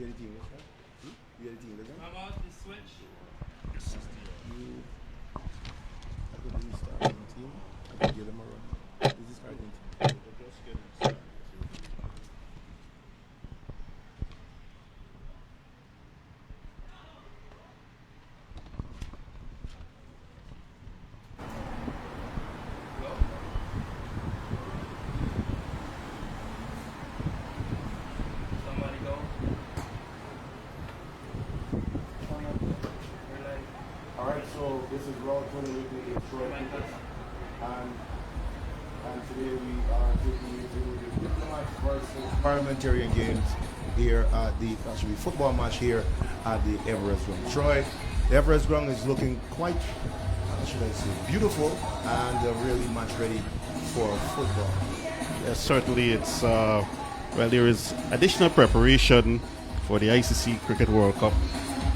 You had a team, yes, right? You had a team, again? I'm out the switch. You, I could restart the team. I could give them a run. This is starting team. Somebody go. We're like, Alright, so this is Raw 20 with the Troy Crickets. And today we are taking you to the Diplomats versus Parliamentarian games here at the actually football match here at the Everest Ground. Troy, the Everest Ground is looking quite, how should I say, beautiful and really much ready for football. Yes, certainly it's, well, there is additional preparation for the ICC Cricket World Cup,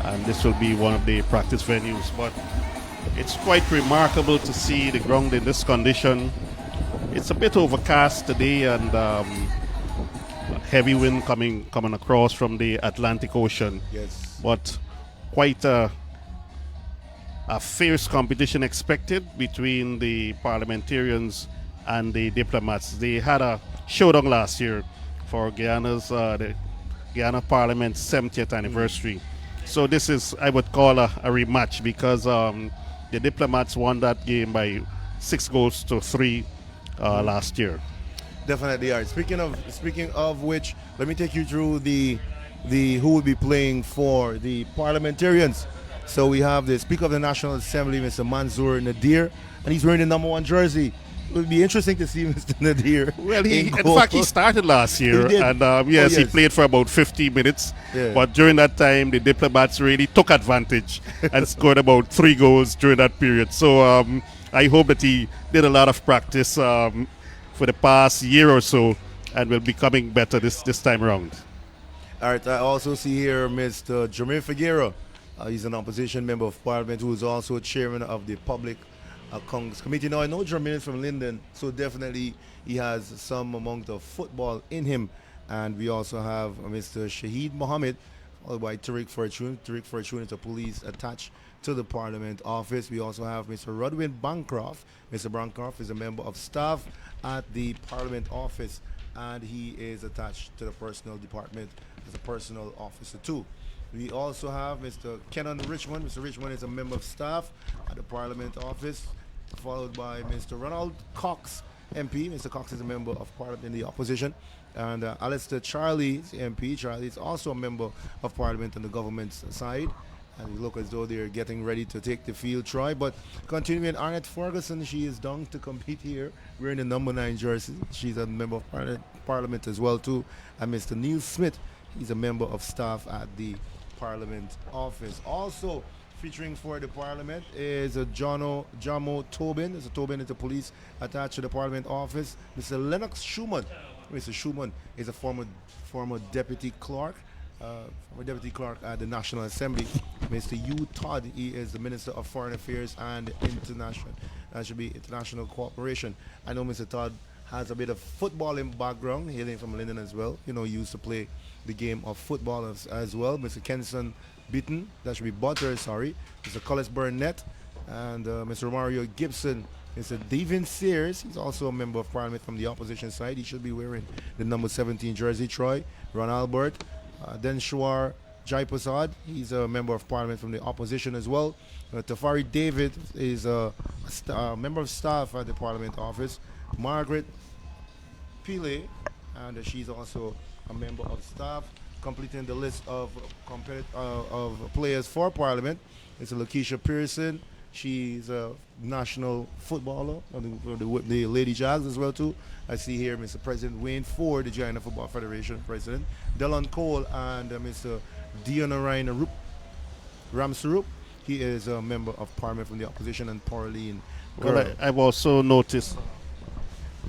and this will be one of the practice venues. But it's quite remarkable to see the ground in this condition. It's a bit overcast today, and heavy wind coming across from the Atlantic Ocean. Yes. But quite a fierce competition expected between the parliamentarians and the diplomats. They had a showdown last year for Guyana's the Guyana Parliament's 70th anniversary. So this is, I would call a rematch, because the diplomats won that game by 6-3 last year. Definitely are. Speaking of which, let me take you through the who will be playing for the parliamentarians. So we have the Speaker of the National Assembly, Mr. Manzoor Nadir, and he's wearing the number 1 jersey. It would be interesting to see Mr. Nadir. Well, in fact, he started last year, and yes, he played for about 50 minutes. Yeah. But during that time, the diplomats really took advantage and scored about 3 goals during that period. So I hope that he did a lot of practice for the past year or so, and will be coming better this time around. All right, I also see here Mr. Jermaine Figueroa. He's an opposition member of parliament who is also chairman of the Public Congress Committee. Now, I know Jermaine is from Linden, so definitely he has some amount of football in him. And we also have Mr. Shahid Mohammed, followed by Tariq Fortune. Tariq Fortune is a police attached to the Parliament office. We also have Mr. Rodwin Bancroft. Mr. Bancroft is a member of staff at the Parliament office, and he is attached to the personal department as a personal officer too. We also have Mr. Kenan Richmond. Mr. Richmond is a member of staff at the Parliament office, followed by Mr. Ronald Cox, MP. Mr. Cox is a member of Parliament in the opposition. And Alistair Charlie, MP. Charlie is also a member of Parliament on the government's side. And we look as though they're getting ready to take the field, Troy. But continuing, Arnett Ferguson, she is down to compete here. We're in the number 9 jersey. She's a member of Parliament as well, too. And Mr. Neil Smith, he's a member of staff at the Parliament office. Also featuring for the Parliament is Jomo Tobin. Mr. Tobin is a police attached to the Parliament office. Mr. Lennox Schumann. Mr. Schumann is a former deputy clerk. At the National Assembly. Mr. Hugh Todd, he is the Minister of Foreign Affairs and International Cooperation. I know Mr. Todd has a bit of footballing background, hailing from Linden as well. You know, he used to play the game of football as well. Mr. Kenson Bitten, that should be Butter, sorry. Mr. Collis Burnett, and Mr. Mario Gibson. Mr. Devin Sears, he's also a member of Parliament from the opposition side. He should be wearing the number 17 jersey. Troy. Ron Albert. Denshwar Jaipasad, he's a member of Parliament from the opposition as well. Tafari David is a member of staff at the Parliament office. Margaret Pile, and she's also a member of staff. Completing the list of players for Parliament is Lakeisha Pearson. She's a national footballer of the Lady Jags as well too. I see here Mr. President Wayne Ford, the Guyana Football Federation President. Delon Cole and Mr. Dionarine Ramsarup. He is a member of Parliament from the opposition, and Pauline. Well, I've also noticed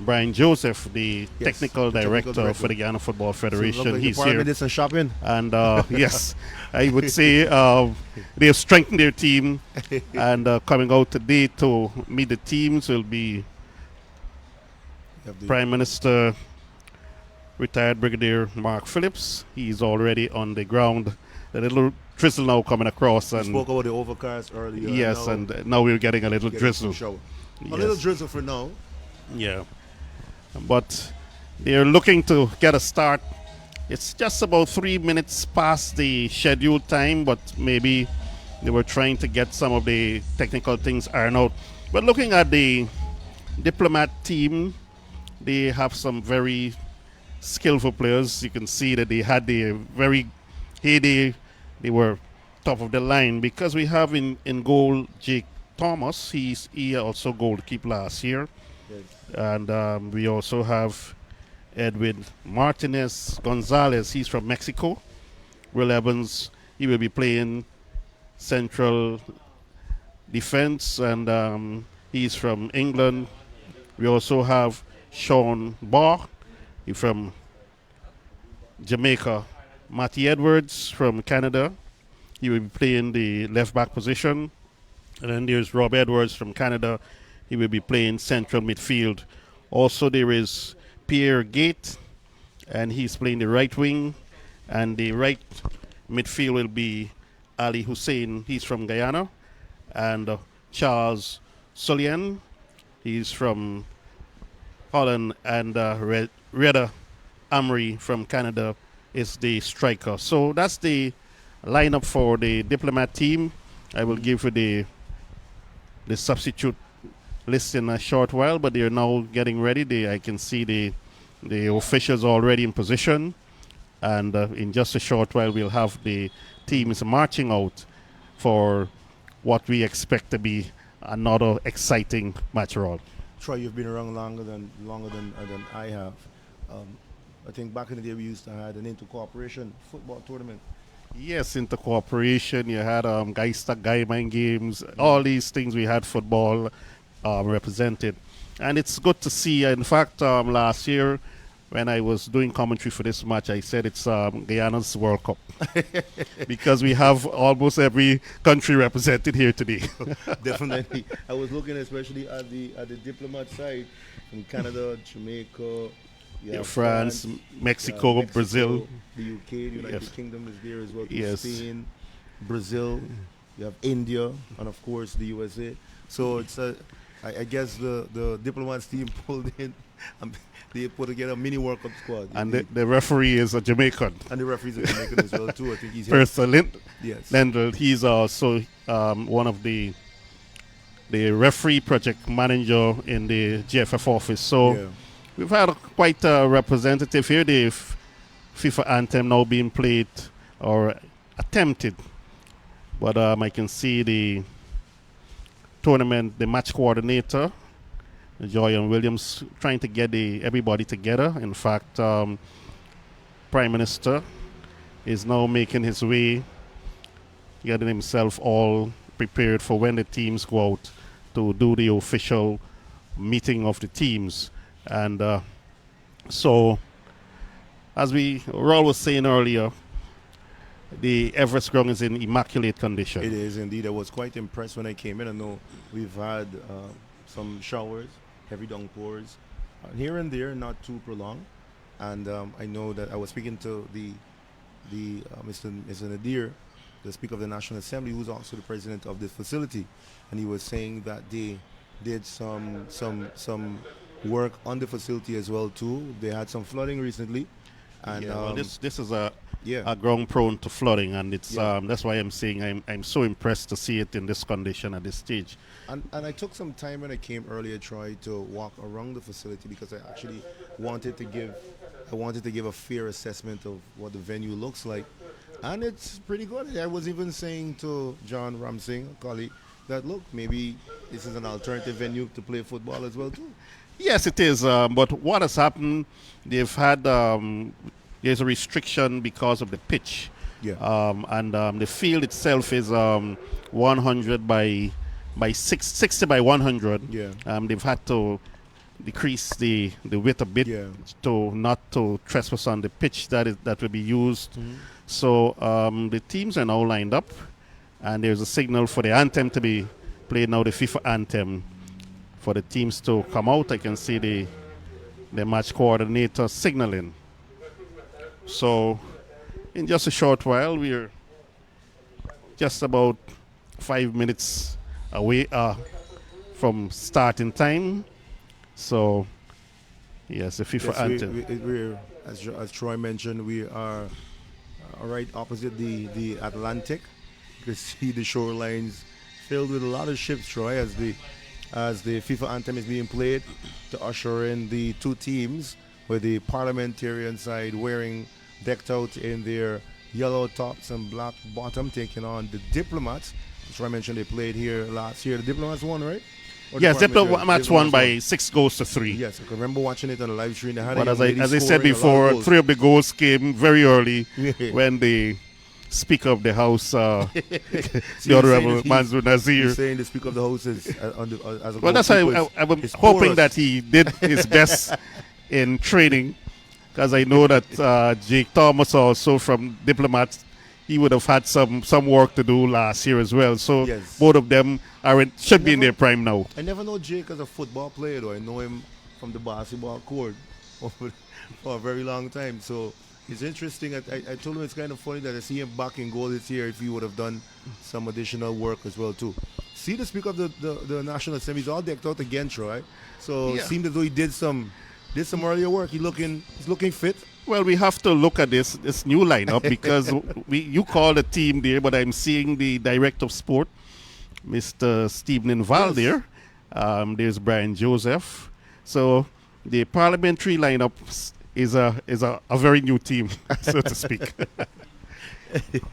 Brian Joseph, the Yes, technical the technical director for director. the Ghana Football So Federation. look like the He's Parliament here. did some shopping. And yes, I would say they have strengthened their team. And coming out today to meet the teams will be You have the- Prime Minister, retired Brigadier Mark Phillips. He's already on the ground. A little drizzle now coming across. we And spoke about the overcast earlier. yes, now and now we're getting a little getting some drizzle. shower. A Yes. little drizzle for now. Yeah. But they're looking to get a start. It's just about 3 minutes past the scheduled time, but maybe they were trying to get some of the technical things ironed out. But looking at the Diplomat team, they have some very skillful players. You can see that they had the very heyday. They were top of the line because we have in goal Jake Thomas. He also goalkeeper last year. Yes. And we also have Edwin Martinez Gonzalez. He's from Mexico. Will Evans, he will be playing central defense, and he's from England. We also have Sean Barr, he's from Jamaica. Matty Edwards from Canada, he will be playing the left back position. And then there's Rob Edwards from Canada. He will be playing central midfield. Also, there is Pierre Gate, and he's playing the right wing. And the right midfield will be Ali Hussein. He's from Guyana. And Charles Solian, he's from Holland. And Reda Amri from Canada is the striker. So that's the lineup for the Diplomat team. I will give you the substitute list in a short while, but they are now getting ready. I can see the officials already in position, and in just a short while we'll have the teams marching out for what we expect to be another exciting match roll. Troy, you've been around longer than I have. I think back in the day we used to have an inter-cooperation football tournament. Yes, inter cooperation. You had Geister, Gaiman games, all these things. We had football represented, and it's good to see. In fact, last year when I was doing commentary for this match, I said it's Guyana's World Cup because we have almost every country represented here today. Definitely. I was looking especially at the Diplomat side from Canada, Jamaica, you have France, Mexico, Brazil. the UK, the United Yes. Kingdom is there as well. Yes. Spain, Brazil, you have India, and of course the USA. So it's I guess the Diplomats team pulled in. They put together a mini World Cup squad. And the referee is a Jamaican. And the referees are Jamaican as well too. I think he's First, yes. Lendl, he's also one of the referee project manager in the GFF office. So Yeah. we've had quite a representative here. The FIFA anthem now being played or attempted. But I can see the tournament, the match coordinator, Joyan Williams, trying to get everybody together. In fact, Prime Minister is now making his way, getting himself all prepared for when the teams go out to do the official meeting of the teams. And so, as Raul was saying earlier, the Everest ground is in immaculate condition. It is indeed. I was quite impressed when I came in. I know we've had some showers, heavy downpours, here and there, not too prolonged. And I know that I was speaking to the Mr. Nadir, the Speaker of the National Assembly, who's also the president of this facility, and he was saying that they did some work on the facility as well too. They had some flooding recently, and well, this is a yeah. ground prone to flooding, and it's Yeah. that's why I'm saying I'm so impressed to see it in this condition at this stage. And I took some time when I came earlier, Troy, to walk around the facility because I actually wanted to give a fair assessment of what the venue looks like, and it's pretty good. I was even saying to John Ramsing, a colleague, that look, maybe this is an alternative venue to play football as well too. Yes, it is. But what has happened? They've had there's a restriction because of the pitch. Yeah. And the field itself is 100 by 60 by 100. Yeah. They've had to decrease the width a bit Yeah. to not to trespass on the pitch that will be used. So the teams are now lined up, and there's a signal for the anthem to be played now, the FIFA anthem, for the teams to come out. I can see the match coordinator signaling. So in just a short while, we're just about 5 minutes away from starting time. So yes, the FIFA Yes, anthem. we're as Troy mentioned, we are right opposite the Atlantic. You can see the shorelines filled with a lot of ships, Troy, as the FIFA anthem is being played to usher in the two teams with the parliamentarian side wearing decked out in their yellow tops and black bottom, taking on the Diplomats. As Troy mentioned, they played here last year. The Diplomats won, right? Or the Yes, Diplomats won Diplomats by 6 goals to 3. Yes, I can remember watching it on the live stream. They had But a as young I, lady as I said scoring a lot of before, goals. 3 of the goals came very early when the Speaker of the House, the you're Honorable saying that Manzoor Nazir. You're saying the Speaker of the House is as a Well, that's why goalkeeper I'm is hoping porous. that he did his best in training, because I know that Jake Thomas also from Diplomats, he would have had some work to do last year as well. So Yes. both of them should be in their prime now. I never know Jake as a football player, though. I know him from the basketball court for a very long time. So it's interesting. I told him it's kind of funny that I see him back in goal this year if he would have done some additional work as well, too. See the Speaker of the National Assembly, he's all decked out again, Troy. So it Yeah. seemed as though he did some earlier work. He's looking fit. Well, we have to look at this new lineup because you call the team there, but I'm seeing the director of sport, Mr. Stephen Val there. There's Brian Joseph. So the parliamentary lineup is a very new team, so to speak.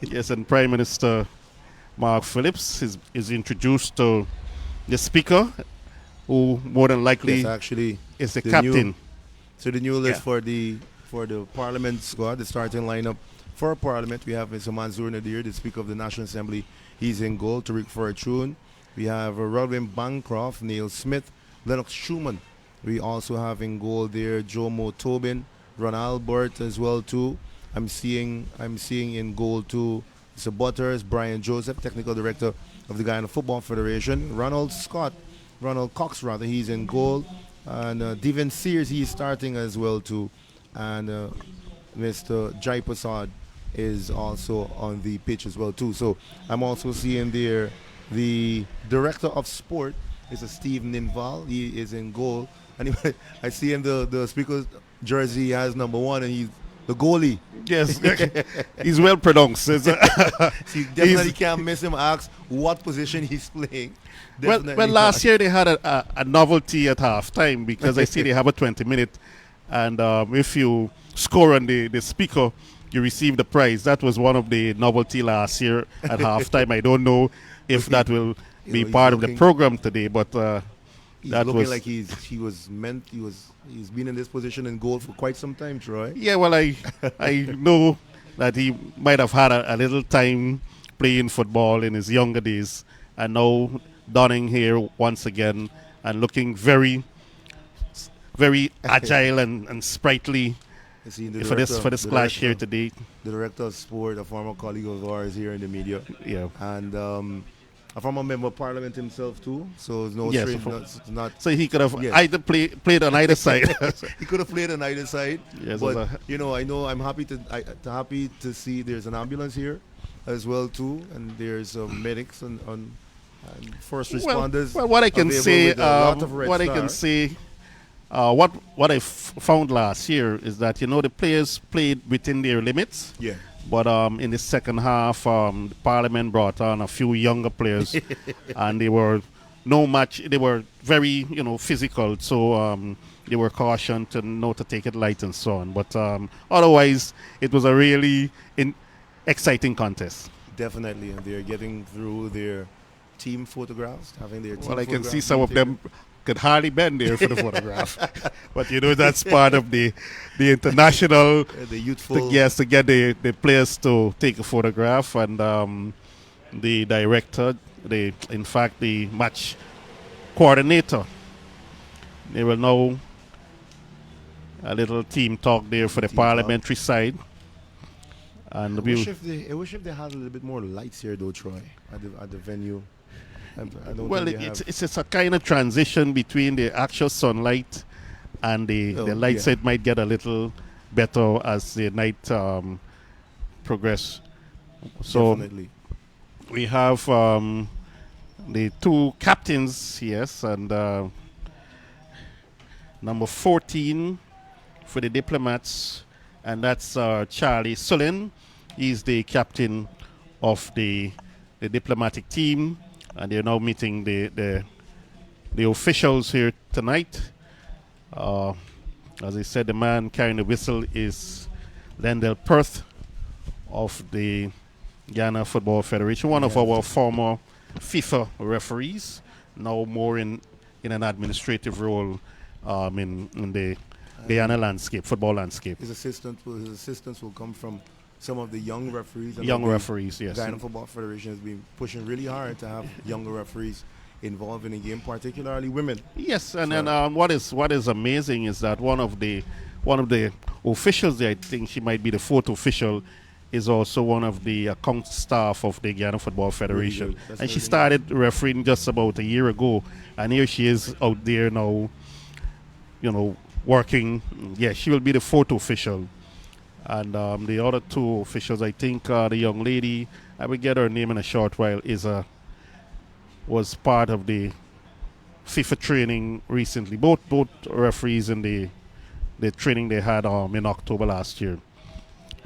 Yes, and Prime Minister Mark Phillips is introduced to the speaker, who more than likely Yes, actually, is the the captain. So the new list Yeah. for the Parliament squad, the starting lineup for Parliament, we have Mr. Manzoor Nadir, the Speaker of the National Assembly. He's in goal. Tariq Fortune. We have Rodwin Bancroft, Neil Smith, Lennox Schumann. We also have in goal there Jomo Tobin, Ron Albert as well too. I'm seeing in goal too Mr. Butters, Brian Joseph, Technical Director of the Guyana Football Federation, Ronald Cox rather, he's in goal. And Devin Sears, he's starting as well too. And Mr. Jai Prasad is also on the pitch as well too. So I'm also seeing there the Director of Sport is a Steve Ninval. He is in goal. And I see him, the Speaker's jersey has number 1 and he's the goalie. Yes, he's well pronounced. So you definitely can't miss him. Ask what position he's playing. Well, last year they had a novelty at halftime because I see they have a 20-minute, and if you score on the speaker, you receive the prize. That was one of the novelty last year at halftime. I don't know if that will be he's part of the looking- program today, but He's that looking was like he's been in this position in goal for quite some time, Troy. yeah. Well, I know that he might have had a little time playing football in his younger days, and now donning here once again and looking very agile and sprightly I see the for director- this the clash here director- today. The director of sport, a former colleague of ours here in the media, Yeah. and a former member of parliament himself too. So it's no Yes, strange. from- It's not. So he could have Yes. either played on either side. He could have played on either side. Yes, but as a- I know I'm happy to see there's an ambulance here as well too, and there's medics and first responders. Well, what I can available say, with a lot of Red what I Star. can say, what I found last year is that the players played within their limits. Yeah. But in the second half, the Parliament brought on a few younger players, and they were no match. They were very physical, so they were cautioned to not to take it light and so on. But otherwise, it was a really exciting contest. Definitely, and they're getting through their team photographs, having their team Well, I can see photographs some of being them could hardly bend there for the photograph. But that's part of the international, taken. The youthful. yes, to get the players to take a photograph, and the director, in fact the match coordinator, They will know a little team talk there for the Team talk. parliamentary side. And I wish if they had a little bit more lights here, though, Troy, at the venue. I don't well, think they it's a kind of transition between the actual sunlight and the light side might get a little better as the night progress. So definitely. we have the two captains, yes, and number 14 for the Diplomats, and that's Charlie Sullen. He's the captain of the diplomatic team, and they're now meeting the officials here tonight. As I said, the man carrying the whistle is Lendell Perth of the Ghana Football Federation, one of our former FIFA referees, now more in an administrative role in the Ghana landscape, football landscape. His assistants will come from some of the young referees. Young referees, yes. Ghana Football Federation has been pushing really hard to have younger referees involved in the game, particularly women. Yes, and then what is amazing is that one of the officials there, I think she might be the fourth official, is also one of the account staff of the Ghana Football Federation. Really and she started refereeing just about a year ago, and here she is out there now, working. Yeah, she will be the fourth official. And the other two officials, I think the young lady, I will get her name in a short while, was part of the FIFA training recently. Both referees in the training they had in October last year.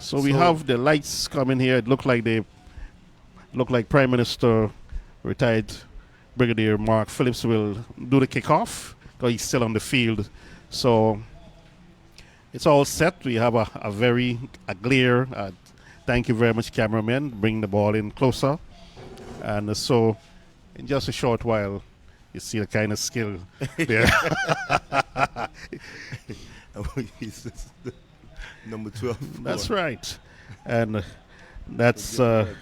So we have the lights coming here. It looked like Prime Minister retired Brigadier Mark Phillips will do the kickoff because he's still on the field. So it's all set. We have a glare. Thank you very much, cameraman. Bring the ball in closer. And so in just a short while, you see the kind of skill there. Number 12. That's right. And that's Reda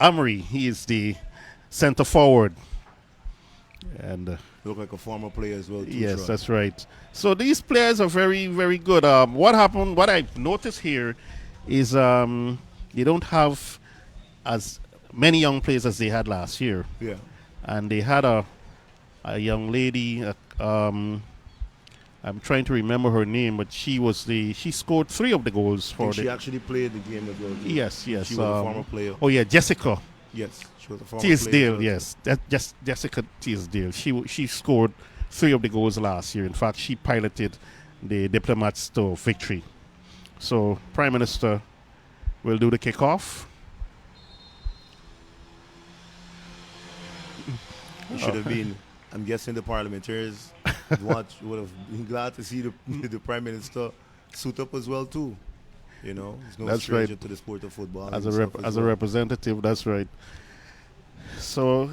Amri. He is the center forward. And look like a former player as well, too. Yes, Troy. that's right. So these players are very, very good. What I've noticed here is they don't have as many young players as they had last year. Yeah. And they had a young lady, I'm trying to remember her name, but she scored 3 of the goals for she actually played the game as well, too. Yes. She was a former player. Oh yeah, Jessica. Yes, she was a former Teasdale, player. yes. Just Jessica Teasdale. She scored 3 of the goals last year. In fact, she piloted the Diplomats to victory. So Prime Minister will do the kickoff. It should have been. I'm guessing the parliamentarians would have been glad to see the Prime Minister suit up as well too. He's no That's stranger right. to the sport of football. As a a representative, that's right. So,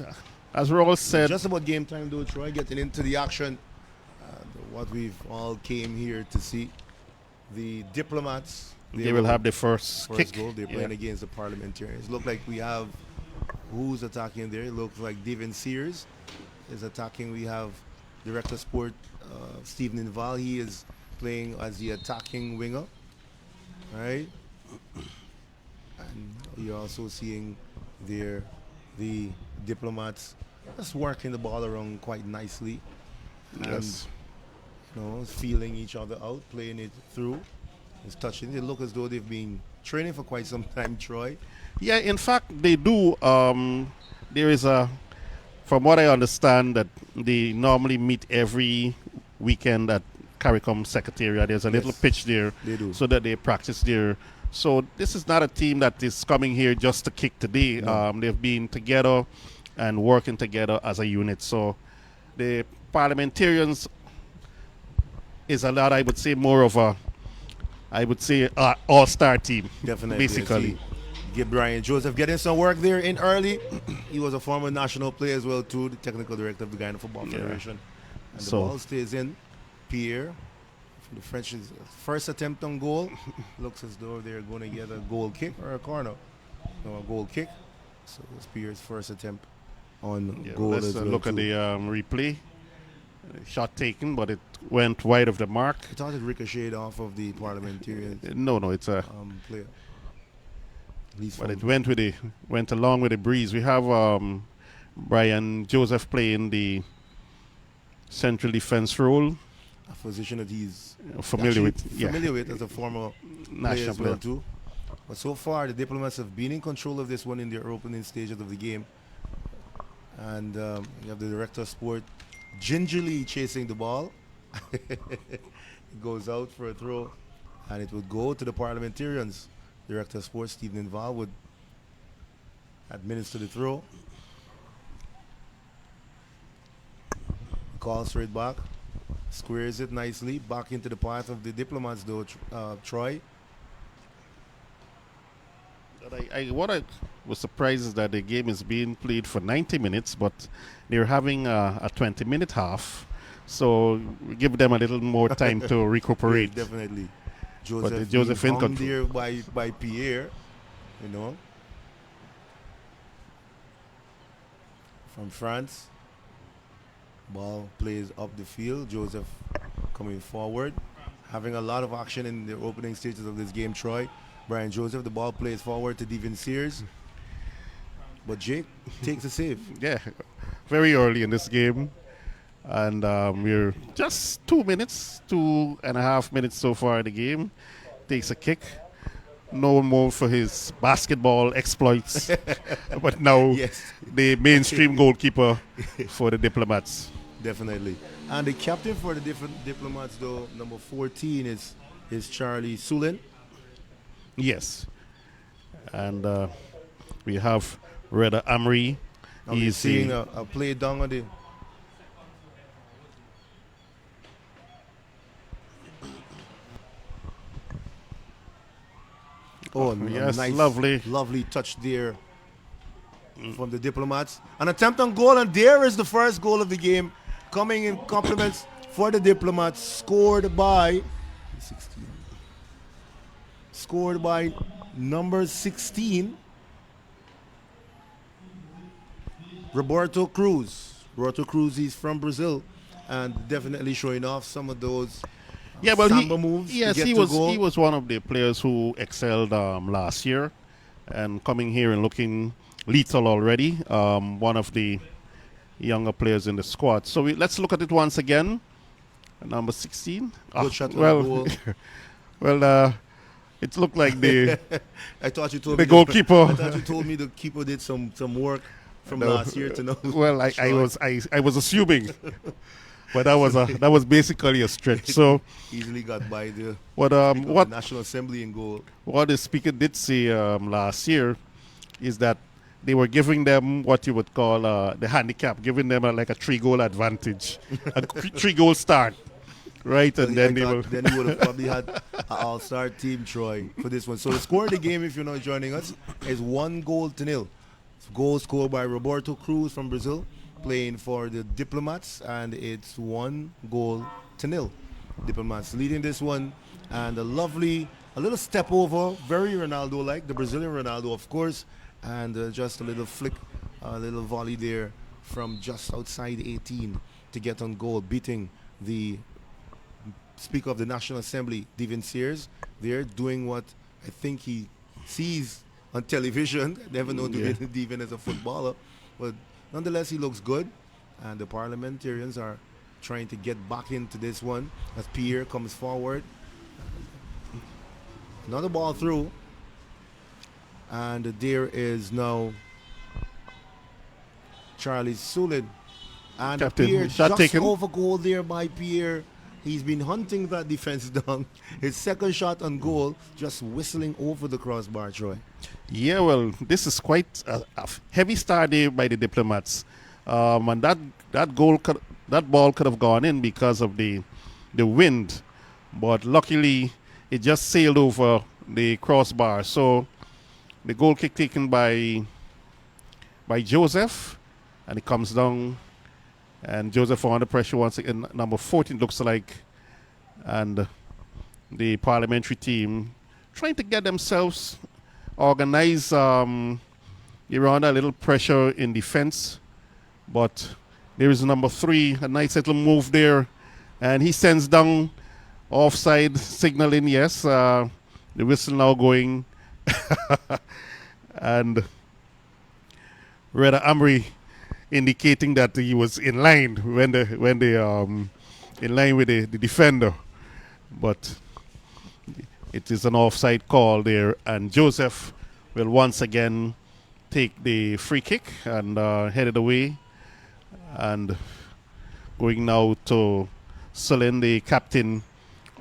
as we're all said, just about game time though, Troy. Getting into the action, what we've all came here to see. The Diplomats. they will have the first kick. Goal. They're playing against the parliamentarians. Look like we have who's attacking there. It looks like Devin Sears is attacking. We have Director Sport Stephen Inval. He is playing as the attacking winger. Right? And you're also seeing there the Diplomats just working the ball around quite nicely. Yes. And, feeling each other out, playing it through. It's touching. They look as though they've been training for quite some time, Troy. Yeah, in fact, they do. There is from what I understand, that they normally meet every weekend at CARICOM Secretariat. There's a little pitch there, They do. so that they practice there. So this is not a team that is coming here just to kick today. No. They've been together and working together as a unit. So the parliamentarians is a lot, I would say, more of a, all-star team. Definitely. Basically. Get Brian Joseph getting some work there in early. He was a former national player as well, too, the technical director of the Ghana Football Federation. And the ball stays in. Pierre, from the French's first attempt on goal. Looks as though they're going to get a goal kick or a corner. No, a goal kick. So it's Pierre's first attempt on Yeah, goal let's as well. look at too. the replay. Shot taken, but it went wide of the mark. I thought it ricocheted off of the parliamentarian No, it's a. player. At least But from it went along with the breeze. We have Brian Joseph playing the central defense role. a position that he's Familiar actually with, yeah, familiar with as a former player national as well player. too. But so far, the Diplomats have been in control of this one in their opening stages of the game. And you have the director of sport gingerly chasing the ball. It goes out for a throw, and it would go to the parliamentarians. Director of sports Stephen Val would administer the throw. Calls straight back, squares it nicely back into the path of the Diplomats though. Troy. But what I was surprised is that the game is being played for 90 minutes, but they're having a 20-minute half. So we give them a little more time to recuperate. Yes, definitely. But Joseph in hung control. there by Pierre, you know, from France. Ball plays up the field. Joseph coming forward, having a lot of action in the opening stages of this game. Troy, Brian Joseph, the ball plays forward to Devin Sears, but Jake takes a save. Yeah, very early in this game. And we're just 2.5 minutes so far in the game. Takes a kick. No more for his basketball exploits, but now Yes, the mainstream goalkeeper for the Diplomats. definitely. And the captain for the Diplomats, though, number 14 is Charlie Sulin. Yes. And we have Reda Amri. Now we're He's seeing the, a play down on the. Oh, yes, nice, lovely. touch there from the Diplomats. An attempt on goal, and there is the first goal of the game, coming in compliments for the Diplomats, scored by 16. Scored by number 16, Roberto Cruz. Roberto Cruz is from Brazil, and definitely showing off some of those yeah, well, samba moves. yes, to get he to was goal. he was one of the players who excelled last year, and coming here and looking lethal already. One of the younger players in the squad. So let's look at it once again. Number 16. Good shot on well, goal. well, it looked like the I thought you told the me goalkeeper. I thought you told me the keeper did some work from No. last year to know. Well, I Sure. was assuming, but that was basically a stretch. So, Easily got by the, what the what National Assembly in goal. what the speaker did say last year is that they were giving them what you would call the handicap, giving them like a 3-goal advantage, a 3-goal start, right? And then they will. Then he would have probably had an all-star team, Troy, for this one. So the score of the game, if you're not joining us, is 1-0. Goal scored by Roberto Cruz from Brazil, playing for the Diplomats, and it's 1-0. Diplomats leading this one, and a little step over, very Ronaldo-like, the Brazilian Ronaldo, of course, and just a little flick, a little volley there from just outside 18 to get on goal, beating the Speaker of the National Assembly, Devin Sears. They're doing what I think he sees on television. Never know Devin as a footballer, but nonetheless he looks good, and the parliamentarians are trying to get back into this one as Pierre comes forward. Another ball through, and there is now Charlie Sulin, and Captain, Pierre shot just taken. over goal there by Pierre. He's been hunting that defense down. His second shot on goal, just whistling over the crossbar, Troy. Yeah, well, this is quite a heavy start there by the Diplomats, and that ball could have gone in because of the wind, but luckily it just sailed over the crossbar. So the goal kick taken by Joseph, and it comes down, and Joseph under pressure once again. Number 14 looks like, and the parliamentary team trying to get themselves organize. You're under a little pressure in defense, But there is number 3, a nice little move there, and he sends down offside, signaling yes. The whistle now going, and Reda Amri indicating that he was in line when the in line with the defender, but it is an offside call there, and Joseph will once again take the free kick and head it away, and going now to Sullen, the captain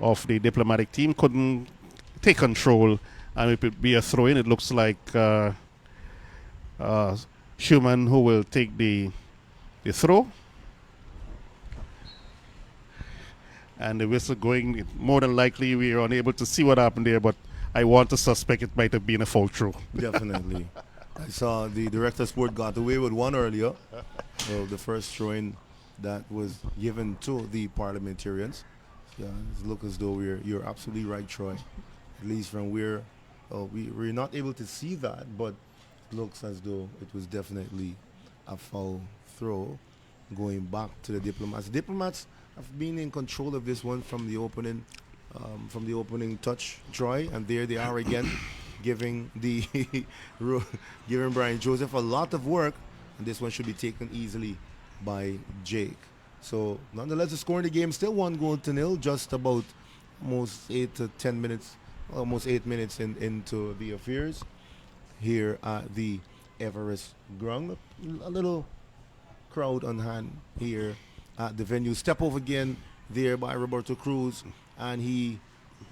of the diplomatic team, couldn't take control, and it would be a throw-in. It looks like Schumann who will take the throw. And the whistle going, more than likely we are unable to see what happened there, but I want to suspect it might have been a foul throw. Definitely. I saw the director of sport got away with one earlier. So the first throw-in that was given to the parliamentarians. Yeah, it looks as though you're absolutely right, Troy. At least from where we're not able to see that, but it looks as though it was definitely a foul throw going back to the Diplomats. Diplomats have been in control of this one from the opening touch, Troy, and there they are again, giving giving Brian Joseph a lot of work, and this one should be taken easily by Jake. So nonetheless, the score in the game still 1-0, just about almost 8 minutes into the affairs here at the Everest Ground. A little crowd on hand here at the venue. Step over again there by Roberto Cruz, and he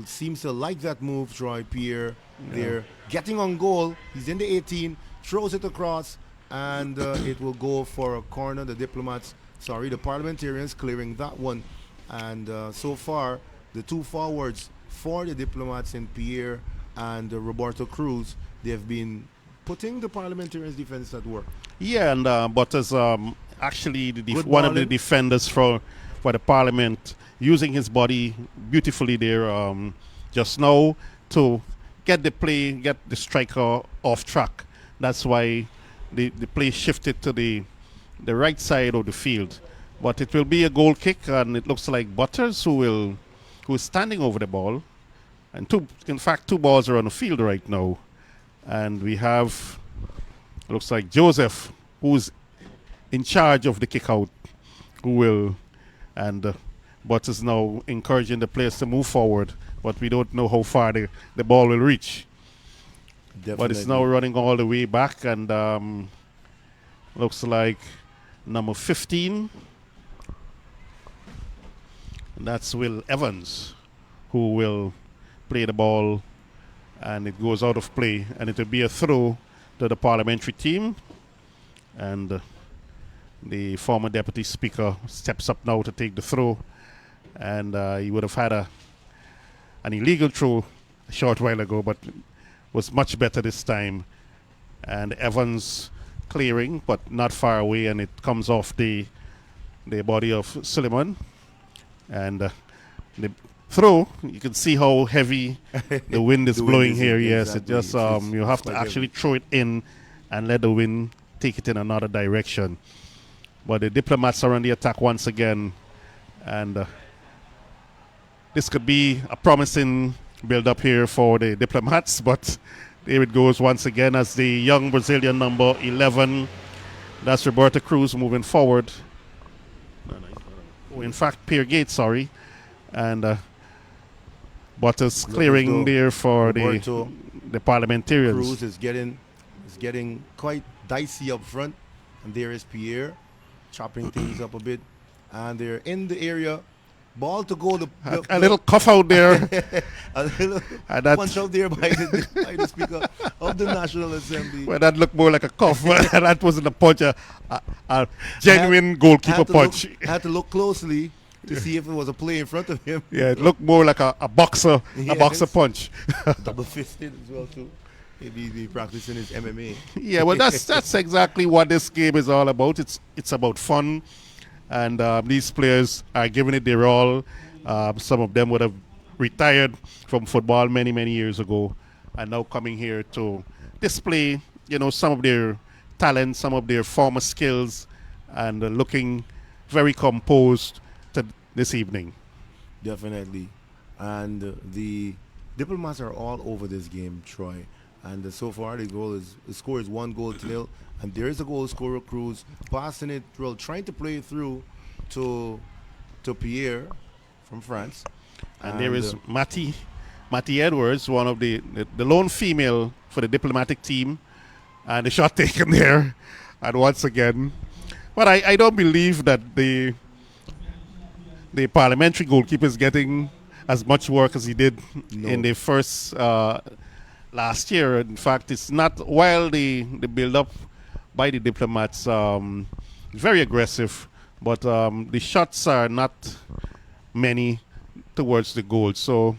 seems to like that move. Troy Pierre there getting on goal. He's in the 18, throws it across, and it will go for a corner. The parliamentarians clearing that one, and so far the two forwards for the Diplomats in Pierre and Roberto Cruz, they've been putting the parliamentarians' defense at work. Yeah, and Butters actually one of the defenders for the Parliament, using his body beautifully there just now to get the striker off track. That's why the play shifted to the right side of the field. But it will be a goal kick, and it looks like Butters who is standing over the ball. And two balls are on the field right now. And we have, looks like Joseph, who's in charge of the kick out, Butters now encouraging the players to move forward, but we don't know how far the ball will reach. Definitely. But it's now running all the way back, and looks like number 15, and that's Will Evans, who will play the ball, and it goes out of play, and it will be a throw to the parliamentary team. And the former deputy speaker steps up now to take the throw, and he would have had an illegal throw a short while ago, but was much better this time. And Evans clearing, but not far away, and it comes off the body of Suleiman. And the throw, you can see how heavy the wind is blowing here. Yes, exactly. It just you have to actually throw it in and let the wind take it in another direction. But the Diplomats are on the attack once again, and this could be a promising build-up here for the Diplomats, but there it goes once again as the young Brazilian number 11, that's Roberto Cruz, moving forward. In fact, Pierre Gates, sorry. And Butters clearing there for the parliamentarians. Cruz is getting quite dicey up front, and there is Pierre chopping things up a bit, and they're in the area. Ball to go. A little cough out there. A little punch out there by the Speaker of the National Assembly. Well, that looked more like a cough. That wasn't a punch, a genuine goalkeeper punch. Had to look closely to see if it was a play in front of him. Yeah, it looked more like a boxer, yes. a boxer punch. Double fisted as well too. Maybe he's practicing his MMA. Yeah, well, that's exactly what this game is all about. It's about fun. And these players are giving it their all. Some of them would have retired from football many, many years ago, and now coming here to display, some of their talent, some of their former skills, and looking very composed this evening. Definitely. And the Diplomats are all over this game, Troy. And so far, the score is 1 goal to nil. And there is a goal scorer, Cruz, passing it, well, trying to play it through to Pierre from France. And there is Matty Edwards, one of the lone female for the diplomatic team. And the shot taken there. And once again, but I don't believe that the parliamentary goalkeeper is getting as much work as he did in the first last year. In fact, it's not, while the build-up by the Diplomats very aggressive, but the shots are not many towards the goal. So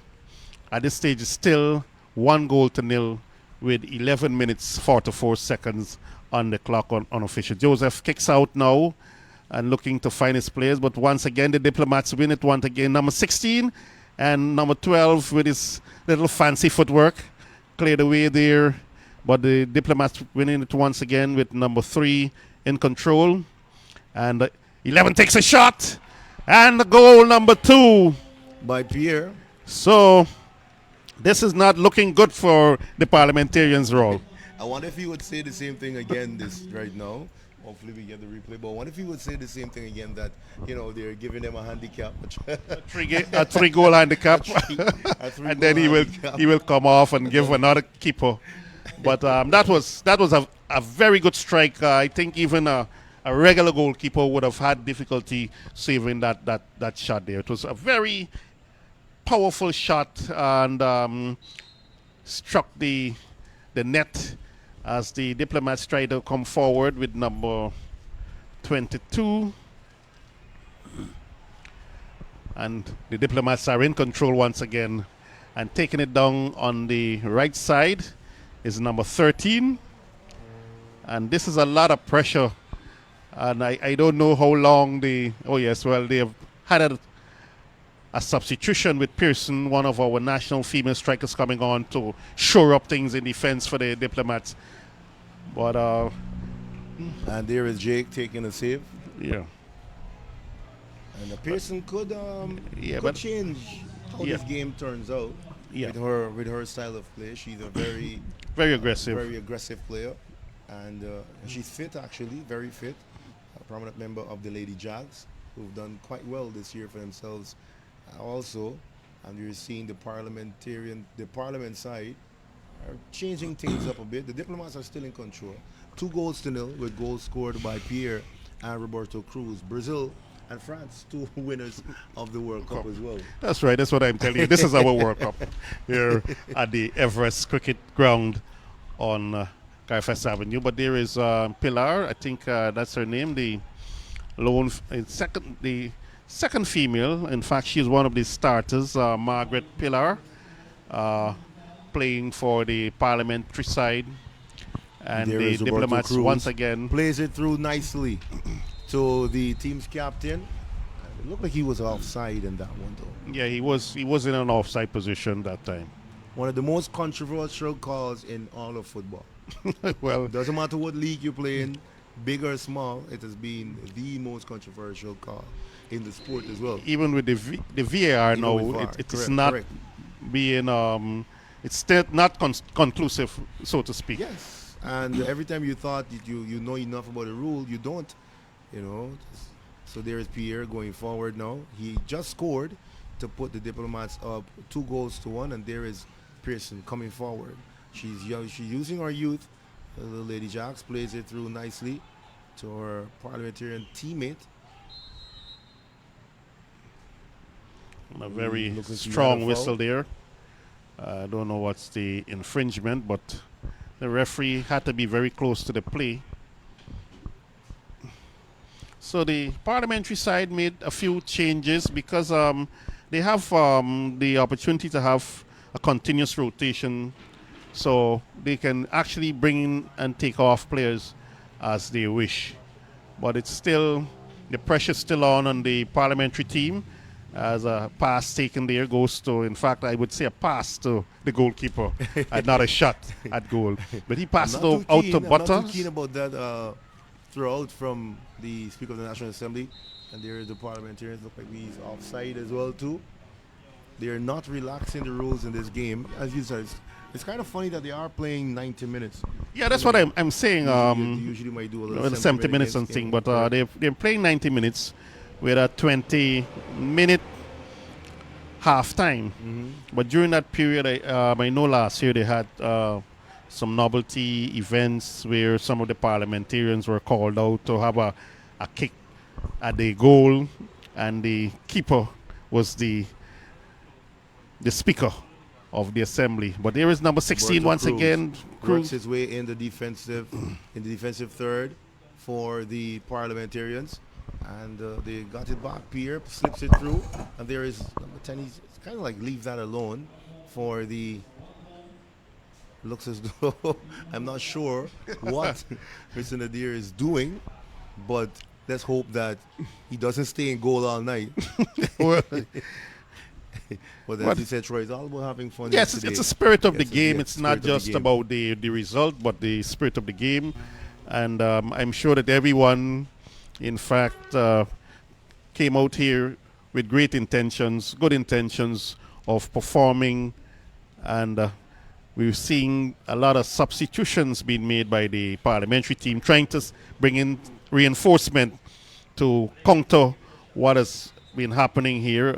at this stage, it's still 1 goal to nil with 11 minutes 44 seconds on the clock on official. Joseph kicks out now and looking to find his players, but once again the Diplomats win it once again. Number 16 and number 12 with his little fancy footwork cleared away there, but the Diplomats winning it once again with number 3 in control. And 11 takes a shot, and the goal number 2 by Pierre. So this is not looking good for the parliamentarians' role. I wonder if he would say the same thing again this right now. Hopefully we get the replay. But I wonder if he would say the same thing again, that they're giving them a handicap, a 3-goal handicap, and then he will come off and give another keeper. But that was a very good strike. I think even a regular goalkeeper would have had difficulty saving that shot there. It was a very powerful shot and struck the net as the Diplomats try to come forward with number 22. And the Diplomats are in control once again, and taking it down on the right side is number 13. And this is a lot of pressure, and I don't know how long they have had a substitution with Pearson, one of our national female strikers, coming on to shore up things in defense for the Diplomats. But and there is Jake taking a save. Yeah. And Pearson could change how this game turns out. Yeah. With her style of play. She's a very aggressive player, and she's fit, actually, very fit. A prominent member of the Lady Jags, who've done quite well this year for themselves also. And you're seeing the parliament side are changing things up a bit. The Diplomats are still in control. 2 goals to nil with goals scored by Pierre and Roberto Cruz. Brazil and France, 2 winners of the World Cup as well. That's right. That's what I'm telling you. This is our World Cup here at the Everest Cricket Ground on Carfest Avenue. But there is Pilar. I think that's her name. The second female. In fact, she's one of the starters. Margaret Pilar, playing for the parliamentary side. And the Diplomats Cruz once again plays it through nicely to the team's captain. It looked like he was offside in that one, though. Yeah, he was in an offside position that time. One of the most controversial calls in all of football. Well, doesn't matter what league you play in, big or small, it has been the most controversial call in the sport as well. Even with the VAR Even now, it is not being it's still not conclusive, so to speak. Yes. And every time you thought you know enough about the rule, you don't. So there is Pierre going forward now. He just scored to put the Diplomats up 2-1, and there is Pearson coming forward. She's using her youth. The Lady Jacks plays it through nicely to her parliamentarian teammate. A very strong whistle there. I don't know what's the infringement, but the referee had to be very close to the play. So the parliamentary side made a few changes because they have the opportunity to have a continuous rotation, so they can actually bring in and take off players as they wish. But it's still, the pressure's still on the parliamentary team, as a pass taken there goes to, in fact, I would say a pass to the goalkeeper and not a shot at goal. But he passed it out to Butters. I'm not too keen about that throughout from the Speaker of the National Assembly, and there is the parliamentarians. Look like he's offside as well too. They are not relaxing the rules in this game. As you said, it's kind of funny that they are playing 90 minutes. Yeah, that's what I'm saying. They usually might do a little With 70 minutes and thing, but they're playing 90 minutes with a 20-minute half time. But during that period, I know last year they had some novelty events where some of the parliamentarians were called out to have a kick at the goal, and the keeper was the speaker of the assembly. But there is number 16 once again. Works his way in the defensive third for the parliamentarians, and they got it back. Pierre slips it through, and there is number 10. He's kind of like leave that alone for the. Looks as though I'm not sure what Mr. Nadir is doing, but let's hope that he doesn't stay in goal all night. But as you said, Troy, it's all about having fun. Yes, it's a spirit of the game. It's not just about the result, but the spirit of the game. And I'm sure that everyone, in fact, came out here with great intentions, good intentions of performing. And we're seeing a lot of substitutions being made by the parliamentary team, trying to bring in reinforcement to counter what has been happening here.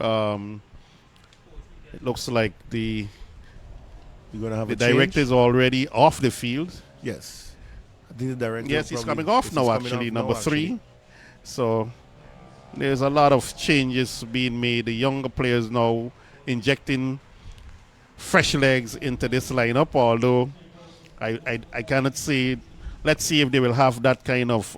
It looks like the director is already off the field. Yes. I think the director. Yes, he's coming off now, actually, number 3. So there's a lot of changes being made. The younger players now injecting fresh legs into this lineup, although I cannot say. Let's see if they will have that kind of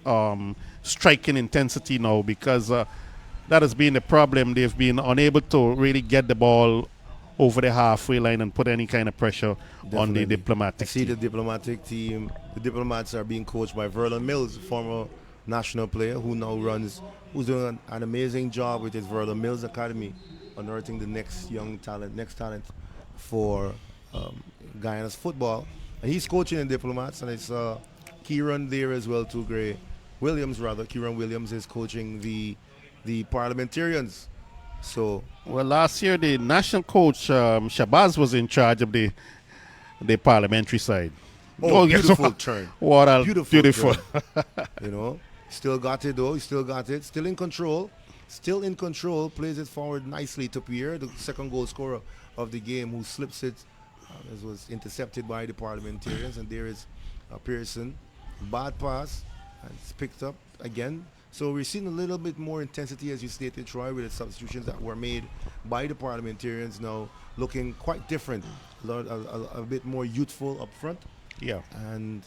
striking intensity now, because that has been the problem. They've been unable to really get the ball over the halfway line and put any kind of pressure on the diplomatic team. The diplomatic team. The diplomats are being coached by Verlon Mills, former national player who's doing an amazing job with his Verlon Mills Academy, unearthing the next talent for Guyana's football. And he's coaching in diplomats, and it's Kieran there as well too. Kieran Williams is coaching the parliamentarians. So, well, last year the national coach Shabazz was in charge of the parliamentary side. Beautiful turn. What a beautiful. Turn. Still got it though. Still in control. Plays it forward nicely to Pierre, the second goal scorer of the game, who slips it. This was intercepted by the parliamentarians, and there is Pearson. Bad pass, and it's picked up again. So we're seeing a little bit more intensity, as you stated, Troy, with the substitutions that were made by the parliamentarians now looking quite different, a bit more youthful up front. Yeah. And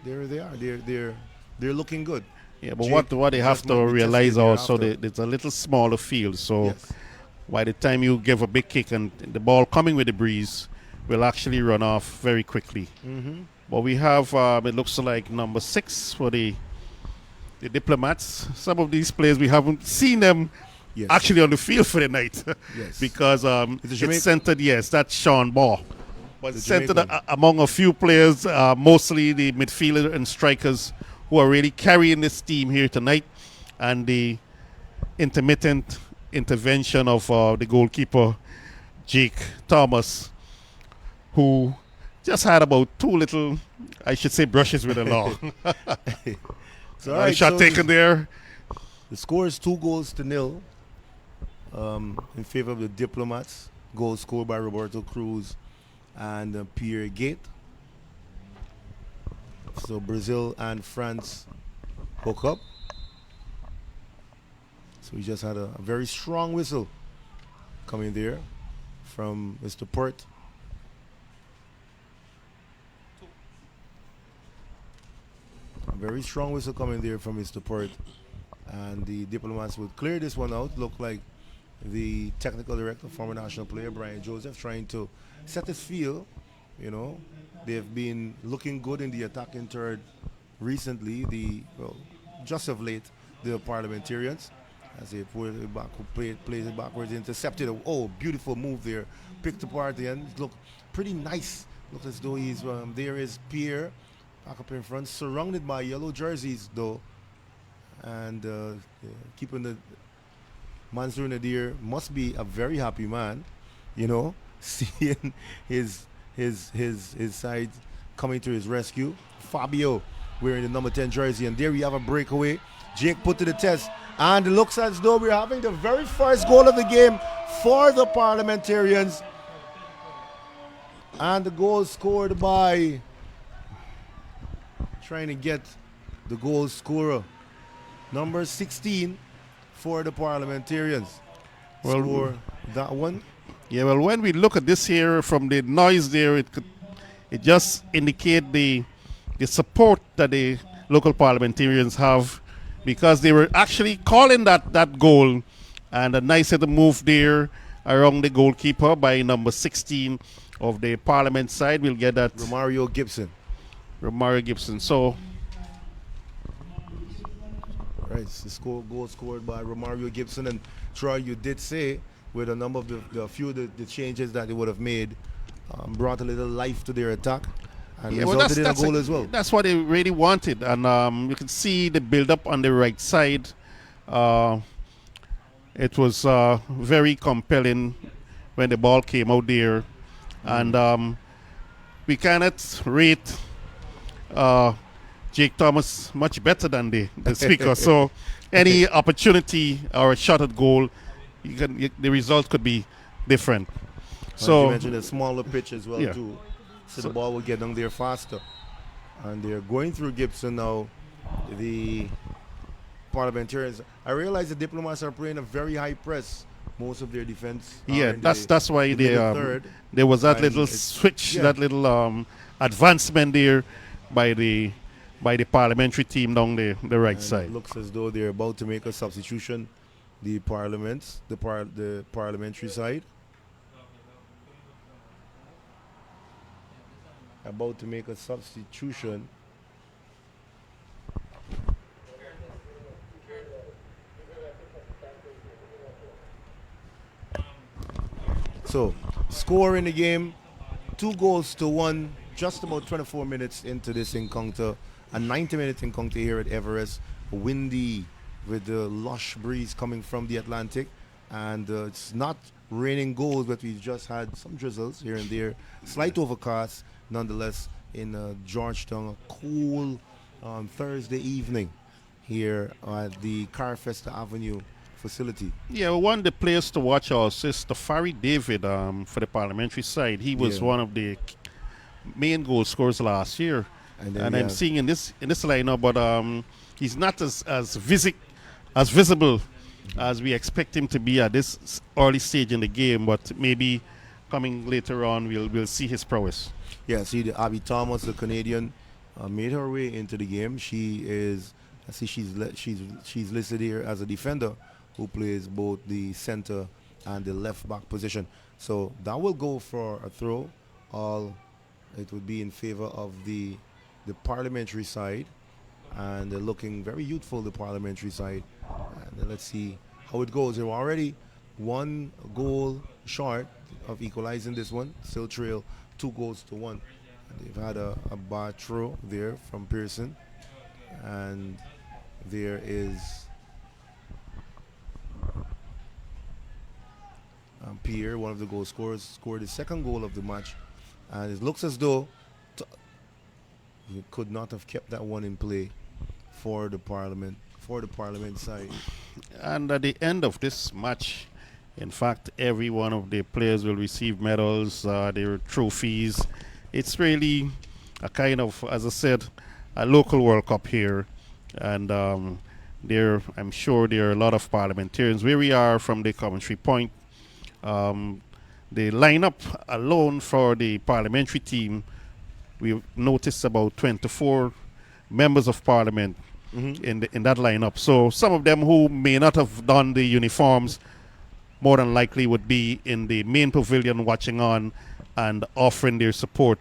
there they are. They're looking good. Yeah, but what they have to realize also, it's a little smaller field. So yes, by the time you give a big kick and the ball coming with the breeze will actually run off very quickly. But we have, it looks like number 6 for the diplomats. Some of these players, we haven't seen them actually on the field for the night. Yes. Because it's centered, that's Sean Ball. But it's centered among a few players, mostly the midfielder and strikers, who are really carrying this team here tonight. And the intermittent intervention of the goalkeeper, Jake Thomas, who just had about 2 little, I should say, brushes with the law. So, right, shot taken there. The score is 2-0 in favor of the Diplomats. Goal scored by Roberto Cruz and Pierre Gate. So Brazil and France hook up. So we just had a very strong whistle coming there from Mr. Pert. A very strong whistle coming there from Mr. Pert. And the Diplomats would clear this one out. Look like the technical director, former national player Brian Joseph, trying to set his field. They've been looking good in the attacking third recently. Just of late, the parliamentarians, as they put it back, plays it backwards, intercepted. Beautiful move there. Picked apart the end. Look pretty nice. Look as though he's there is Pierre, Back up in front, surrounded by yellow jerseys though, and keeping the Mansour Nadir must be a very happy man, you know, seeing his his side coming to his rescue. Fabio wearing the number 10 jersey, and there we have a breakaway. Jake put to the test, and it looks as though we're having the very first goal of the game for the Parliamentarians. And the goal scored by, trying to get the goal scorer, number 16 for the Parliamentarians. Well, Score that one. Yeah, well, when we look at this here from the noise there, it just indicate the support that the local parliamentarians have, because they were actually calling that goal, and a nice little move there around the goalkeeper by number 16 of the Parliament side. We'll get that Romario Gibson. Romario Gibson. So Right, goal scored by Romario Gibson. And Troy, you did say with a number of the few of the changes that they would have made, brought a little life to their attack, and yeah, well, resulted in a goal as well. That's what they really wanted, and you can see the build-up on the right side. It was very compelling when the ball came out there, and we cannot rate Jake Thomas much better than the speaker. So any opportunity or a shot at goal, the result could be different. So you mentioned a smaller pitch as well, yeah. too, so the ball will get down there faster. And they're going through Gibson now. The Parliamentarians. I realize the Diplomats are playing a very high press. Most of their defense. Yeah, that's why third. There was that And little switch, that little advancement there by the parliamentary team down the right And side. it looks as though they're about to make a substitution. The parliamentary side about to make a substitution. So, score in the game, 2-1, just about 24 minutes into this encounter. A 90-minute encounter here at Everest. Windy with the lush breeze coming from the Atlantic. And it's not raining goals, but we've just had some drizzles here and there. Slight overcast, nonetheless, in Georgetown. A cool Thursday evening here at the Carfesta Avenue facility. Yeah, well, one of the players to watch also is Tafari David for the parliamentary side. He was one of the main goal scorers last year. And I'm seeing in this lineup, but he's not as visible as we expect him to be at this early stage in the game. But maybe coming later on, we'll see his prowess. Yeah, see the Abby Thomas, the Canadian, made her way into the game. She is, I see she's listed here as a defender who plays both the center and the left back position. So that will go for a throw. It would be in favor of the parliamentary side, and they're looking very youthful, the parliamentary side. And then let's see how it goes. They're already 1 goal short of equalizing this one. Still trail 2-1. And they've had a bad throw there from Pearson, and there is Pierre, one of the goal scorers, scored the second goal of the match, and it looks as though he could not have kept that one in play for the parliament side. And at the end of this match, in fact, every one of the players will receive medals, their trophies. It's really a kind of, as I said, a local World Cup here, and I'm sure there are a lot of parliamentarians. Where we are from the commentary point, the lineup alone for the parliamentary team, we've noticed about 24 members of parliament in that lineup. So some of them who may not have done the uniforms, more than likely would be in the main pavilion watching on and offering their support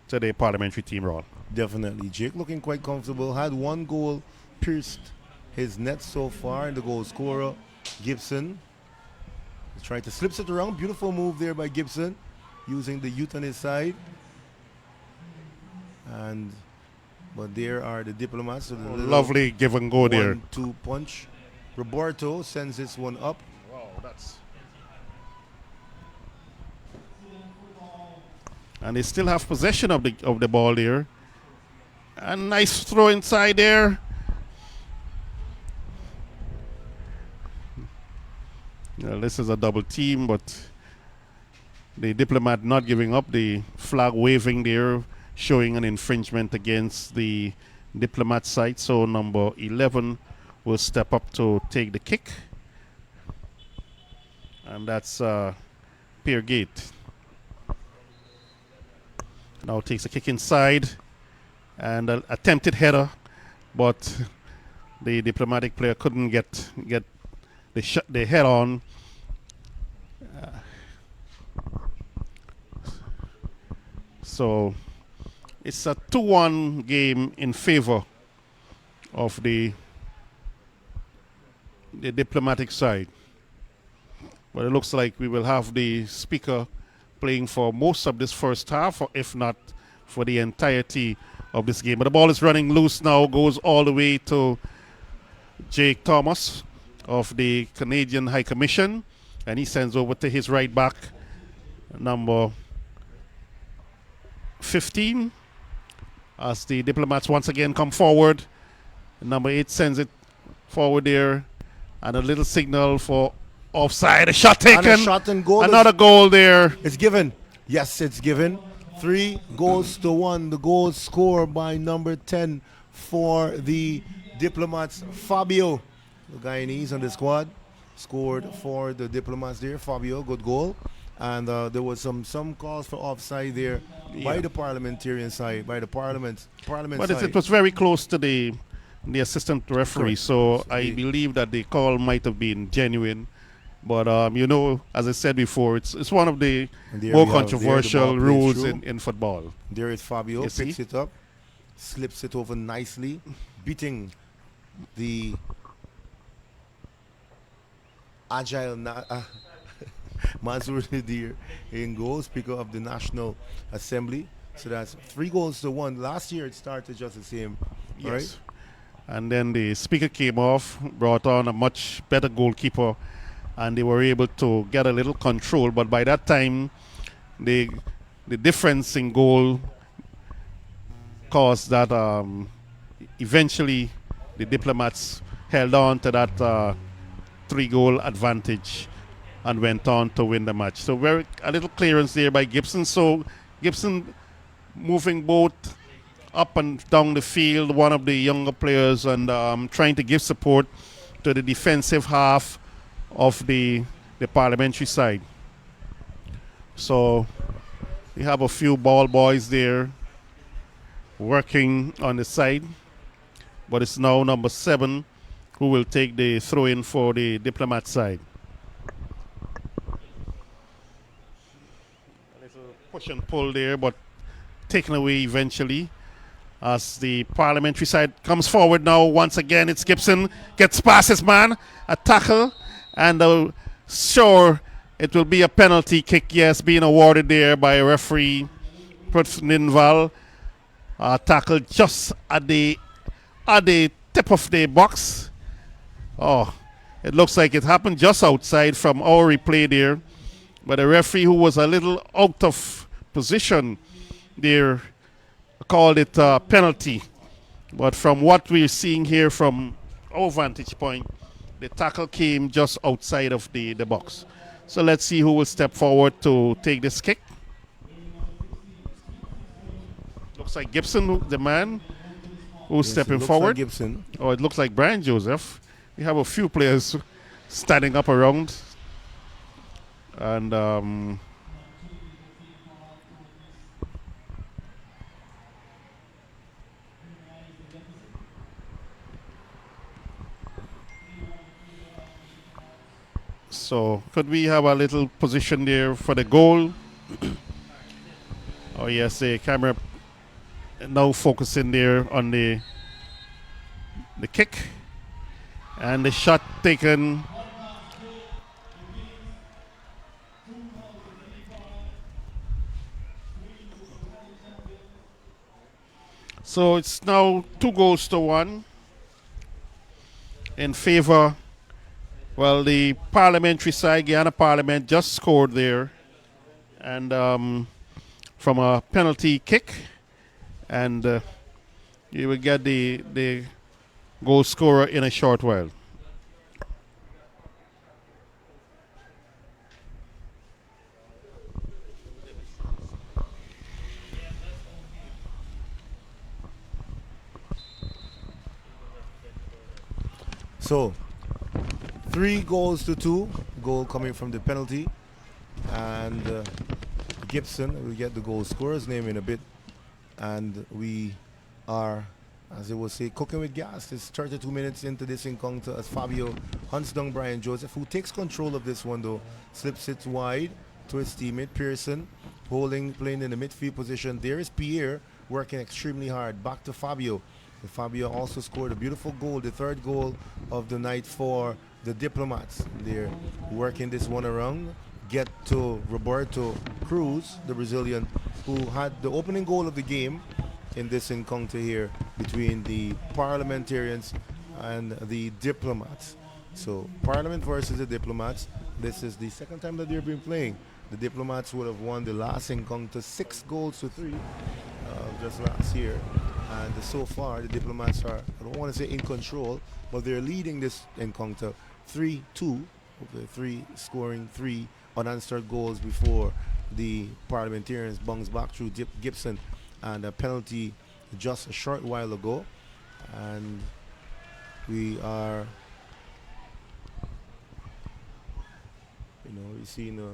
to the parliamentary team, Ron. Definitely. Jake looking quite comfortable. Had 1 goal pierced his net so far, and the goal scorer, Gibson, is trying to slip it around. Beautiful move there by Gibson, using the youth on his side. And But there are the Diplomats with a little Lovely give and go there. 1-2 punch. Roberto sends this one up. Wow, that's. And they still have possession of the ball there. A nice throw inside there. Well, this is a double team, but the Diplomat not giving up, the flag waving there, showing an infringement against the Diplomat side. So number 11 will step up to take the kick. And that's Pierre Gate. Now takes a kick inside and an attempted header, but the Diplomatic player couldn't get the head on. So it's a 2-1 game in favor of the Diplomatic side. But it looks like we will have the speaker playing for most of this first half, or if not for the entirety of this game. But the ball is running loose now, goes all the way to Jake Thomas of the Canadian High Commission, and he sends over to his right back, number 15, as the Diplomats once again come forward. Number 8 sends it forward there, and a little signal for offside. A shot taken. And a shot and goal. Another goal there. It's given. Yes, it's given. 3-1. The goal scored by number 10 for the Diplomats. Fabio, the Guyanese on the squad, scored for the Diplomats there. Fabio, good goal. And there was some calls for offside there by the parliamentarian side, by the parliament But side. it was very close to the assistant referee, Correct. so I believe that the call might have been genuine. But as I said before, it's one of the And there more we have- controversial there the ball rules plays through. in football. There is Fabio, You picks see? it up, slips it over nicely, beating the agile Mansour Nadir in goal, Speaker of the National Assembly. So that's 3-1. Last year it started just the same, right? And then the speaker came off, brought on a much better goalkeeper, and they were able to get a little control. But by that time, the difference in goal caused that eventually the Diplomats held on to that 3-goal advantage and went on to win the match. So a little clearance there by Gibson. So Gibson moving both up and down the field, one of the younger players, and trying to give support to the defensive half of the parliamentary side. So we have a few ball boys there working on the side, but it's now number 7 who will take the throw in for the Diplomat side. There's a push and pull there, but taken away eventually as the parliamentary side comes forward now. Once again, it's Gibson, gets past his man, a tackle, and sure, it will be a penalty kick, yes, being awarded there by referee Ninval. Tackle just at the tip of the box. Oh, it looks like it happened just outside from our replay there, but the referee, who was a little out of position there, called it a penalty. But from what we're seeing here from our vantage point, the tackle came just outside of the box. So let's see who will step forward to take this kick. Looks like Gibson, the man who's Yes, stepping it looks forward. like Gibson. Oh, it looks like Brian Joseph. We have a few players standing up around. And so could we have a little position there for the goal? Oh yes, the camera now focusing there on the kick and the shot taken. So it's now 2 goals to 1 in favor. Well, the parliamentary side, Guyana Parliament, just scored there, and from a penalty kick, and you will get the goal scorer in a short while. So 3 goals to 2. Goal coming from the penalty, and Gibson will get the goal scorer's name in a bit. And we are, as they will say, cooking with gas. It's 32 minutes into this encounter as Fabio hunts down Brian Joseph, who takes control of this one though, slips it wide to his teammate Pearson, playing in the midfield position. There is Pierre working extremely hard. Back to Fabio. And Fabio also scored a beautiful goal, the third goal of the night for the Diplomats. They're working this one around. Get to Roberto Cruz, the Brazilian, who had the opening goal of the game in this encounter here between the Parliamentarians and the Diplomats. So Parliament versus the Diplomats. This is the second time that they've been playing. The Diplomats would have won the last encounter 6 goals to 3 just last year. And so far, the Diplomats are, I don't want to say in control, but they're leading this encounter 3-2. Scoring 3 unanswered goals before the Parliamentarians bounce back through Gibson and a penalty just a short while ago. And we are, you're seeing the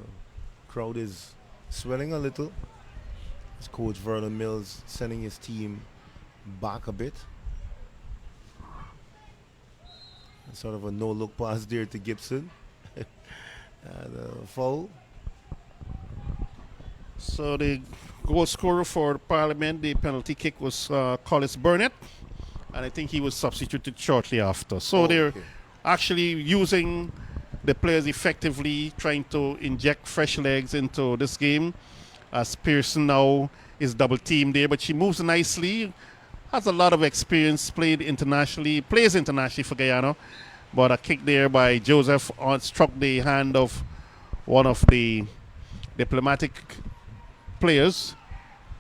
crowd is swelling a little. As Coach Vernon Mills sending his team back a bit. Sort of a no-look pass there to Gibson. And a foul. So the goal scorer for Parliament, the penalty kick was Collis Burnett, and I think he was substituted shortly after. So they're actually using the players effectively, trying to inject fresh legs into this game. As Pearson now is double teamed there, but she moves nicely. Has a lot of experience, plays internationally for Guyana. But a kick there by Joseph struck the hand of one of the diplomatic players,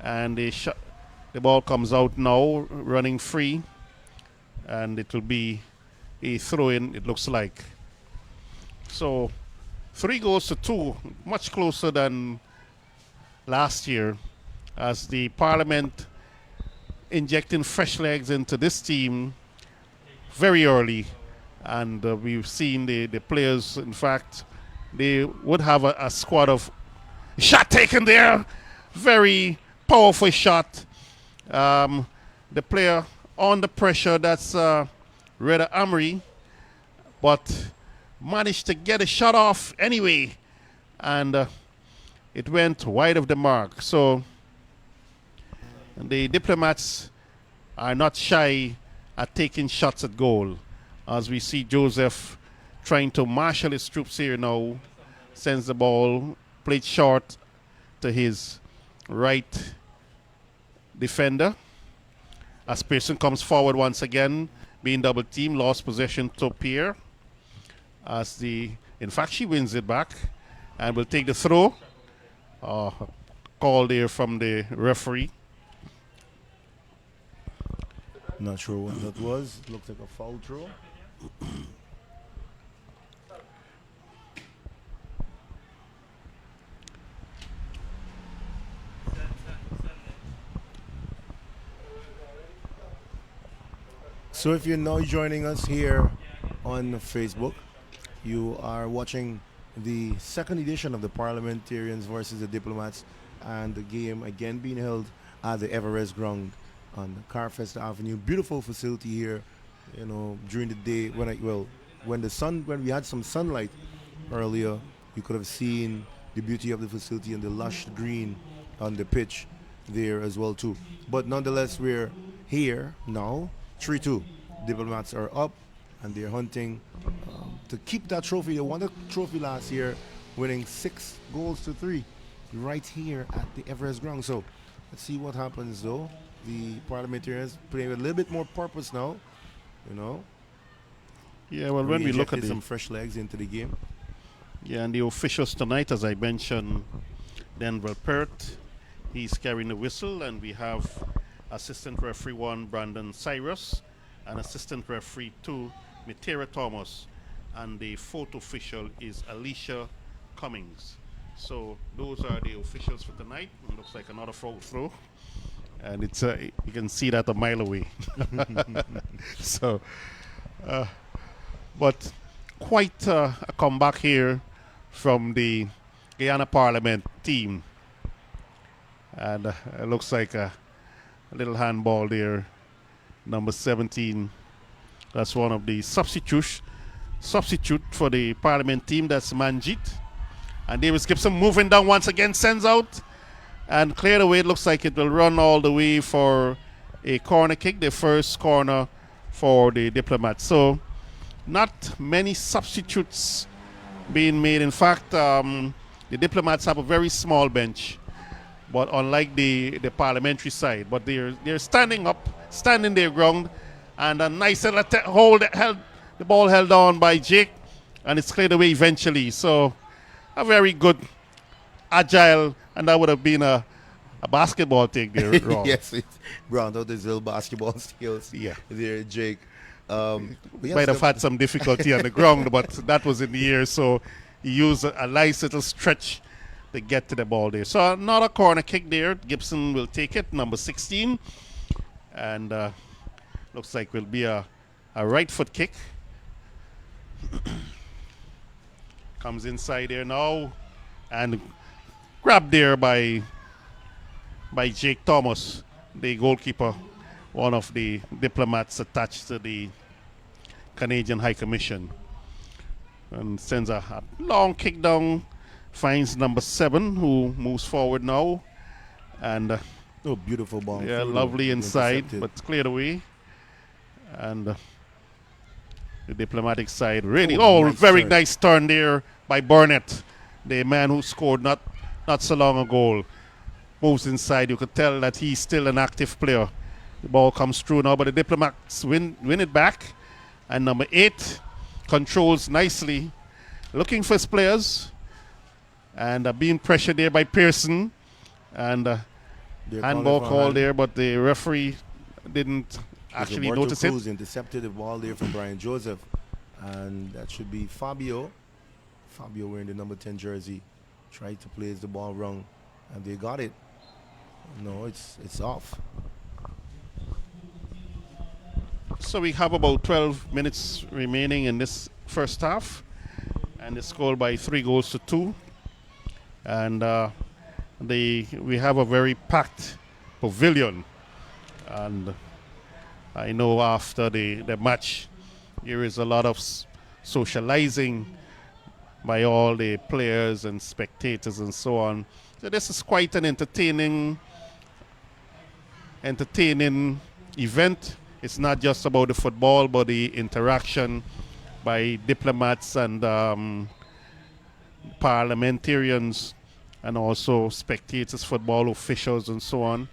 and the ball comes out now, running free, and it will be a throw-in, it looks like. So 3 goals to 2, much closer than last year, as the Parliament injecting fresh legs into this team very early. And we've seen the players, in fact, they would have a squad of shot taken there. Very powerful shot. The player on the pressure, that's Reda Amri, but managed to get a shot off anyway. And it went wide of the mark. So the Diplomats are not shy at taking shots at goal. As we see Joseph trying to marshal his troops here now, sends the ball, played short to his right defender. As Pearson comes forward once again, being double teamed, lost possession to Pierre. In fact, she wins it back and will take the throw. Call there from the referee. Not sure what that was. Looks like a foul throw. So if you're now joining us here on Facebook, you are watching the second edition of the Parliamentarians versus the Diplomats, and the game again being held at the Everest ground on Carfest Avenue. Beautiful facility here, during the day when we had some sunlight earlier, you could have seen the beauty of the facility and the lush green on the pitch there as well too. But nonetheless, we're here now. 3-2. Diplomats are up and they're hunting to keep that trophy. They won the trophy last year, winning 6 goals to 3 right here at the Everest ground. So let's see what happens though. the parliamentarians playing with a little bit more purpose now. You know, Yeah, well, when we look at reinjected some the fresh legs into the game. yeah, and the officials tonight, as I mentioned, Denver Pert, he's carrying the whistle, and we have assistant referee one Brandon Cyrus, and assistant referee two Mitera Thomas, and the fourth official is Alicia Cummings. So those are the officials for tonight. It looks like another foul throw, and it's you can see that a mile away. So, uh, but quite a comeback here from the Guyana Parliament team, and it looks like a little handball there. Number 17. That's one of the substitute for the Parliament team. That's Manjit. And Davis Gibson moving down once again, sends out and cleared away. It looks like it will run all the way for a corner kick, the first corner for the Diplomats. So not many substitutes being made. In fact, the Diplomats have a very small bench, but unlike the parliamentary side, but they're standing up, standing their ground, and a nice little the ball held on by Jake, and it's cleared away eventually. So a very good, agile, and that would have been a basketball take there, Rob. Yes, it's ground out his little basketball skills. Yeah. There, Jake. But yes, Might have had some difficulty on the ground, but that was in the air, so he used a nice little stretch to get to the ball there. So another corner kick there. Gibson will take it, number 16. And looks like will be a right foot kick. Comes inside there now. And grabbed there by Jake Thomas, the goalkeeper, one of the diplomats attached to the Canadian High Commission. And sends a long kick down. Finds number 7, who moves forward now. And oh, beautiful ball. yeah, lovely inside, but cleared away. And the diplomatic side really, very turn. nice turn there by Burnett, the man who scored not so long ago. Moves inside. You could tell that he's still an active player. The ball comes through now, but the Diplomats win it back. And number 8 controls nicely, looking for his players, and being pressured there by Pearson. And handball call there, but the referee didn't actually notice Cruz it. intercepted the ball there from Brian Joseph, and that should be Fabio. Fabio wearing the number 10 jersey tried to place the ball wrong, and they got it. No, it's off. So we have about 12 minutes remaining in this first half, and it's scored by 3 goals to 2. And we have a very packed pavilion, and I know after the match there is a lot of socializing by all the players and spectators and so on. So this is quite an entertaining event. It's not just about the football, but the interaction by diplomats and parliamentarians, and also spectators, football officials, and so on.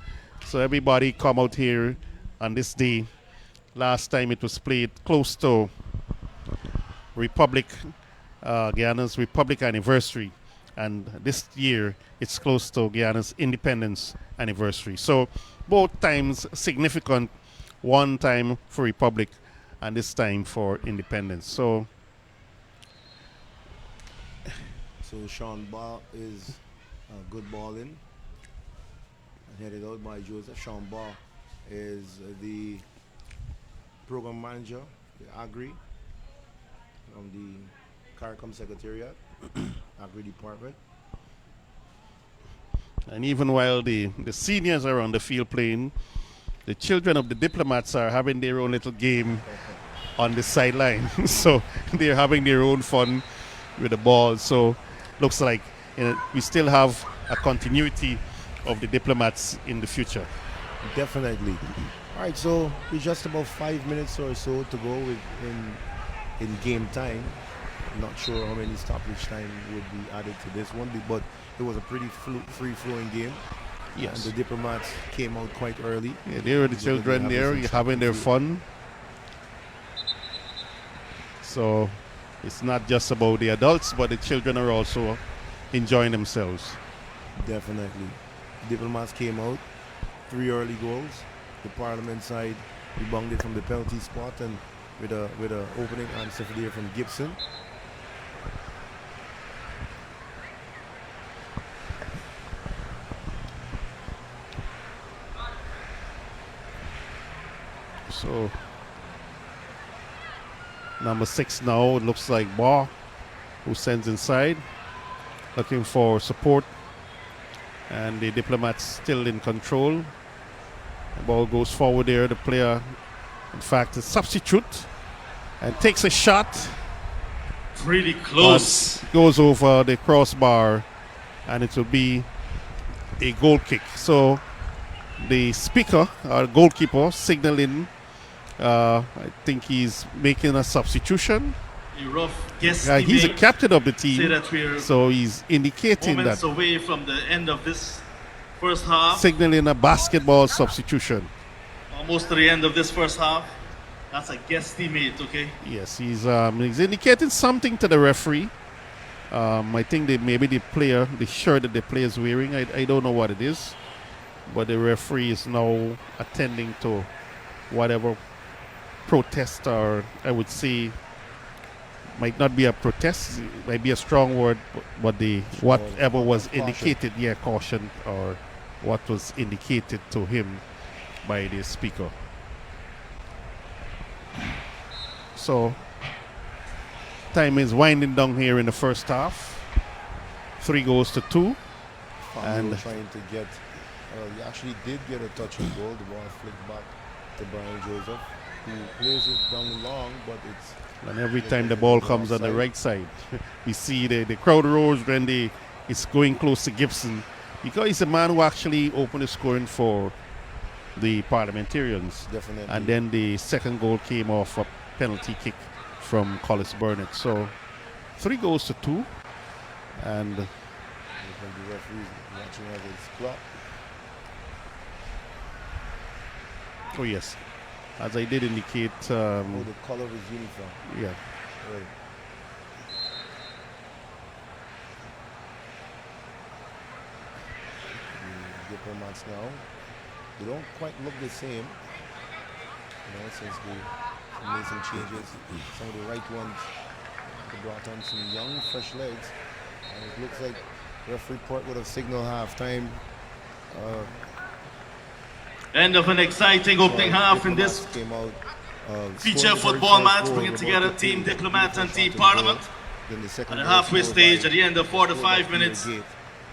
So everybody come out here on this day. Last time it was played close to Guyana's Republic anniversary, and this year it's close to Guyana's independence anniversary. So both times significant. One time for Republic, and this time for independence. So Sean Ba is a good ball in, and headed out by Joseph. Sean Ba is the program manager, the Agri, from the CARICOM Secretariat, Agri Department. and even while the seniors are on the field playing, the children of the diplomats are having their own little game on the sideline. So they're having their own fun with the ball. So looks like we still have a continuity of the diplomats in the future. Definitely. All right, so it's just about 5 minutes or so to go in game time. I'm not sure how many stoppage time would be added to this one, but it was a pretty free-flowing game. And the Yes. Diplomats came out quite early. Yeah, there are the Looks like they'll be children there some track having and their field. fun. So it's not just about the adults, but the children are also enjoying themselves. Definitely. Diplomats came out, 3 early goals. The Parliament side rebounded from the penalty spot and with a opening answer for there from Gibson. So number 6 now, it looks like Ba, who sends inside, looking for support. And the Diplomats still in control. The ball goes forward there. The player, in fact, is substitute and takes a shot. Really close. Goes over the crossbar, and it will be a goal kick. So the speaker, our goalkeeper, signaling. I think he's making a substitution. A rough guess. He's a captain of the Say team, that we're so he's indicating moments that, away from the end of this first half. signaling a basketball substitution. Almost to the end of this first half. That's a guest teammate, okay? Yes, he's indicating something to the referee. I think maybe the player, the shirt that the player is wearing, I don't know what it is, but the referee is now attending to whatever protest, or I would say might not be a protest, it might be a strong word, but the whatever was Caution. indicated, caution, or what was indicated to him by the speaker. So time is winding down here in the first half. 3-2. And And- trying to get, he actually did get a touch and goal. The ball flicked back to Brian Joseph, who plays it down long, but it's And every time the ball comes on the right side, we see the crowd roars when it's going close to Gibson, because he's a man who actually opened the scoring for the Parliamentarians. definitely. And then the second goal came off a penalty kick from Collis Burnett. So 3-2. And Looks like the referee's watching as his clock. oh yes, as I did indicate, The color of his uniform. yeah, Right. The Diplomats now, they don't quite look the same. Since they made some changes. Some of the right ones, they brought on some young, fresh legs. And it looks like referee Port would have signaled halftime. End of an exciting opening half in this Came out, feature scored the very football first match, goal, bringing about together 15 Team beautiful Diplomats and shot Team on Parliament. goal. Then the second At the goal halfway scored stage, by at the end of 45 Fabio minutes, Gate.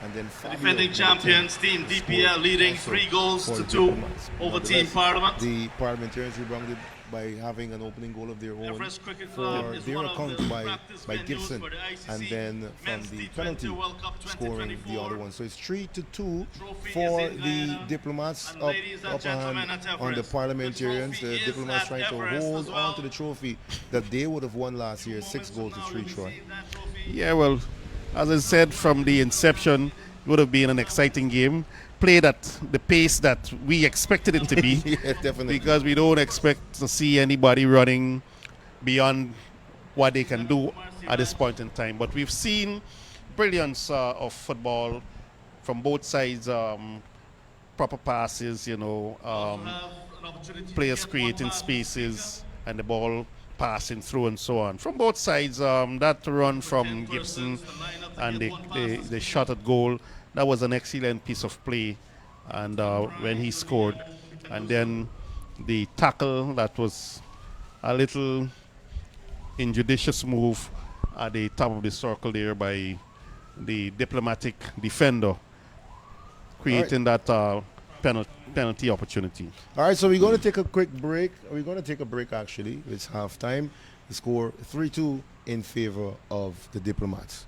And then Fabio defending with champions, 10 Team scored DPL leading also 3-2 for the Diplomats. over Team Nonetheless, Parliament. The Parliamentarians rebounded by having an opening goal of their own Everest Cricket Club for is their one of account the by practice venues Gibson, for the ICC and then from Men's the T20 penalty World Cup scoring the 2024. other one. So it's 3-2 Trophy for is in the Guyana. Diplomats And up ladies and upper hand gentlemen, at on the Everest. Parliamentarians. The The trophy Diplomats is trying at to Everest hold as well. on to the trophy that they would have won last year, 6 Moments goals to from now, 3, we will Troy. see that trophy. yeah. Well, as I said from the inception, it would have been an exciting game, played at the pace that we expected it to be. Yeah, definitely. Because we don't expect to see anybody running beyond what they can do at this point in time. But we've seen brilliance of football from both sides, proper passes, Have an opportunity to players get one creating pass. spaces and the ball passing through and so on. From both sides, that run from Gibson and the shot at goal, that was an excellent piece of play. And when he scored, and then the tackle, that was a little injudicious move at the top of the circle there by the diplomatic defender, creating that penalty opportunity. All right, so we're going to take a quick break. We're going to take a break, actually. It's halftime. The score 3-2 in favor of the Diplomats.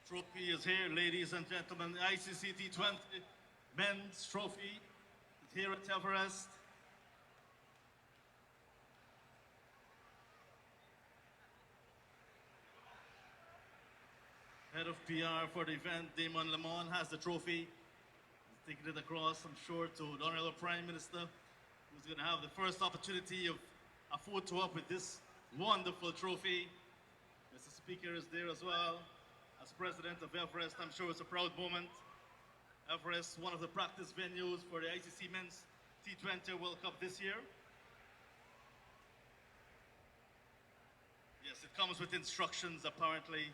Trophy is here, ladies and gentlemen. The ICC T20 Men's Trophy is here at Everest. Head of PR for the event, Damon Lemon, has the trophy. He's taking it across, I'm sure, to the Honorable Prime Minister, who's going to have the first opportunity of a photo up with this wonderful trophy. Mr. Speaker is there as well. As President of Everest, I'm sure it's a proud moment. Everest, one of the practice venues for the ICC Men's T20 World Cup this year. Yes, it comes with instructions, apparently.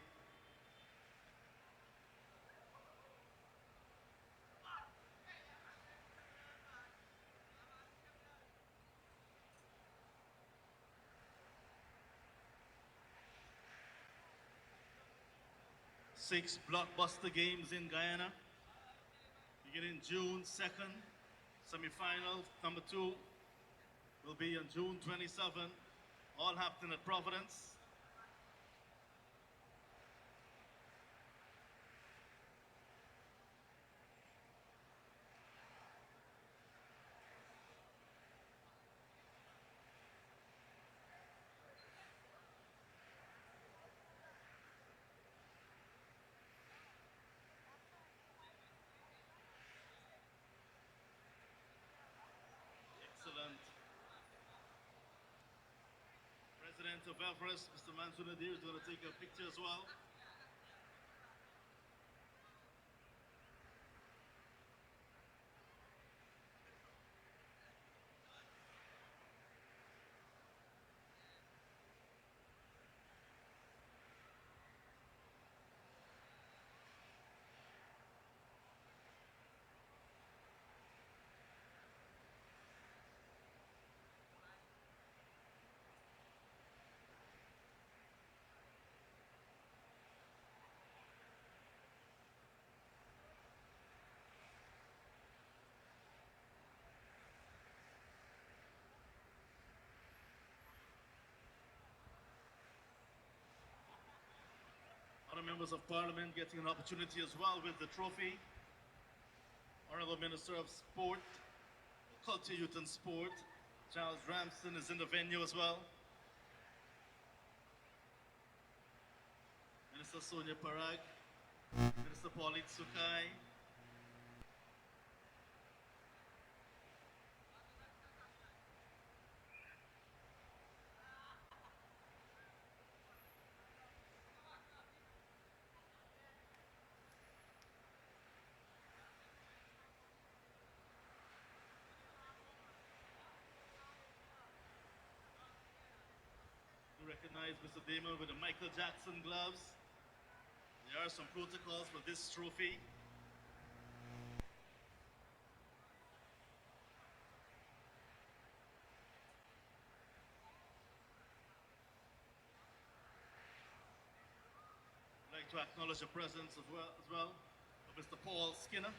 Six blockbuster games in Guyana, beginning June 2nd. Semi-final number 2 will be on June 27, all happening at Providence. Excellent. President of Everest, Mr. Mansour Nadir, is going to take a picture as well. Other members of Parliament getting an opportunity as well with the trophy. Honorable Minister of Sport, Culture, Youth and Sport, Charles Ramsden is in the venue as well. Minister Sonia Parag, Minister Pauline Sukai. You recognize Mr. Damon with the Michael Jackson gloves. There are some protocols for this trophy. I'd like to acknowledge the presence as well of Mr. Paul Skinner.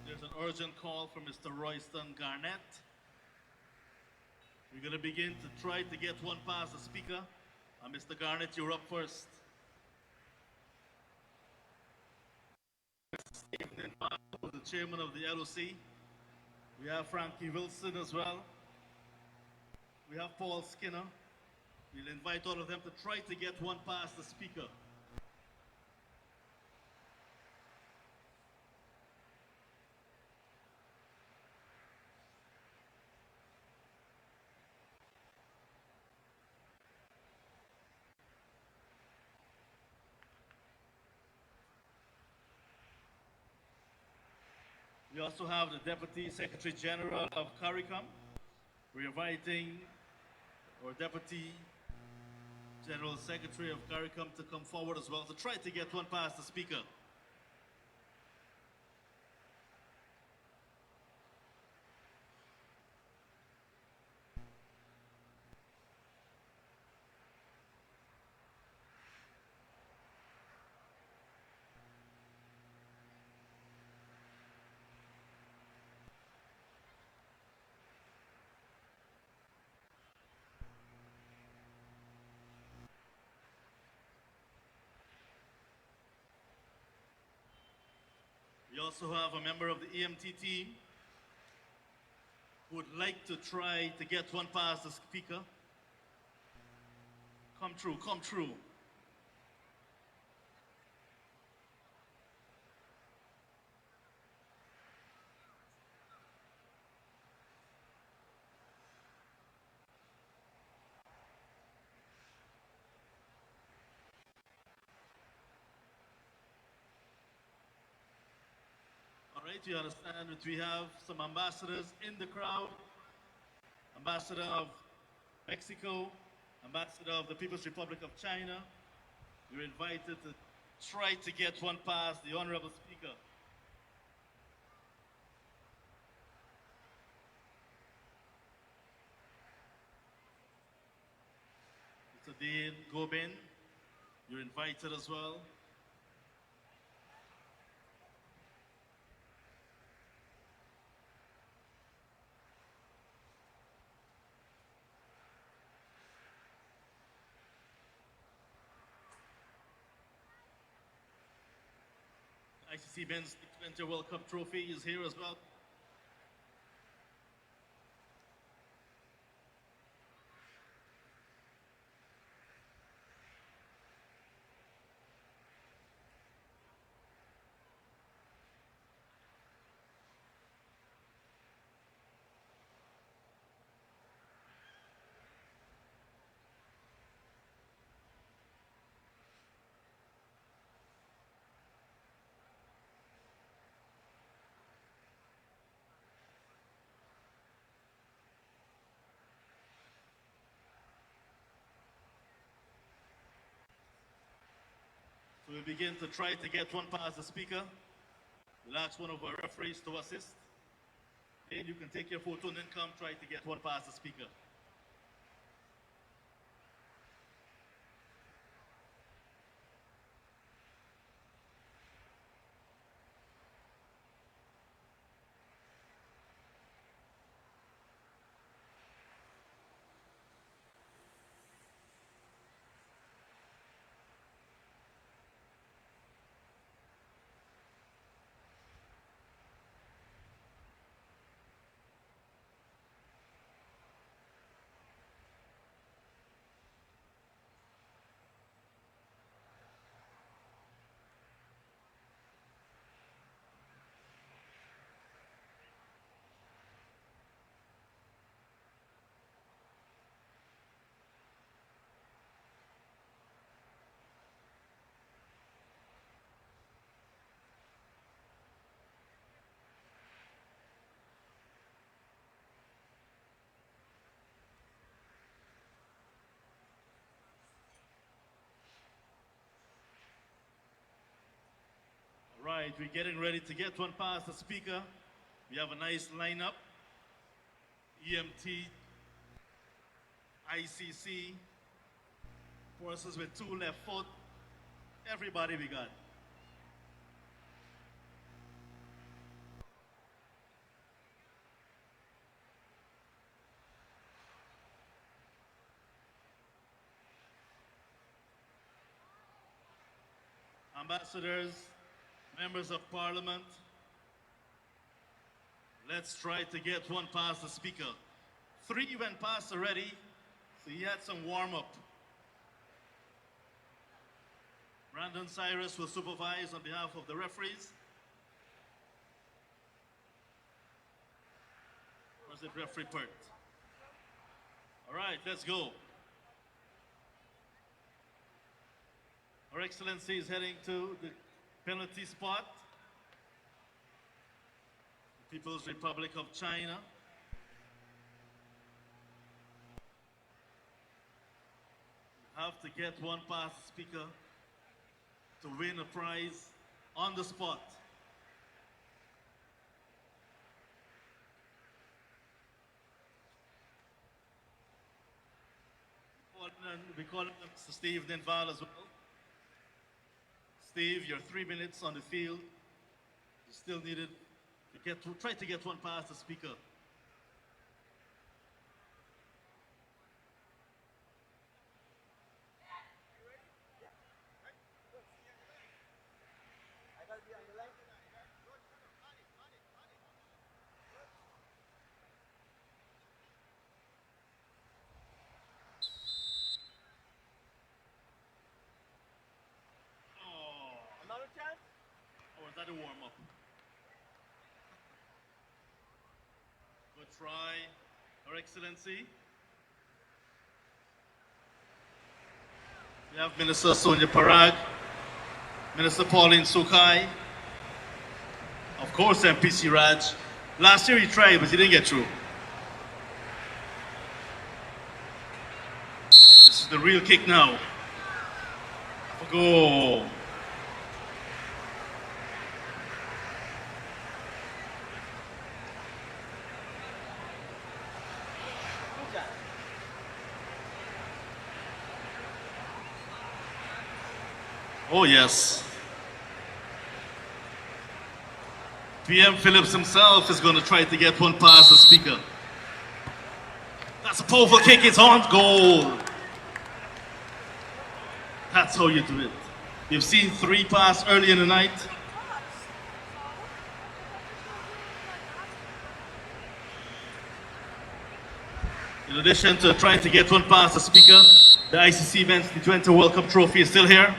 There's an urgent call from Mr. Royston Garnett. We're going to begin to try to get one past the speaker. Mr. Garnett, you're up first. The chairman of the LOC. We have Frankie Wilson as well. We have Paul Skinner. We'll invite all of them to try to get one past the speaker. We also have the Deputy Secretary General of CARICOM. We're inviting our Deputy General Secretary of CARICOM to come forward as well to try to get one past the Speaker. We also have a member of the EMT team who would like to try to get one past the Speaker. Come true, come true. All right, you understand that we have some ambassadors in the crowd. Ambassador of Mexico, Ambassador of the People's Republic of China. You're invited to try to get one past the Honorable Speaker. Mr. Dean Gobin, you're invited as well. ICC Men's 20 World Cup trophy is here as well. So we begin to try to get one past the Speaker. We'll ask one of our referees to assist. And you can take your photo and then come try to get one past the Speaker. All right, we're getting ready to get one past the Speaker. We have a nice lineup. EMT, ICC, forces with two left foot. Everybody we got. Ambassadors, members of Parliament, let's try to get one past the Speaker. 3 went past already, so he had some warm-up. Brandon Cyrus will supervise on behalf of the referees. Where's it, referee Pert? All right, let's go. Her Excellency is heading to the penalty spot. People's Republic of China. You have to get one past the speaker to win a prize on the spot. We call him Mr. Steve Denval as well. Steve, you're 3 minutes on the field. You still needed to try to get one past the speaker. Or was that a warm-up? Good try, Your Excellency. We have Minister Sonia Parag, Minister Pauline Sukai, of course MPC Raj. Last year he tried, but he didn't get through. This is the real kick now. Go. Oh yes. PM Phillips himself is going to try to get one past the speaker. That's a powerful kick, it's on goal. That's how you do it. You've seen 3 passes early in the night. In addition to trying to get one past the speaker, the ICC Men's T20 World Cup trophy is still here.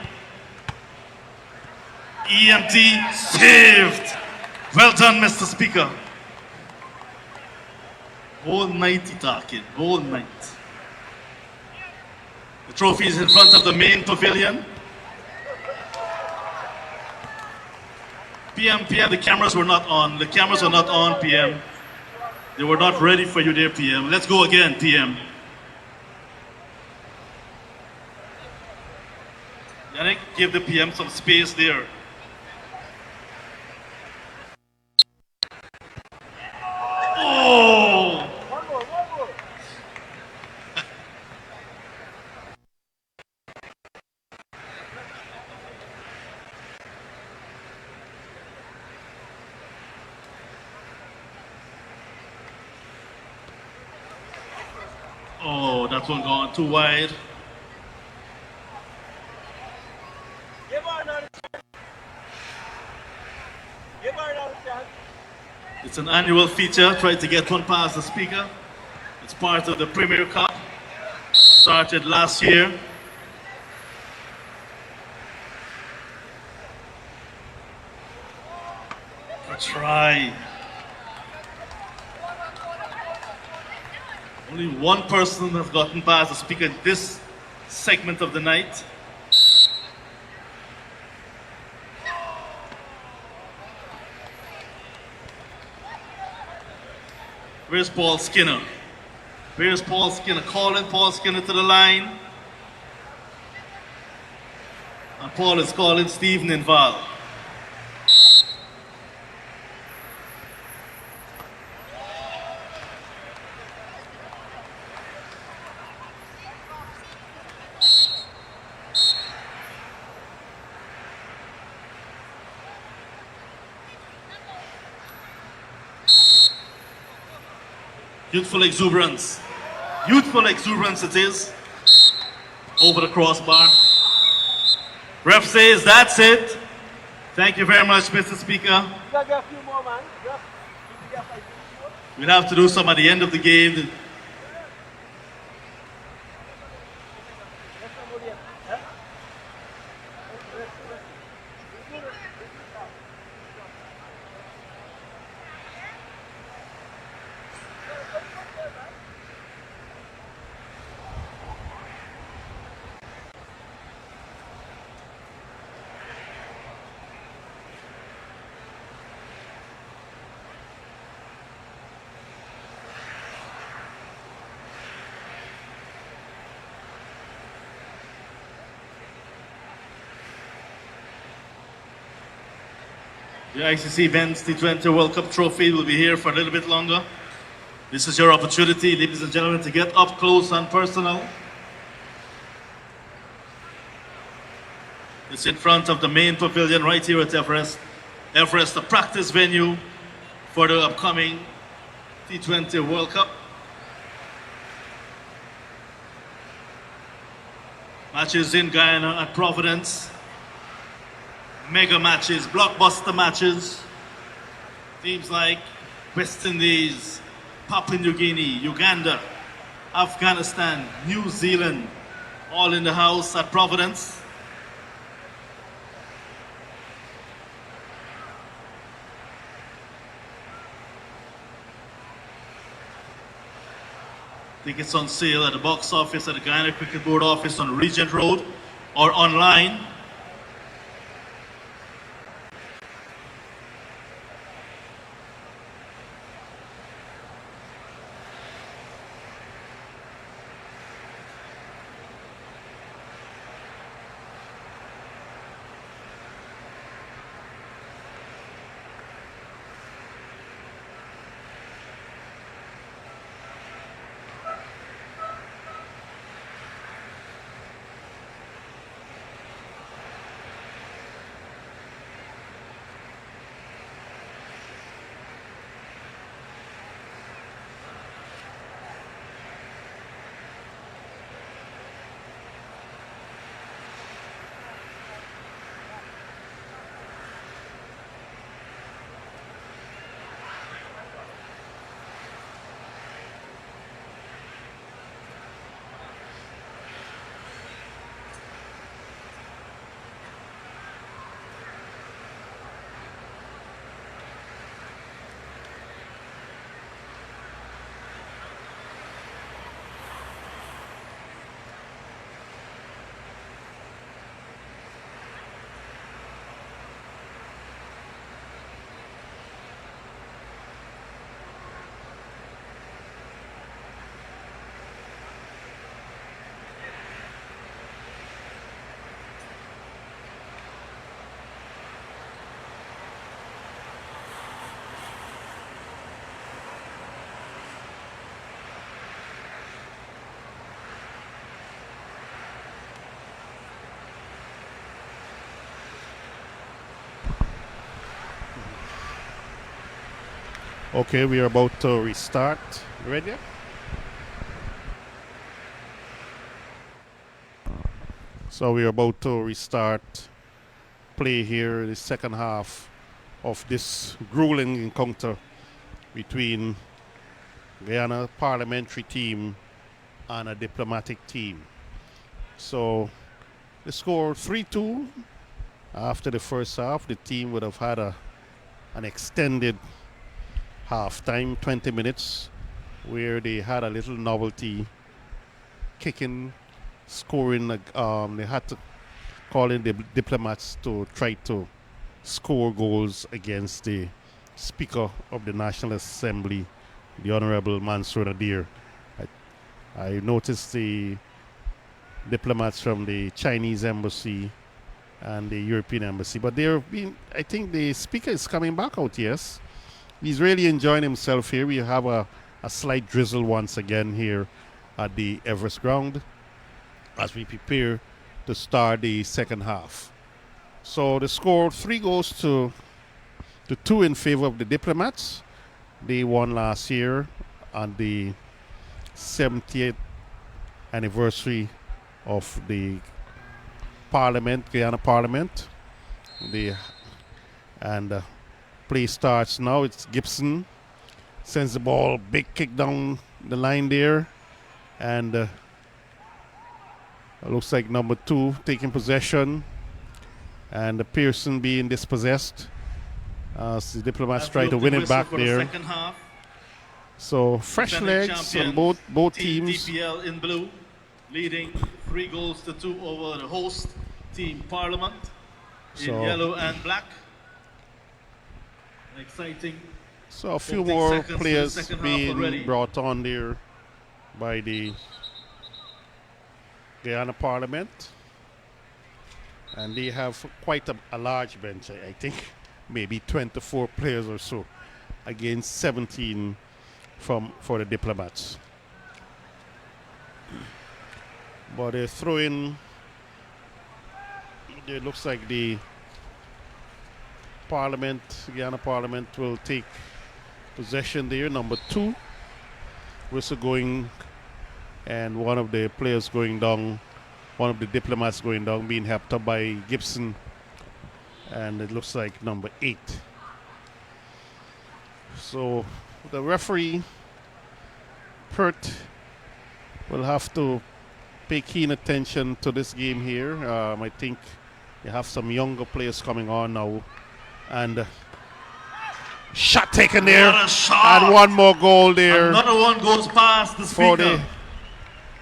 EMT saved. Well done, Mr. Speaker. Whole night he talking, whole night. The trophy is in front of the main pavilion. PM, the cameras were not on. The cameras are not on, PM. They were not ready for you there, PM. Let's go again, PM. Yannick, give the PM some space there. Oh! Oh, that one gone too wide. It's an annual feature, try to get one past the speaker. It's part of the Premier Cup, started last year. Good try. Only one person has gotten past the speaker in this segment of the night. Where's Paul Skinner? Where's Paul Skinner? Calling Paul Skinner to the line. And Paul is calling Steve Ninval. Youthful exuberance. Youthful exuberance it is. Over the crossbar. Ref says that's it. Thank you very much, Mr. Speaker. We'll have to do some at the end of the game. The ICC Men's T20 World Cup trophy will be here for a little bit longer. This is your opportunity, ladies and gentlemen, to get up close and personal. It's in front of the main pavilion right here at Everest. Everest, the practice venue for the upcoming T20 World Cup. Matches in Guyana at Providence. Mega matches, blockbuster matches. Teams like West Indies, Papua New Guinea, Uganda, Afghanistan, New Zealand, all in the house at Providence. Tickets on sale at the box office at the Guyana Cricket Board office on Regent Road or online. Okay, we are about to restart. You ready? So we are about to restart play here, the second half of this grueling encounter between Guyana parliamentary team and a diplomatic team. So the score 3-2. After the first half, the team would have had an extended half-time, 20 minutes, where they had a little novelty, kicking, scoring. They had to call in the diplomats to try to score goals against the Speaker of the National Assembly, the Honorable Mansour Nadir. I noticed the diplomats from the Chinese embassy and the European embassy, but I think the Speaker is coming back out, yes. He's really enjoying himself here. We have a slight drizzle once again here at the Everest ground as we prepare to start the second half. So the score 3-2 in favor of the diplomats. They won last year on the 70th anniversary of the Guyana Parliament. Play starts now. It's Gibson sends the ball, big kick down the line there, and it looks like number 2 taking possession, and Pearson being dispossessed as the diplomats try to win it back there. So fresh legs on both teams. DPL in blue, leading 3-2 over the host team Parliament in yellow and black. Exciting. So a few more players being brought on there by the Guyana Parliament. And they have quite a large bench, I think. maybe 24 players or so against 17 for the Diplomats. But they're throwing. It looks like the Guyana Parliament will take possession there. Number 2, whistle going, and one of the players going down, one of the Diplomats going down, being helped up by Gibson, and it looks like number 8. So the referee, Pert, will have to pay keen attention to this game here. I think they have some younger players coming on now. And shot taken there. What a shot. And one more goal there Another one goes past the for speaker.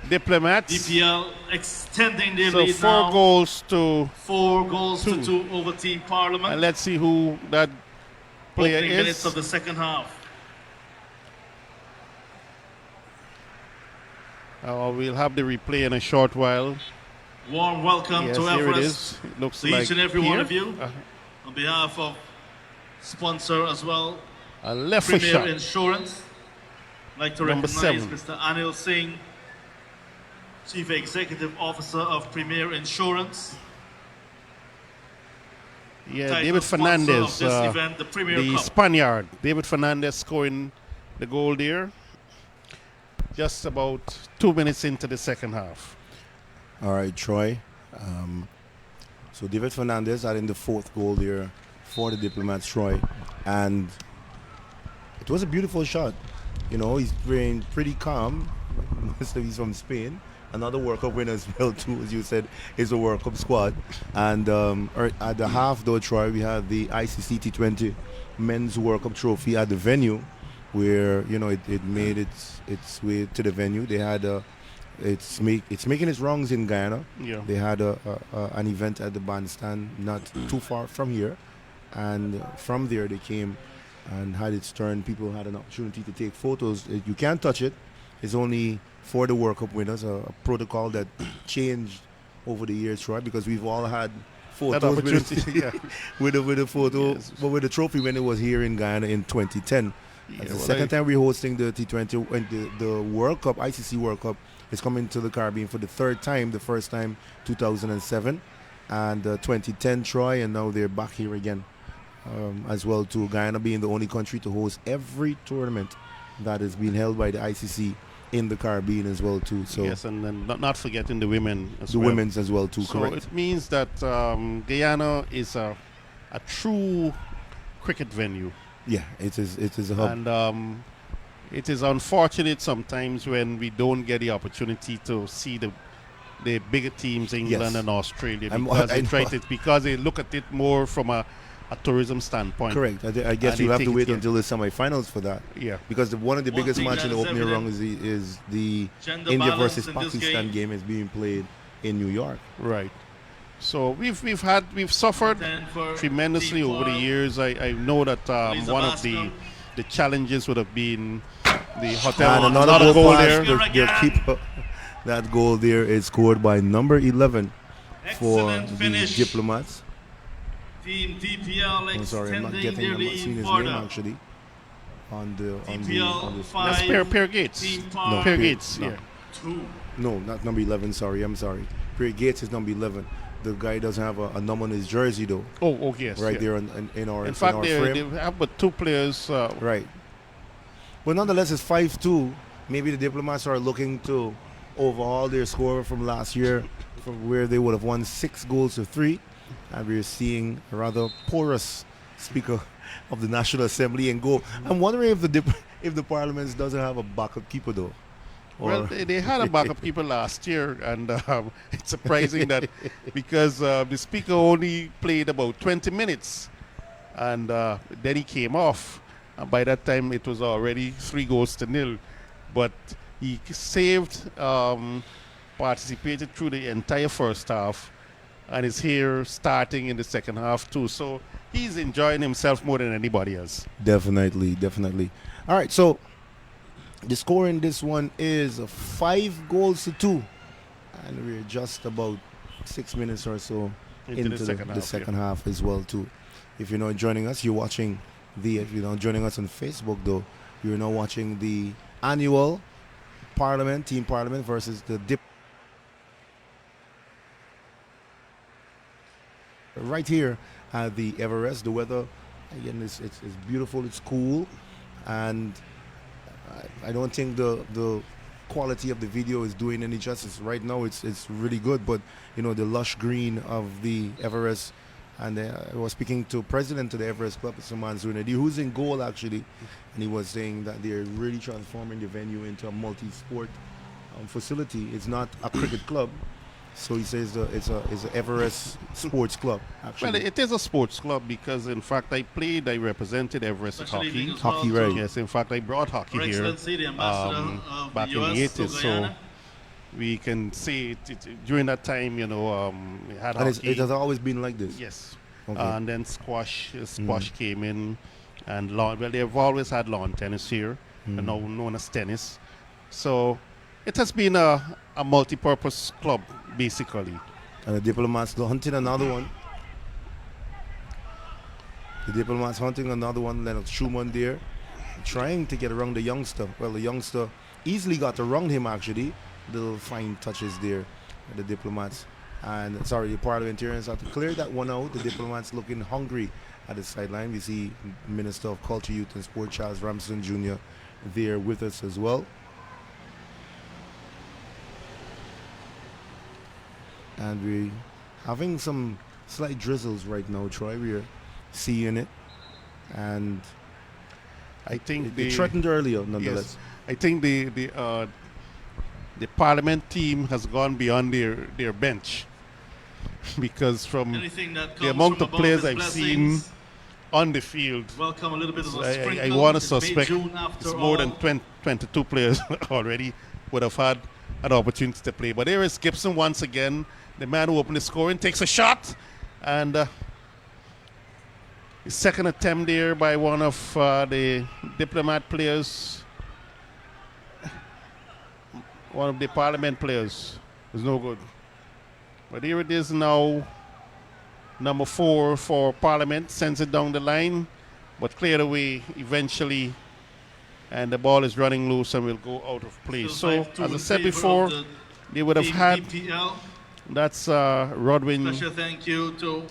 the Diplomats. DPL extending their So lead 4 now. goals to. 4 goals to 2 over Team Parliament. And let's see who that player Opening minutes is. of the second half. We'll have the replay in a short while. Warm welcome Yes, to here it Everest, is. It looks to like each and every here. one of you. On behalf of sponsor as well, A left foot Premier shot. Insurance. I'd like to Number recognize 7. Mr. Anil Singh, Chief Executive Officer of Premier Insurance. Yeah, Title David sponsor Fernandez, of this event, the Premier the Cup. Spaniard. David Fernandez scoring the goal there. Just about 2 minutes into the second half. All right, Troy. So David Fernandez adding the 4th goal there for the Diplomats, Troy. And it was a beautiful shot. You know, he's playing pretty calm. He's from Spain. Another World Cup winner as well, too, as you said, is a World Cup squad. And at the half, though, Troy, we had the ICC T20 Men's World Cup trophy at the venue, where, you know, it made its way to the venue. They had it's making its rounds in Guyana. Yeah. They had an event at the bandstand not too far from here, and from there they came and had its turn. People had an opportunity to take photos. You can't touch it. It's only for the World Cup winners, a protocol that changed over the years, Troy, because we've all had photos opportunity, yeah. with the photo, Yes. but with the trophy when it was here in Guyana in 2010. Yeah, That's the well, second time we're hosting the T20 and the World Cup, ICC World Cup is coming to the Caribbean for the 3rd time. The first time 2007 and 2010 Troy, and now they're back here again as well too. Guyana being the only country to host every tournament that is being held by the ICC in the Caribbean as well too. So yes, and then not forgetting the women as the well. women's as well too. So Correct. it means that Guyana is a true cricket venue. Yeah, it is a hub. And it is unfortunate sometimes when we don't get the opportunity to see the bigger teams, England Yes. and Australia, I'm- because I they try know. to, because they look at it more from a tourism standpoint. Correct. I guess And you'll they have to take wait it until the semi-finals for that. Yeah. Because one of the One biggest thing matches in the that is opening evident, round is the gender India balance versus in this Pakistan game is being played in New York. Right. So we've suffered Then for tremendously Team over the 12, years. I know that Lisa one of the Bascom. challenges would have been the hotel. And another goal goal pass, there. the keeper. That goal there is scored by number 11 for Excellent the finish. Diplomats. Team DPL I'm sorry, I'm not extending getting their I'm not seeing lead his name further. actually on the DPL screen. That's 5, Pierre Gates. Team No, Parliament Pierre Pierre- Gates. no. Yeah. 2. No, not number 11. Sorry, I'm sorry. Pierre Gates is number 11. The guy doesn't have a number on his jersey though. Oh yes. Right yeah. there in our In fact, our they frame. have but 2 players. Right. But nonetheless, it's 5-2. Maybe the Diplomats are looking to overhaul their score from last year, from where they would have won 6 goals to 3. And we're seeing a rather porous Speaker of the National Assembly and go. I'm wondering if the Parliament doesn't have a backup keeper though. Well, they had a backup keeper last year, and it's surprising that because the speaker only played about 20 minutes, and then he came off. And by that time, it was already 3-0. But he saved, participated through the entire first half, and is here starting in the second half too. So he's enjoying himself more than anybody else. Definitely. All right, so the score in this one is 5-2, and we're just about 6 minutes or so into the second the half, second half as well too. if you're not joining us, you're watching if you're not joining us on Facebook though, you're now watching the annual team parliament versus the right here at the Everest. The weather, again, it's beautiful, it's cool, and I don't think the quality of the video is doing any justice. Right now it's really good, but the lush green of the Everest. And I was speaking to president of the Everest Club, Saman Zunadi, who's in goal actually, and he was saying that they're really transforming the venue into a multi-sport facility. It's not a cricket club, so he says it's a Everest Sports Club actually. Well, it is a sports club because, in fact, I represented Everest at Especially hockey. being as well Hockey, to right. Yes, in fact, I brought hockey Her here Excellency, the Ambassador of back the in the US to 80s. So Guyana. we can see during that time, we had And hockey. it has always been like this. Yes. Okay. And then squash came in, and they've always had lawn tennis here, and now known as tennis. So it has been a multi-purpose club, basically. And the Diplomats hunting another one. The Diplomats hunting another one. Lennox Schumann there, trying to get around the youngster. Well, the youngster easily got around him actually. Little fine touches there, the Diplomats. And sorry, the parliamentarians have to clear that one out. The Diplomats looking hungry at the sideline. We see Minister of Culture, Youth and Sport Charles Ramsden Jr. there with us as well. And we're having some slight drizzles right now, Troy. We're seeing it. And I think they threatened earlier, nonetheless. Yes, I think the parliament team has gone beyond their bench, because from Anything that the comes amount from of above players is I've seen blessings. on the field, Welcome a little bit of a I sprinkle. want to It's May, suspect June after it's more than all. 22 players already would have had an opportunity to play. But there is Gibson once again, the man who opened the scoring, takes a shot, and his second attempt there by one of the Diplomat players, one of the Parliament players, is no good. But here it is now, number 4 for Parliament, sends it down the line, but cleared away eventually, and the ball is running loose and will go out of play. Still So, 5-2 as I in said favor before, of the they would have team had, DPL. that's Rodwin Special thank you to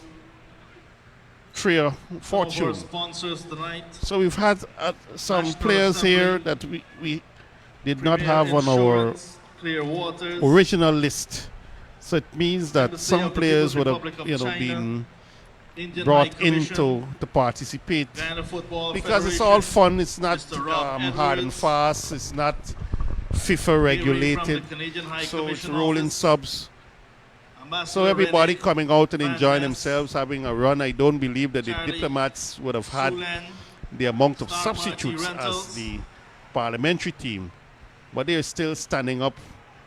Trier all of our Fortune. sponsors tonight. So we've had some National players Assembly, here that we did not Premier have on our Insurance, Clear Waters, original list. So it means that Embassy some of the players People's would have, Republic of China, been Indian brought High Commission, into to participate, Guyana Football because it's all Federation, fun. It's not Mr. Rob hard and Edwards, fast. It's not FIFA Gary regulated. from the Canadian High So it's Commission rolling office, subs. Ambassador So everybody Rennie, coming out and enjoying Van Ness, themselves, having a run. I don't believe that the Charlie Diplomats would have had Sulen, the amount of Star Marquee substitutes as Rentals. the parliamentary team, but they're still standing up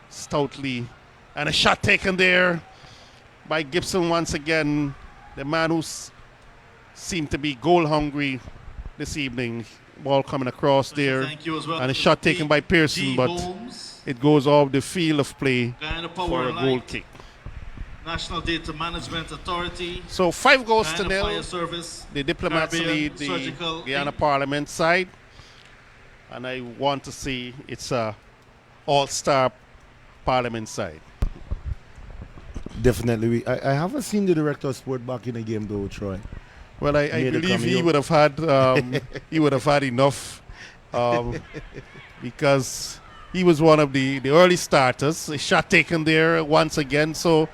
stoutly. And a shot taken there by Gibson once again, the man who seemed to be goal hungry this evening. Ball coming across Special there, thank you as well and a to shot taken by Pearson, G. but Holmes, it goes off the field of play Guyana for Power a and goal Light, kick. National Data Management Authority, So 5 goals to Guyana Fire nil. Service, The Diplomats Caribbean lead the Surgical Guyana Inc. Parliament side, and I want to see it's a all-star Parliament side. Definitely. I haven't seen the director of sport back in the game though, Troy. Well, I Made a believe he cameo. would have had he would have had enough, because he was one of the early starters. A shot taken there once again. So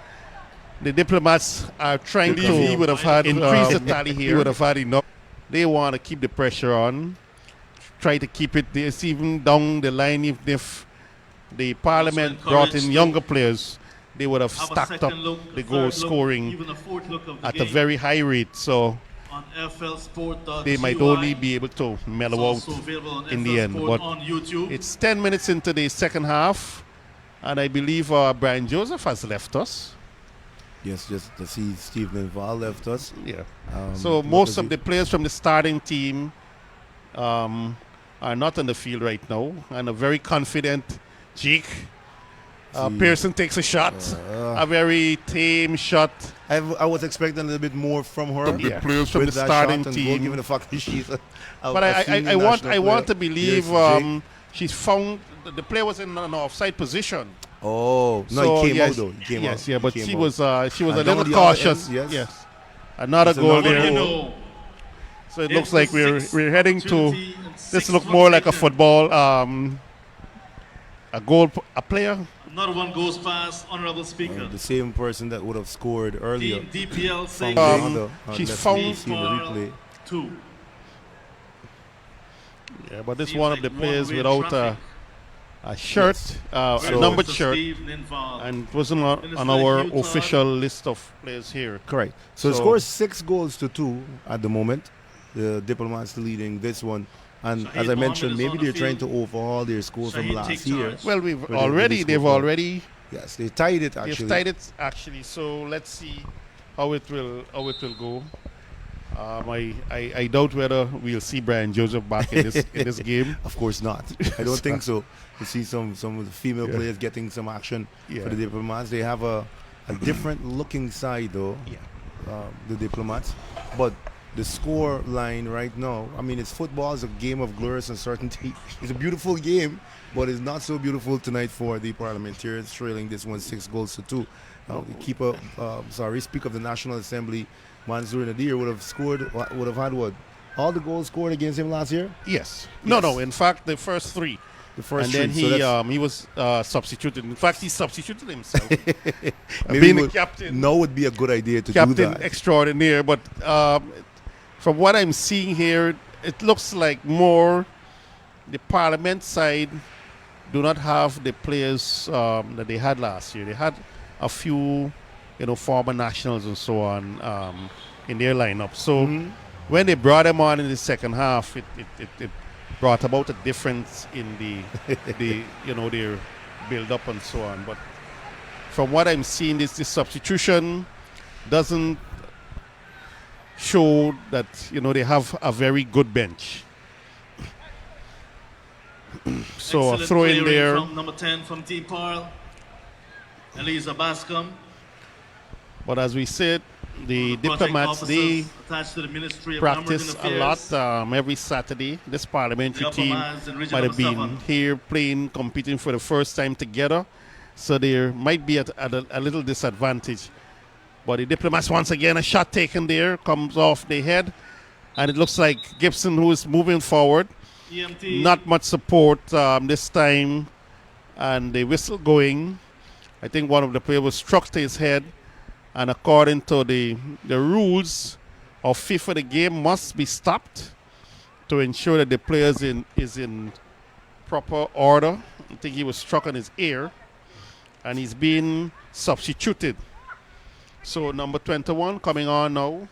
the Diplomats are trying to He would have had increase the um, tally here. He would have had enough. They want to keep the pressure on, try to keep it this even down the line. Even if the Parliament brought in encouraged younger players, they would have have a stacked up second look, the a goal third look, scoring even a fourth look of the at a game very high rate. So on FLsport.ui. they might only be able to It's mellow also out available on in the end. FL But Sport on YouTube. it's 10 minutes into the second half, and I believe Brian Joseph has left us. Yes, just to see Stephen Val left us. Yeah. Um, So most of the players from the starting team are not on the field right now, and a very confident Jake See, Pearson takes a shot, a very tame shot. I was expecting a little bit more from her. The players from with the that starting shot and team. goal, given the fact that she's But I want to believe she's found the player was in an offside position. Oh no, So, he came yes, out though. He came yes, out. yeah, but He came she out. was a And little down the other cautious. end, yes. Another It's goal another there. goal. So it It's looks like the sixth we're heading to. opportunity and This sixth look more like a rotation. football. A player. Another one goes past Honorable Speaker. The same person that would have scored earlier. Team DPL From six, the other, she's let's found- see the replay. 2. Yeah, but this Seems one like of the one-way players without traffic. a shirt, a So- numbered Mr. shirt, Steve Linval. and it wasn't on Minister our Hugh official list of players here. Correct. So the So- score is 6-2 at the moment. The Diplomats leading this one. And Shahid as I Mohammed mentioned, is maybe on the they're trying to field. overhaul their score from Shahid last take year. charge. Well, With the they've scorecard. already Yes, they tied it actually. they've tied it actually. So let's see how it will go. I doubt whether we'll see Brian Joseph back in this game. Of course not. I don't think so. You see some of the female players getting some action for the Diplomats. They have a different looking side though. The Diplomats, but the score line right now, I mean, it's football. It's a game of glorious uncertainty. It's a beautiful game, but it's not so beautiful tonight for the Parliamentarians, trailing this one 6-2. The keeper, Speaker of the National Assembly, Mansour Nadir, would have had what? All the goals scored against him last year? Yes. No. In fact, the first three. The first And then three. So he was substituted. In fact, he substituted himself. maybe Being the captain. now would be a good idea to do Captain that. extraordinaire. But from what I'm seeing here, it looks like more the Parliament side do not have the players that they had last year. They had a few, former nationals and so on in their lineup. So when they brought them on in the second half, it brought about a difference in the their build up and so on. But from what I'm seeing, this substitution doesn't show that they have a very good bench. So a Excellent throw in clearing there. From number 10 from Team Parl, Eliza Bascom. But as we said, the Project Diplomats, they officers attached to the Ministry of practice a Emerging lot Affairs. Every Saturday. This parliamentary The team Upper in region might have number been 7. here playing, competing for the first time together. So they might be at a little disadvantage. But the Diplomats, once again, a shot taken there, comes off the head. And it looks like Gibson, who is moving forward. EMT. Not much support this time. And the whistle going. I think one of the players was struck to his head. And according to the rules of FIFA, the game must be stopped to ensure that the player is in proper order. I think he was struck on his ear. And he's being substituted. So number 21 coming on now.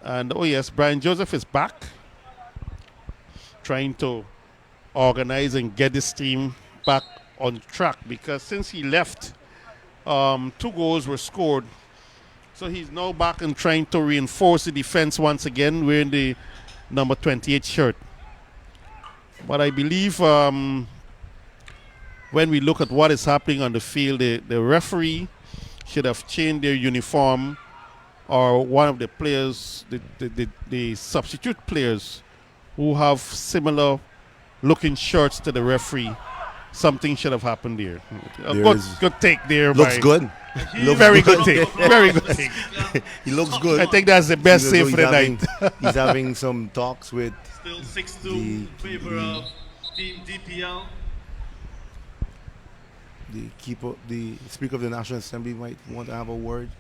And oh yes, Brian Joseph is back. Trying to organize and get this team back on track. Because since he left, 2 goals were scored. So he's now back and trying to reinforce the defense once again, wearing the number 28 shirt. But I believe when we look at what is happening on the field, the referee should have changed their uniform, or one of the players, the substitute players who have similar looking shirts to the referee. Something should have happened there. A good take there. Looks good. Looks Very good good. take. Very good take. He looks good. I think that's the best Even save though for the he's night. He's having some talks with Still 6-2 in favor of Team DPL. the Speaker of the National Assembly might want to have a word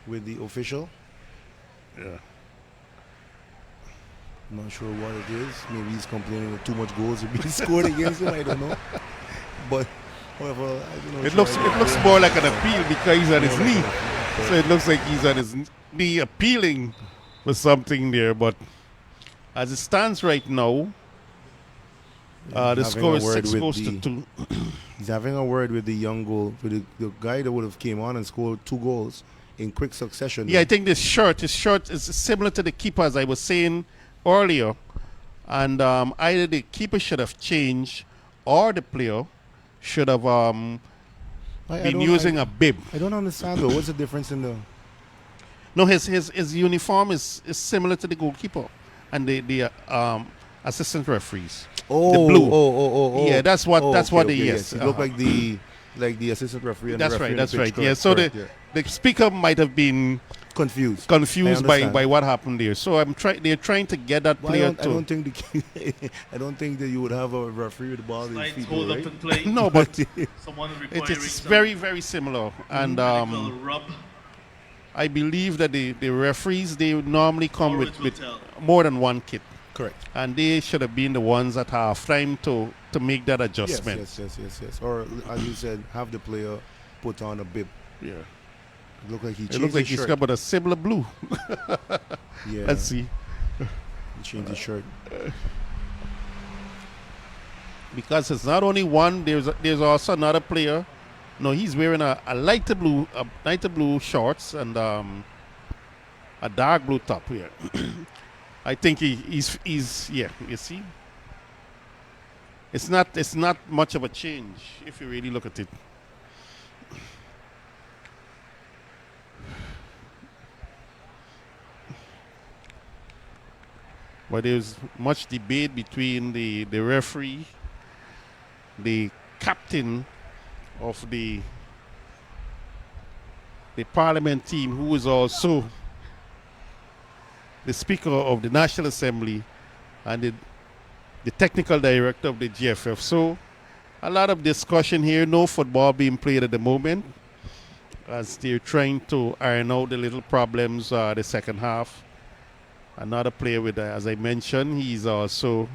with the official. Yeah. I'm not sure what it is. Maybe he's complaining that too much goals are being scored against him. I don't know. But however, I don't know. It looks more like an appeal because he's on his knee. So it looks like he's on his knee appealing for something there. But as it stands right now, the score is 6-2. He's having a word with the young goal, with the guy that would have came on and scored 2 goals in quick succession. Yeah, I think his shirt is similar to the keeper, as I was saying earlier. And either the keeper should have changed or the player, should have I been don't, using a bib. I don't understand though. What's the difference in the? No, his uniform is similar to the goalkeeper and the assistant referees. Oh, the blue. oh. Yeah, that's what Oh, that's okay, what okay, they yes. yes. It looked like the assistant referee and That's the referee right. on the That's pitch. right. Yeah. Correct, So correct, yeah. the speaker might have been Confused. confused I by understand. what happened there. So they're trying to get that Well, player I don't think I don't think that you would have a referee with the ball in his Slight feet, hold though, up right? and play. no, but Someone requiring it's some very very similar. And medical rub. I believe that the referees they normally come Or with, it will with tell. more than one kit, Correct. and they should have been the ones at halftime to make that Yes, adjustment. yes. Or as you said, have the player put on a bib. Yeah. It looked like he It changed looks like his he's shirt. got about a similar blue. Yeah, Let's see. he changed his shirt. Because it's not only one, there's also another player. No, he's wearing a lighter blue shorts and a dark blue top here. I think he's yeah. You see, it's not much of a change if you really look at it. But there's much debate between the referee, the captain of the parliament team, who is also the speaker of the National Assembly, and the technical director of the GFF. So a lot of discussion here. No football being played at the moment as they're trying to iron out the little problems the second half. Another player with, as I mentioned, he's also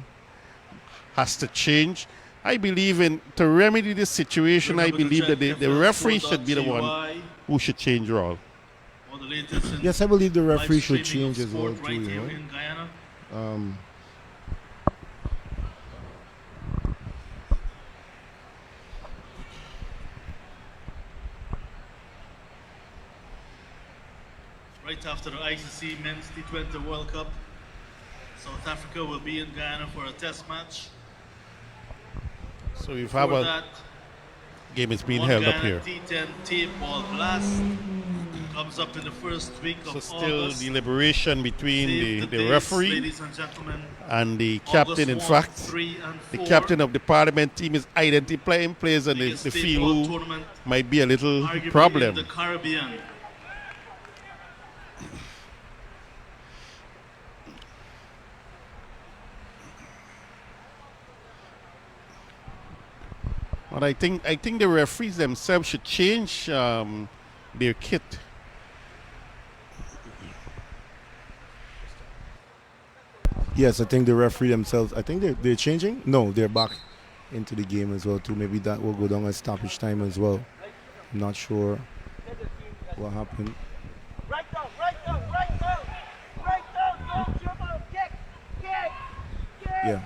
has to change. I believe to remedy this situation, I believe that the referee should be the one who should change role. Yes, I believe the referee should change as well too. Right You here know? in Guyana. Right after the ICC Men's T20 World Cup, South Africa will be in Guyana for a test match. So if have For a that, game is being one held up Guyana here. T10 tape ball blast comes up in the first week So of still August. deliberation between Save the dates, referee ladies and gentlemen. and the captain. In August 1, fact, 3 and the 4, captain of the parliament team is identifying players in the biggest state field ball who tournament, might be a little arguably problem. in the Caribbean. But I think the referees themselves should change their kit. Yes, I think the referee themselves. I think they're changing. No, they're back into the game as well too. Maybe that will go down as stoppage time as well. I'm not sure what happened. Right down, don't dribble, kick. Yeah.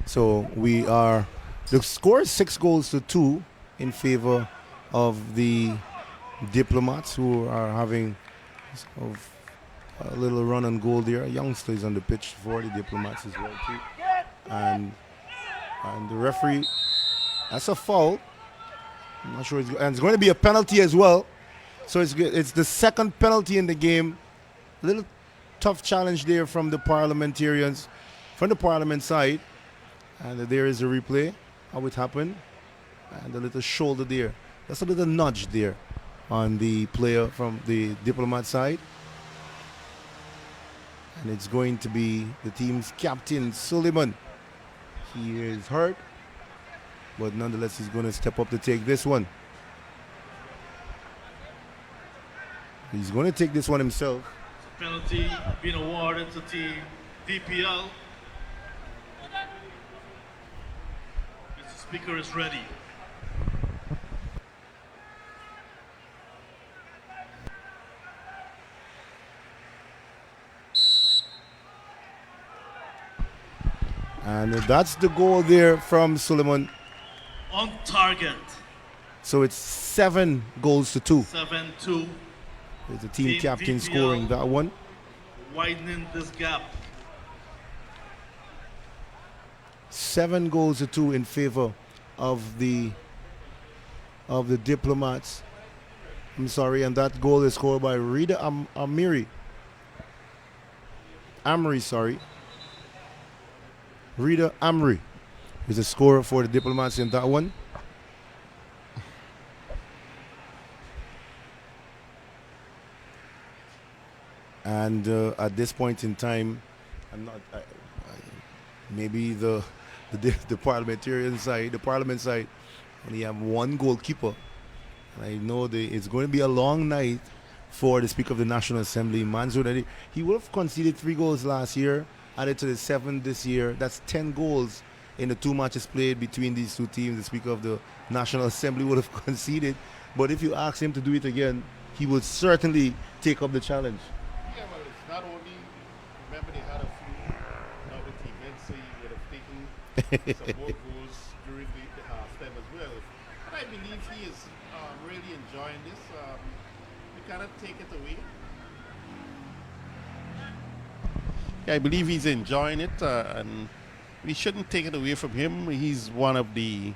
So we are. The score is 6-2 in favor of the Diplomats, who are having of a little run on goal there. A youngster is on the pitch for the Diplomats as well too, and the referee. That's a foul. I'm not sure, and it's going to be a penalty as well. So it's the second penalty in the game. A little tough challenge there from the parliamentarians, from the parliament side. And there is a replay, how it happened. And a little shoulder there. That's a little nudge there on the player from the Diplomat side. And it's going to be the team's captain, Suleiman. He is hurt, but nonetheless, he's going to step up to take this one. He's going to take this one himself. Penalty being awarded to team DPL. Mr. Speaker is ready. And that's the goal there from Suleiman. On target. So it's 7-2. 7-2. It's the team Team captain DPL. scoring that one. Widening this gap. 7-2 in favor of the Diplomats. I'm sorry, and that goal is scored by Rida Amri, sorry. Rida Amri is the scorer for the Diplomats in that one. And at this point in time, I'm not. Maybe the parliamentarian side, the parliament side, only have one goalkeeper. And I know it's going to be a long night for the Speaker of the National Assembly, Mansour. He would have conceded 3 goals last year, added to the 7 this year. That's 10 goals in the 2 matches played between these 2 teams. The Speaker of the National Assembly would have conceded. But if you ask him to do it again, he would certainly take up the challenge. Yeah, well, it's not only, remember they had a few other events, so he would have taken some more goals during the halftime as well. But I believe he is really enjoying this. We cannot take it away. Yeah, I believe he's enjoying it, and we shouldn't take it away from him. He's one of the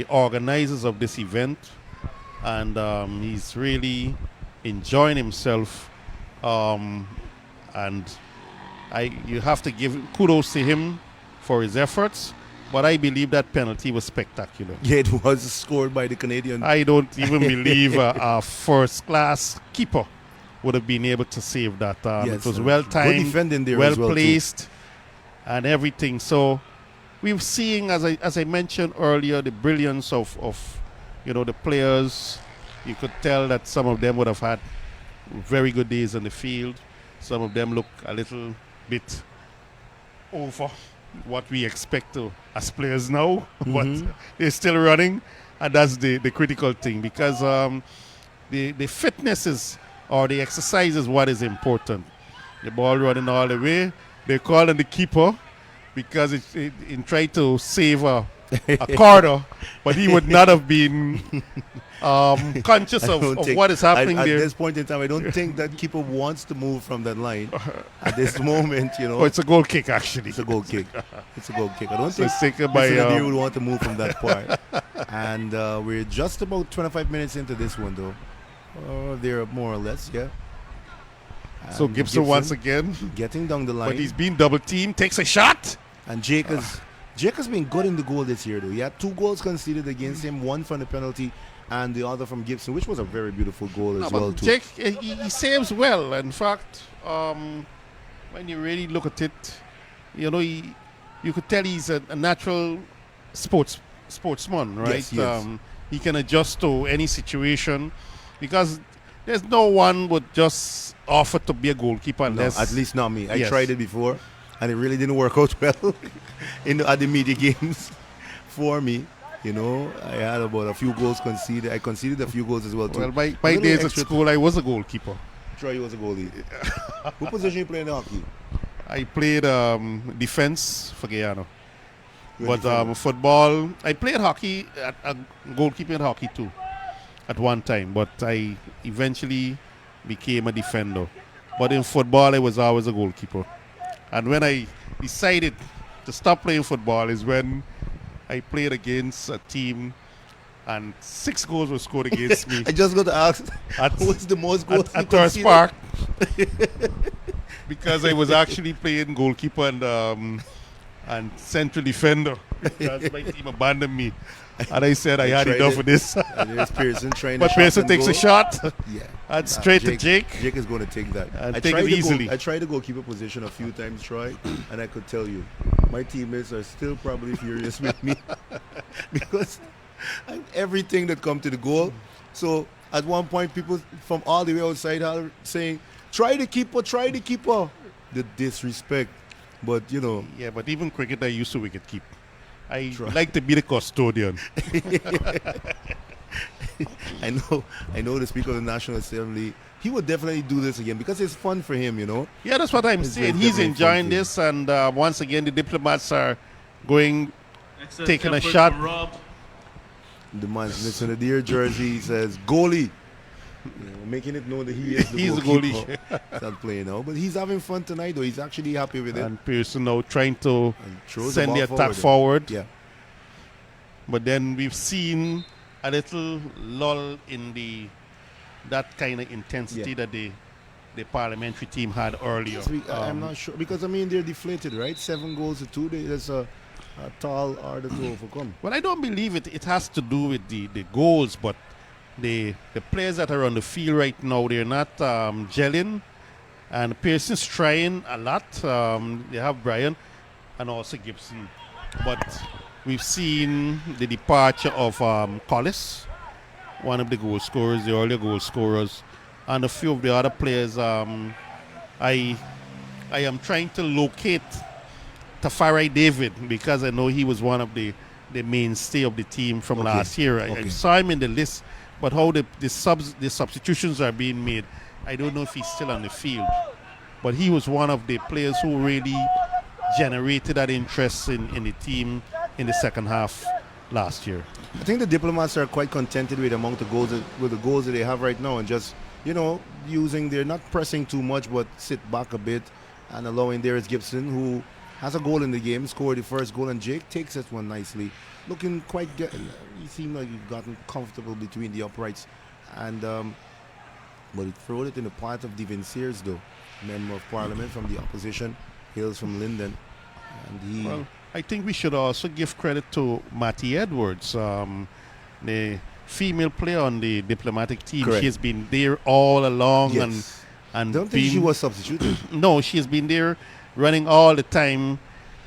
organizers of this event, and he's really enjoying himself. And you have to give kudos to him for his efforts. But I believe that penalty was spectacular. Yeah, it was scored by the Canadian. I don't even believe a first-class keeper would have been able to save that. Yes, it was well-timed, good defending there well as well, placed, and everything. So we're seeing, as I mentioned earlier, the brilliance of the players. You could tell that some of them would have had very good days on the field. Some of them look a little bit over what we expect as players now, but they're still running, and that's the critical thing, because the fitness is, or the exercise is what is important. The ball running all the way. They call on the keeper because it tried to save a corner, but he would not have been conscious of what is happening at there. At this point in time, I don't think that keeper wants to move from that line. At this moment, Oh, it's a goal kick, actually. It's a goal kick. It's a goal kick. I don't So think it's taken by Mr. Nadir would want to move from that part. And we're just about 25 minutes into this one, though. There, more or less, yeah. So And Gibson once again, getting down the line. but he's being double teamed, takes a shot. And Jake has been good in the goal this year, though. He had 2 goals conceded against him, one from the penalty and the other from Gibson, which was a very beautiful goal as well, too. Jake, he saves well. In fact, when you really look at it, you could tell he's a natural sportsman, right? Yes. He can adjust to any situation, because there's no one would just offer to be a goalkeeper unless... No, at least not me. I Yes. tried it before, and it really didn't work out well at the media games for me. I had about a few goals conceded. I conceded a few goals as well, too. Well, my A little days at extra- school, I was a goalkeeper. Troy was a goalie. What position you play in hockey? I played defense for Guyana. You're a But defender. football, I played hockey, goalkeeping hockey too, at one time. But I eventually became a defender. But in football, I was always a goalkeeper. And when I decided to stop playing football is when I played against a team and 6 goals were scored against me I just got to ask, At- what's the most goals you at Torres conceded? Park. Because I was actually playing goalkeeper and central defender. Because my team abandoned me. And I said I had tried enough it. of this. And there's Pearson trying But to Pearson takes a shot Yeah. and straight to Jake. Jake is going to take that. And I take tried it the easily. I tried the goalkeeper position a few times, Troy, and I could tell you, my teammates are still probably furious with me because everything that come to the goal. So at one point, people from all the way outside are saying, try the keeper. The disrespect. But, Yeah, but even cricket, I used to wicket keep. I Try. like to be the custodian. I know the Speaker of the National Assembly, he would definitely do this again because it's fun for him, Yeah, that's what I'm It's saying. definitely He's enjoying fun for him. this, and once again, the Diplomats are going, Excellent taking a effort shot. from Rob. The man, Mr. Nadir jersey says goalie. Making it known that he is the He's the goalkeeper. goalie. He's not playing now, but he's having fun tonight, though. He's actually happy with it. And Pearson now trying to And throws send the ball attack forward. Yeah. But then we've seen a little lull in that kind of intensity Yeah. that the parliamentary team had earlier. I'm not sure because I mean they're deflated, right? 7 goals to 2. That's a tall order to overcome. Well, I don't believe it has to do with the goals, but the players that are on the field right now, they're not gelling. And Pearson's trying a lot. They have Brian and also Gibson. But we've seen the departure of Collis, one of the goal scorers, the earlier goal scorers, and a few of the other players. I am trying to locate Tafari David because I know he was one of the mainstay of the team from last year. I saw him in the list, but how the substitutions are being made, I don't know if he's still on the field. But he was one of the players who really generated that interest in the team in the second half last year. I think the Diplomats are quite contented with the amount of goals with the goals that they have right now, and just they're not pressing too much, but sit back a bit and allowing Darius Gibson, who has a goal in the game, scored the first goal, and Jake takes that one nicely, looking quite good. He seemed like he'd gotten comfortable between the uprights, and but he threw it in the path of Devin Sears, though, member of Parliament from the opposition, hails from Linden, and Well, I think we should also give credit to Matty Edwards, the female player on the diplomatic team. Correct. She's been there all along, yes. and Don't think she was substituted. No, she's been there, running all the time,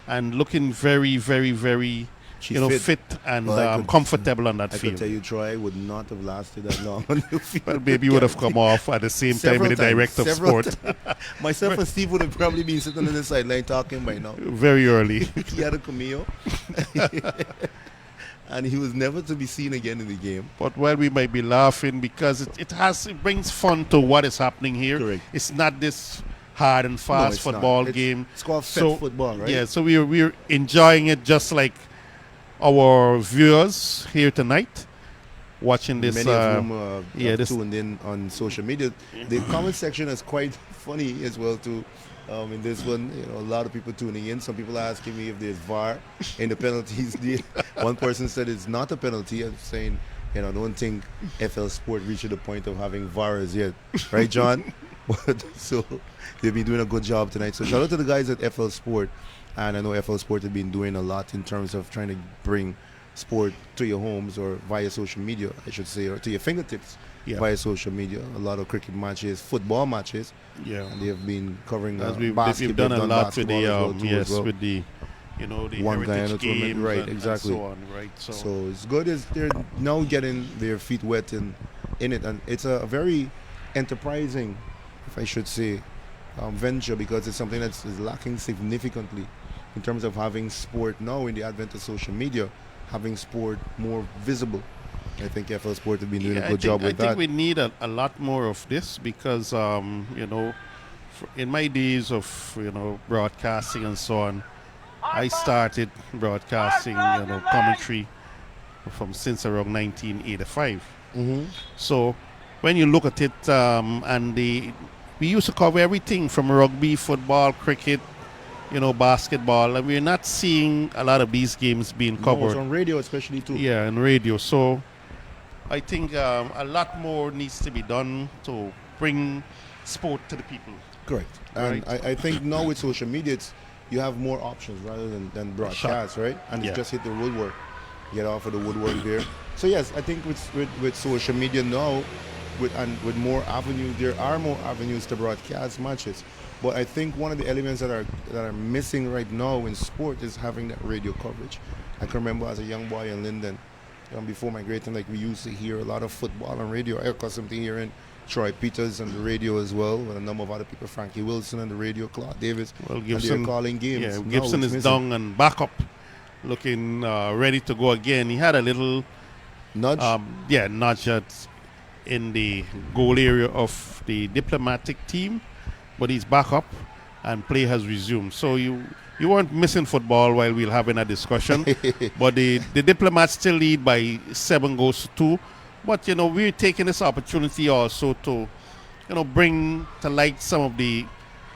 and looking very, very, very, She's fit and Well, I could- comfortable on that I field. could tell you, Troy would not have lasted that long on the field. Well, maybe would have come off at the same time with the director of sport Myself and Steve would have probably been sitting on the sideline talking by now. very early. He had a cameo. And he was never to be seen again in the game. But while we might be laughing because it brings fun to what is happening here. Correct. It's not this hard and No, fast it's football not. game. It's called So, football, right? Yeah, so we're enjoying it just like our viewers here tonight watching this. Many of whom have this- tuned in on social media. The comment section is quite funny as well too. In this one, a lot of people tuning in. Some people are asking me if there's VAR in the penalties. One person said it's not a penalty. I'm saying, I don't think FL Sport reached the point of having VAR as yet, right, John? But so they've been doing a good job tonight. So shout out to the guys at FL Sport, and I know FL Sport have been doing a lot in terms of trying to bring sport to your homes or via social media, I should say, or to your fingertips via social media. A lot of cricket matches, football matches. Yeah, And they have been covering as basketball. we've done a lot with the basketball as well too, as well. with the the One Guyana heritage tournament, games right, and exactly. so on, right? So it's good as they're now getting their feet wet in it, and it's a very enterprising, if I should say, venture, because it's something that is lacking significantly in terms of having sport now in the advent of social media, having sport more visible. I think FL Sport have been doing a good job with I that. think we need a lot more of this because, in my days of, broadcasting and so on, I started broadcasting, commentary since around 1985. Mm-hmm. So when you look at it, we used to cover everything from rugby, football, cricket, basketball, and we're not seeing a lot of these games being No, covered. it's on radio especially too. Yeah, and radio. So I think a lot more needs to be done to bring sport to the people. Correct. And Right. I think now with social media, you have more options rather than broadcast, right? And Yeah. it's just hit the woodwork. Get off of the woodwork there. So yes, I think with social media now, with more avenues, there are more avenues to broadcast matches. But I think one of the elements that are missing right now in sport is having that radio coverage. I can remember as a young boy in Linden, before migrating, like we used to hear a lot of football on radio. I accustomed to hearing Troy Peters on the radio as well, with a number of other people, Frankie Wilson on the radio, Claude Davis, Well, and they're calling games. Yeah, Now Gibson it's is missing. down and back up, looking ready to go again. He had a little Nudge. nudge in the goal area of the diplomatic team, but he's back up and play has resumed. So you weren't missing football while we're having a discussion, but the diplomats still lead by 7-2. But we're taking this opportunity also to bring to light some of the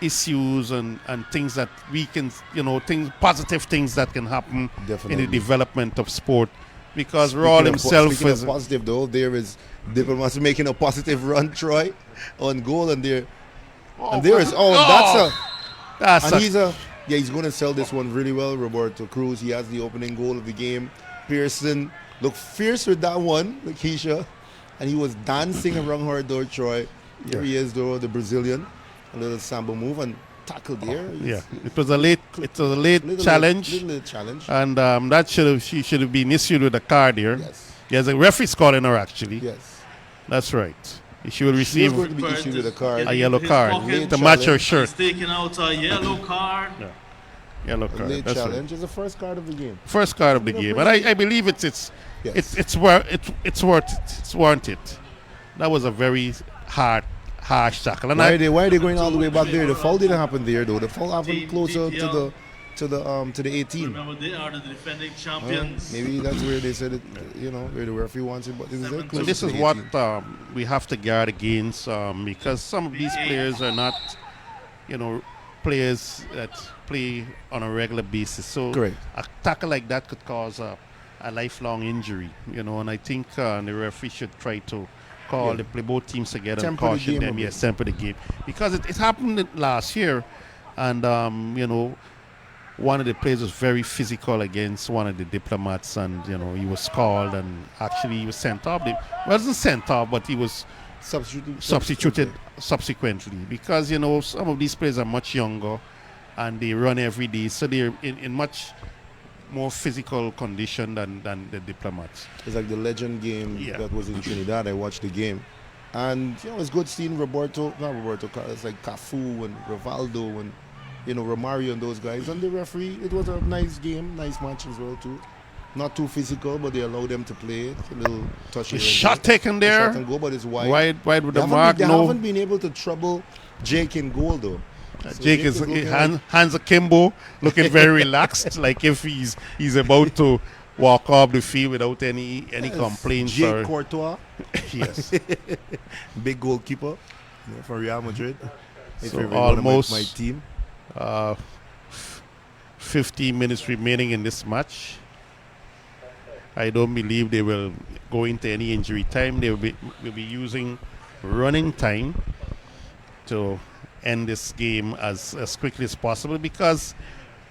issues and things that we can positive things that can happen in Definitely. the development of sport because Raw himself speaking is of positive though, there is Diplomats making a positive run, Troy, on goal, and there is that's and he's going to sell this one really well. Roberto Cruz, he has the opening goal of the game. Pearson looked fierce with that one, like Keisha, and he was dancing around her door, Troy. Here he is, though, the Brazilian, a little samba move and tackle there. It was a late challenge. Little challenge. And she should have been issued with a card here. Yes. There's a referee calling her actually. Yes. That's right. She will She receive is going to be issued with a card. a yellow His card pocket. to match her shirt. He's taking out a yellow card. Yellow A card. late That's challenge right. is the first card of the game. First card of the game, and I believe it's worth it. It's warranted. That was a very harsh tackle. And Why are they going all the way back there? The foul didn't happen there though. The foul happened closer to the 18. Remember, they are the defending champions. Maybe that's where they said it, where the referee wants it, but this is what we have to guard against because some of these players are not, players that play on a regular basis. So Correct. a tackle like that could cause a lifelong injury, and I think the referee should try to play both teams together and Temper the caution game them. a bit. Yes, temper the game. Because it happened last year, and, one of the players was very physical against one of the Diplomats, and, he was called, and actually he was sent off. He wasn't sent off, but he was substituted subsequently because, some of these players are much younger, and they run every day, so they're in much more physical condition than the Diplomats. It's like the legend game that was in Trinidad. I watched the game, and it's good seeing it's like Cafu and Rivaldo and Romario and those guys. And the referee, it was a nice game, nice match as well too. Not too physical, but they allowed them to play it. A little touchy. Shot taken there. Shot and goal, but it's wide. Wide with the mark. They haven't been able to trouble Jake in goal though. So Jake is hands akimbo, looking very relaxed, like if he's about to walk off the field without any complaints. Jake Courtois, yes, big goalkeeper for Real Madrid. So almost my team. 15 minutes remaining in this match. I don't believe they will go into any injury time. They will be using running time to end this game as quickly as possible, because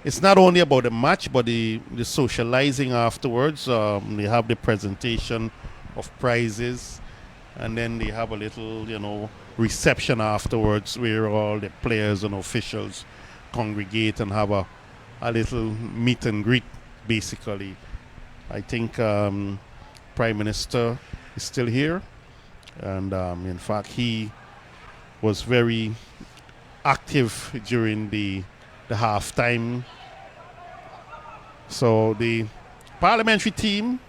it's not only about the match but the socializing afterwards. They have the presentation of prizes, and then they have a little reception afterwards where all the players and officials congregate and have a little meet and greet basically. I think Prime Minister is still here, and in fact he was very active during the halftime. So the parliamentary team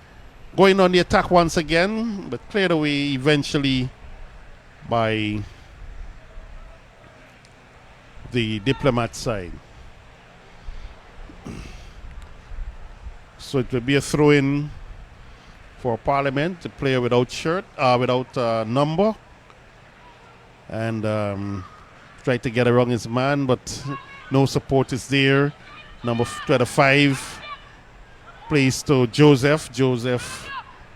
going on the attack once again, but cleared away eventually by the Diplomat side. So it will be a throw-in for Parliament, the player without shirt, without number, and tried to get around his man, but no support is there. Number 25 plays to Joseph. Joseph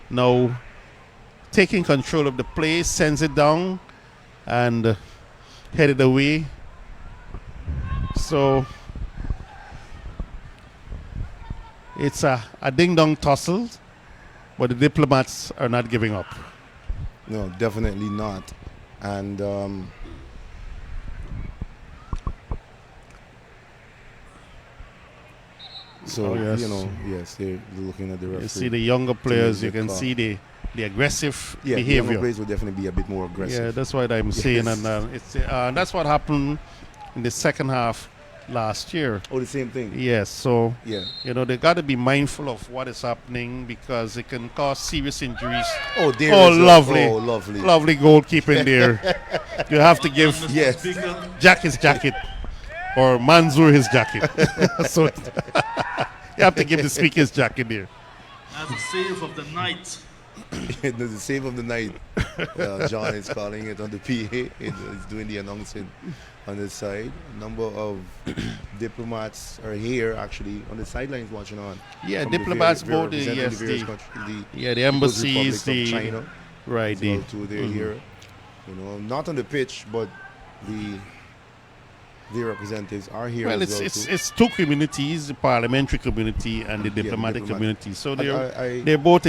now taking control of the play, sends it down and headed away. So it's a ding-dong tussle, but the Diplomats are not giving up. No, definitely not. And yes, they're looking at the referee. You see the younger players, you can see the aggressive the behavior. younger players will definitely be a bit more aggressive. Yeah, that's what I'm saying, Yes. and that's what happened in the second half last year. Oh, the same thing. Yes, so Yeah. they got to be mindful of what is happening because it can cause serious injuries. Oh, there Oh, is lovely. lovely. Goalkeeping there. You have to give Mr. Yes. Speaker, Jack his jacket or Manzur his jacket. So you have to give the speaker his jacket there. as a save of the night, The save of the night. John is calling it on the PA. He's doing the announcing on the side. A number of diplomats are here actually on the sidelines watching on. Yeah, from diplomats, the both the representing the yes, various the countries, yeah, the the People's embassies, Republics of the China right, as the well too. They're here, not on the pitch, but the representatives are here well, as it's well it's too. it's two communities: the parliamentary community and the Yeah, the diplomatic diplomatic. community. So I they're both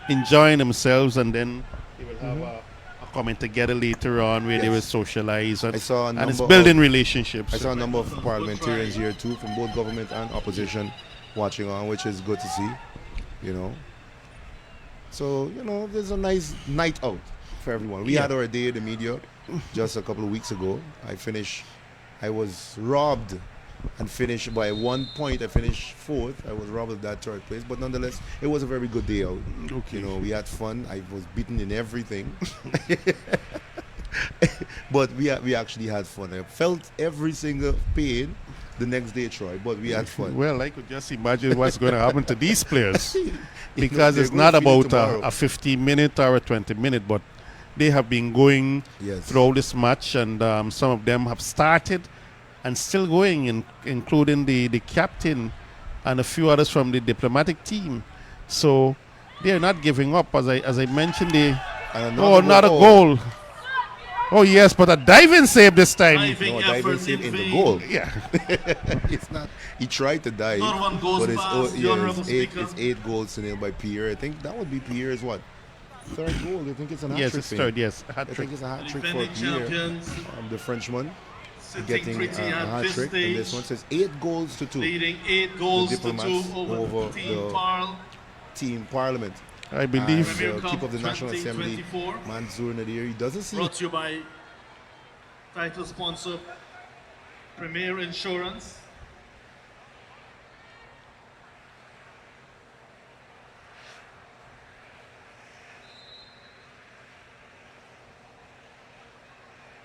enjoying themselves, and then they will have Mhm. a coming together later on where they will Yes. socialize, I saw a and it's number building of relationships. I saw a number of Good parliamentarians try. here too from both government and opposition watching on, which is good to see. You know, so there's a nice night out for everyone. We Yeah. had our day in the media just a couple of weeks ago. I was robbed and finished by 1 point. I finished fourth. I was robbed of that third place, but nonetheless, it was a very good day out. Okay. We had fun. I was beaten in everything, but we actually had fun. I felt every single pain the next day, Troy, but we had fun. Well, I could just imagine what's going to happen to these players because They're it's going to not feel it about tomorrow. a 15-minute or a 20-minute, but they have been going Yes. throughout this match, and some of them have started and still going, including the captain and a few others from the diplomatic team. So they are not giving up. As I mentioned, And not a oh, goal. Oh yes, but a diving save this time. Diving No, a diving effort save in the vain. goal. Yeah. It's not. He tried to dive, Another one goes but past the yeah, Honourable Speaker. it's 8 goals to 0 by Pierre. I think that would be Pierre's what third goal. I think it's an hat Yes, trick. it's for third. him. Yes, I hat trick. think it's a hat trick for Defending Pierre, champions, the Frenchman, sitting getting pretty a at hat this trick. And this one stage, says 8 goals to 2. leading 8 goals to 2 Diplomats over over Team the Parl. Team Parliament. I And believe. Premier the Cup Keeper of the National Assembly, 2024. Mansour Nadir, he doesn't see Brought to you by title sponsor Premier Insurance.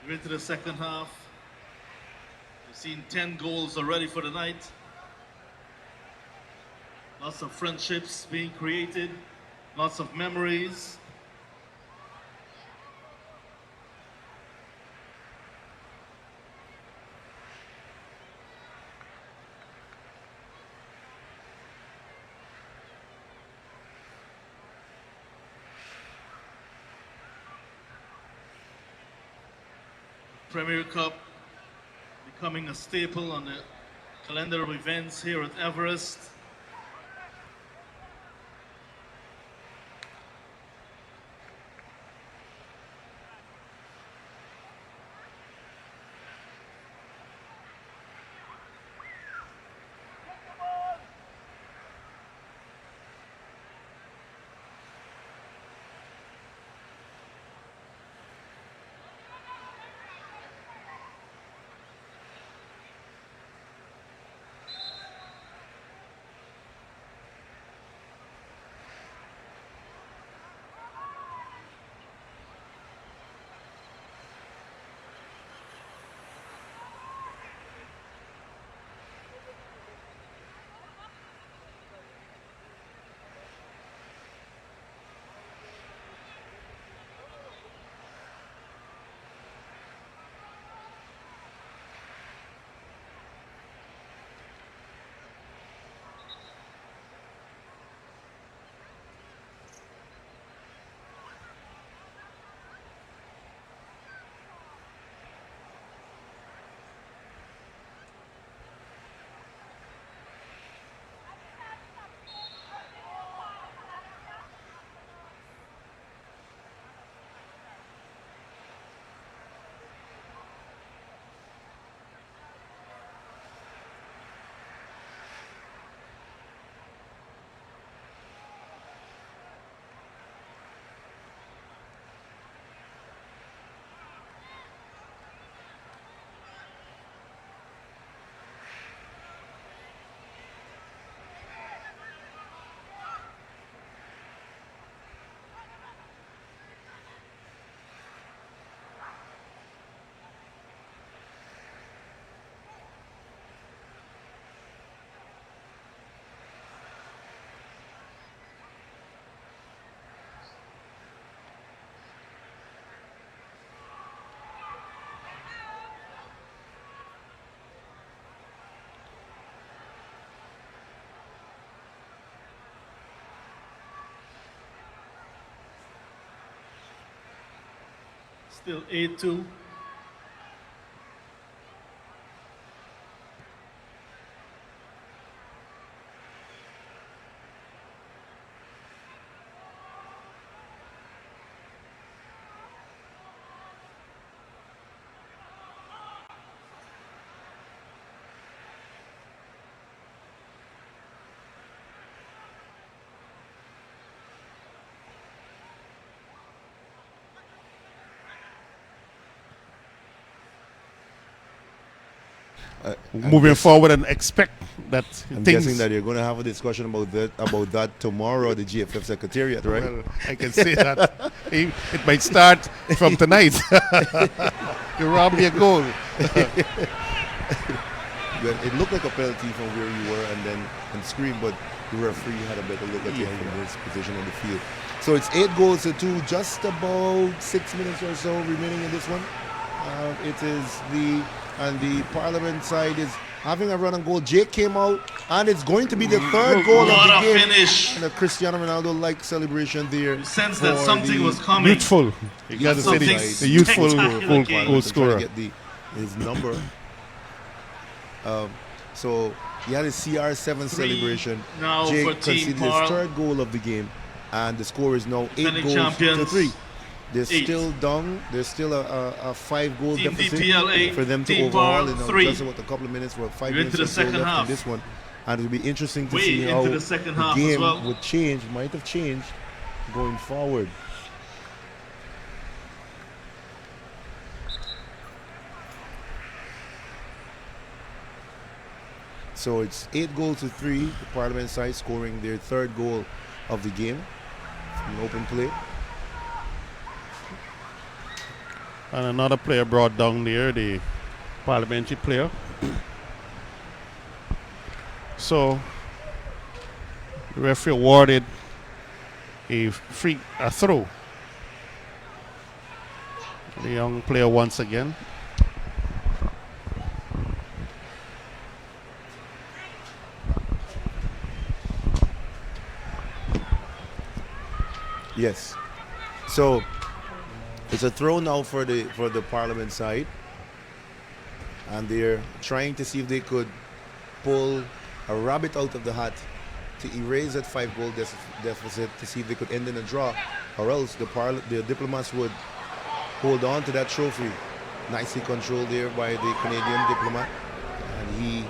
We're into the second half. We've seen 10 goals already for the night. Lots of friendships being created, lots of memories. Premier Cup becoming a staple on the calendar of events here at Everest. Still 8-2. Moving forward and expect that I'm things. guessing that you're going to have a discussion about that tomorrow at the GFF Secretariat, right? Well, I can say that it might start from tonight. You robbed me a goal. It looked like a penalty from where you were and screamed, but the referee had a better look at it from his position on the field. So it's 8-2, just about 6 minutes or so remaining in this one. The Parliament side is having a run and goal. Jake came out, and it's going to be the third goal of What the a game. finish. And a Cristiano Ronaldo-like celebration there. You sense that for something the was coming. Youthful. You got to say Something the youthful spectacular goal game. scorer. Get his number. So he had his CR7 celebration. now Jake for Team conceded his Parl. third goal of the game, and the score is now 8 Defending goals champions, to 3. They're 8. still down. There's still a 5-goal Team deficit DPL 8, for them to Team overhaul Parl in 3. just about a couple of minutes. We're 5 We're minutes into the or so second left half. in this one, and it'll be interesting to Way see into how the second the half as game well. would change. Might have changed going forward. So it's 8-3. The Parliament side scoring their third goal of the game from open play. And another player brought down there, the parliamentary player. So the referee awarded a throw. The young player once again. Yes. So it's a throw now for the Parliament side, and they're trying to see if they could pull a rabbit out of the hat to erase that 5-goal deficit, to see if they could end in a draw, or else the Diplomats would hold on to that trophy. Nicely controlled there by the Canadian diplomat, and he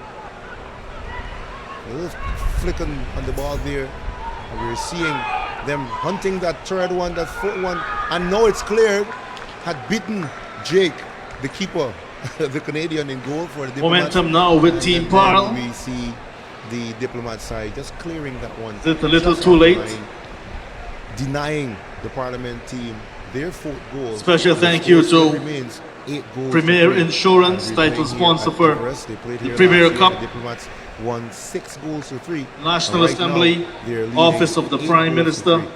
a little flicking on the ball there, and we're seeing them hunting that third one, that fourth one, and now it's cleared. Had beaten Jake, the keeper, the Canadian, in goal for the Diplomats. Momentum now with And Team then Parl. we see the Diplomat side just clearing that one. Is it a little Just too late? denying the Parliament team their fourth goal. Special The thank score you still to remains 8 goals Premier to 3. Insurance, And they're title playing here sponsor at for Everest. They played the here Premier last year. Cup. The Diplomats won 6-3. National And right Assembly, now, they're leading Office of the 8 Prime goals to Minister, 3.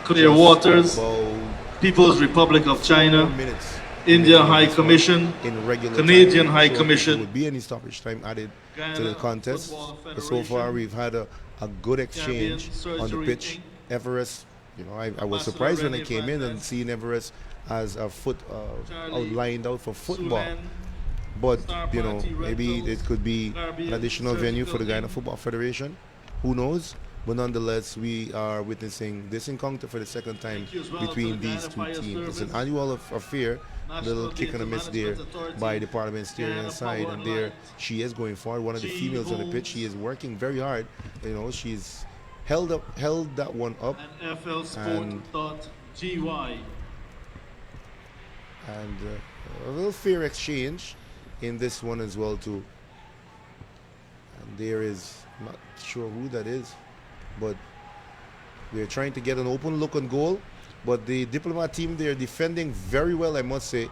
Clear Just Waters, about People's Republic of 4 China, minutes India remaining High in this one Commission, in regular Canadian time. High So if Commission, there would be any stoppage time added to the Guyana contest. Football But so far Federation, we've had a good exchange Caribbean on the Surgery pitch. Inc. Everest, I was Ambassador surprised when I Rene came in and Valdez, seeing Everest as a Charlie outlined out for football. Sulan, But Star maybe Party it could be an Caribbean additional venue for the Surgical Guyana Inc. Football Federation. Who knows? But nonetheless, we are witnessing this encounter for the second time Thank you as well between to the these Guyana two Fire teams. It's an Service, annual affair. National Little kick and a miss there Data Management by Authority, the parliamentarian Guyana side, Power and and there Light, she is going forward. One of the G females on the pitch. She is working very hard. She's held that one up, and flsport.gy. and a little fair exchange in this one as well too. And there is, not sure who that is, but we're trying to get an open look on goal. But the Diplomat team, they're defending very well, I must say.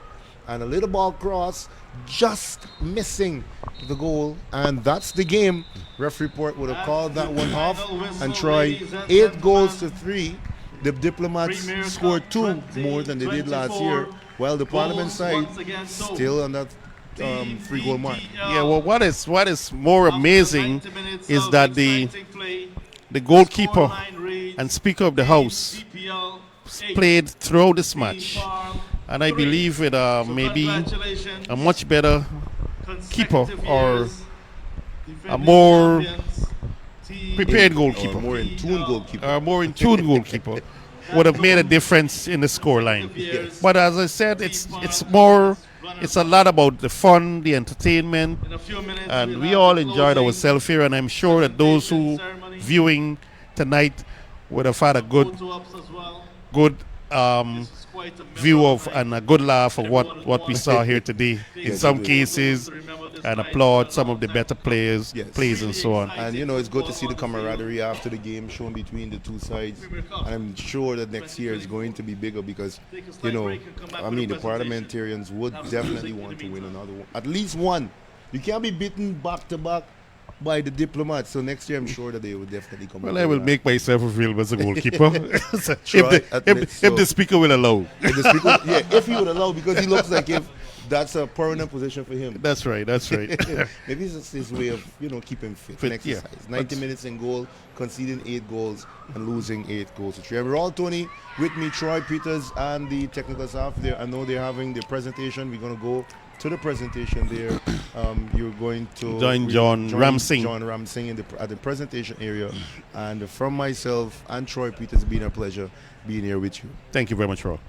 And a little ball cross, just missing the goal. And that's the game. Ref report would have called that one off and try 8-3. The Diplomats Premier scored Cup 2 more than they did last year. 2024 Well, the Parliament goals side once again sold. still on that 3-goal mark. Yeah, well, what is more amazing is that the goalkeeper and Speaker of the House played throughout this match. And I three. believe with So maybe congratulations, a much better keeper consecutive or years, a defending more champions, team In prepared or goalkeeper more in tune PL. goalkeeper. or a more in tune goalkeeper would That's have made a two difference in the scoreline. consecutive years. But as I said, Team it's Park more, is it's a runners-up. lot about the fun, the entertainment, In a few minutes, and we'll we have the all enjoyed closing ourselves here. And I'm sure that those presentation who ceremony. viewing tonight would have had a Some good, photo ops as well. good This was quite a view memorable of night. and a good laugh of Everyone would what we want saw here to today. take In Yes, it some some is. photos cases, to remember this and night for applaud a some of long the time better to come. Yes. plays and Really so on. And exciting it's good to football see the on the field. camaraderie after the game shown between the two sides. Premier Cup And I'm sure that next year is 2024. going to be bigger because, Take a slight break and come back I with a mean, the presentation. parliamentarians would Have some definitely music in the want to win meantime. another one. At least one. You can't be beaten back to back by the diplomats. So next year, I'm sure that they will definitely come Well, up I with will that. make myself available as a goalkeeper Try at least. if So the speaker will allow. if the speaker, yeah, if he would allow, because he looks like if that's a permanent position for him. That's right. That's right. Maybe it's just his way of keeping fit and Fit, yeah. exercise. 90 minutes in goal, conceding 8 goals and losing 8 goals to 3. And we're all Tony with me, Troy Peters, and the technical staff there. I know they're having their presentation. We're gonna go to the presentation there. You're going to Join John Ramsing. John Ramsing at the presentation area. And from myself and Troy Peters, it's been a pleasure being here with you. Thank you very much, Rob.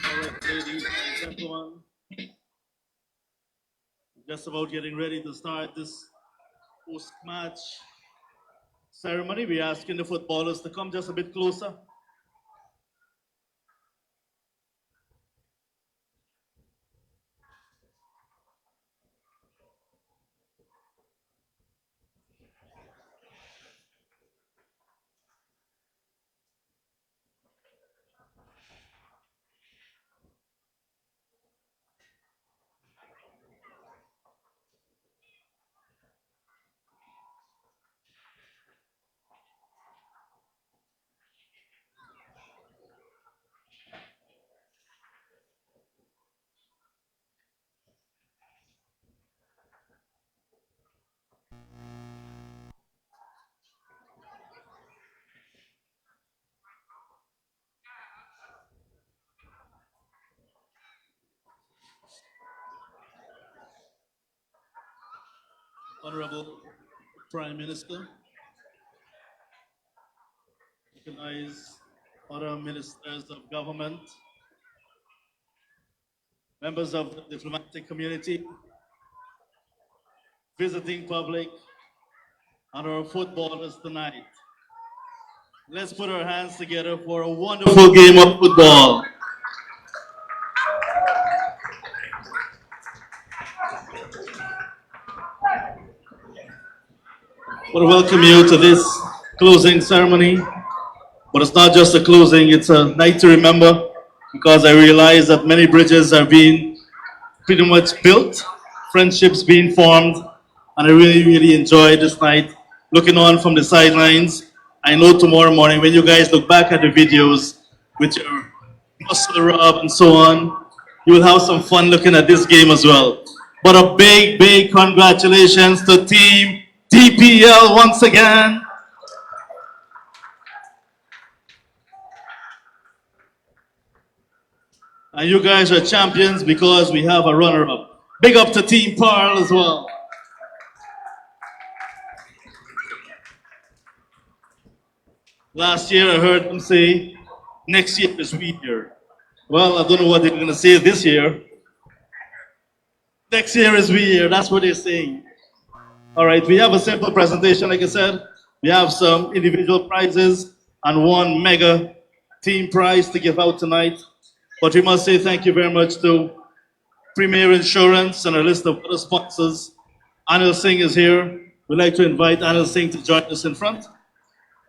All right, ladies and gentlemen, just about getting ready to start this post-match ceremony. We're asking the footballers to come just a bit closer. Honorable Prime Minister, recognize other ministers of government, members of the diplomatic community, visiting public, and our footballers tonight. Let's put our hands together for a wonderful game of football. I want to welcome you to this closing ceremony. But it's not just a closing, it's a night to remember because I realize that many bridges are being pretty much built, friendships being formed, and I really, really enjoyed this night looking on from the sidelines. I know tomorrow morning when you guys look back at the videos with your muscle rub and so on, you will have some fun looking at this game as well. But a big, big congratulations to Team DPL once again. And you guys are champions because we have a runner-up. Big up to Team Pearl as well. Last year I heard them say, next year is we year. Well, I don't know what they're going to say this year. Next year is we year. That's what they're saying. All right, we have a simple presentation, like I said. We have some individual prizes and one mega team prize to give out tonight. But we must say thank you very much to Premier Insurance and a list of other sponsors. Anil Singh is here. We'd like to invite Anil Singh to join us in front.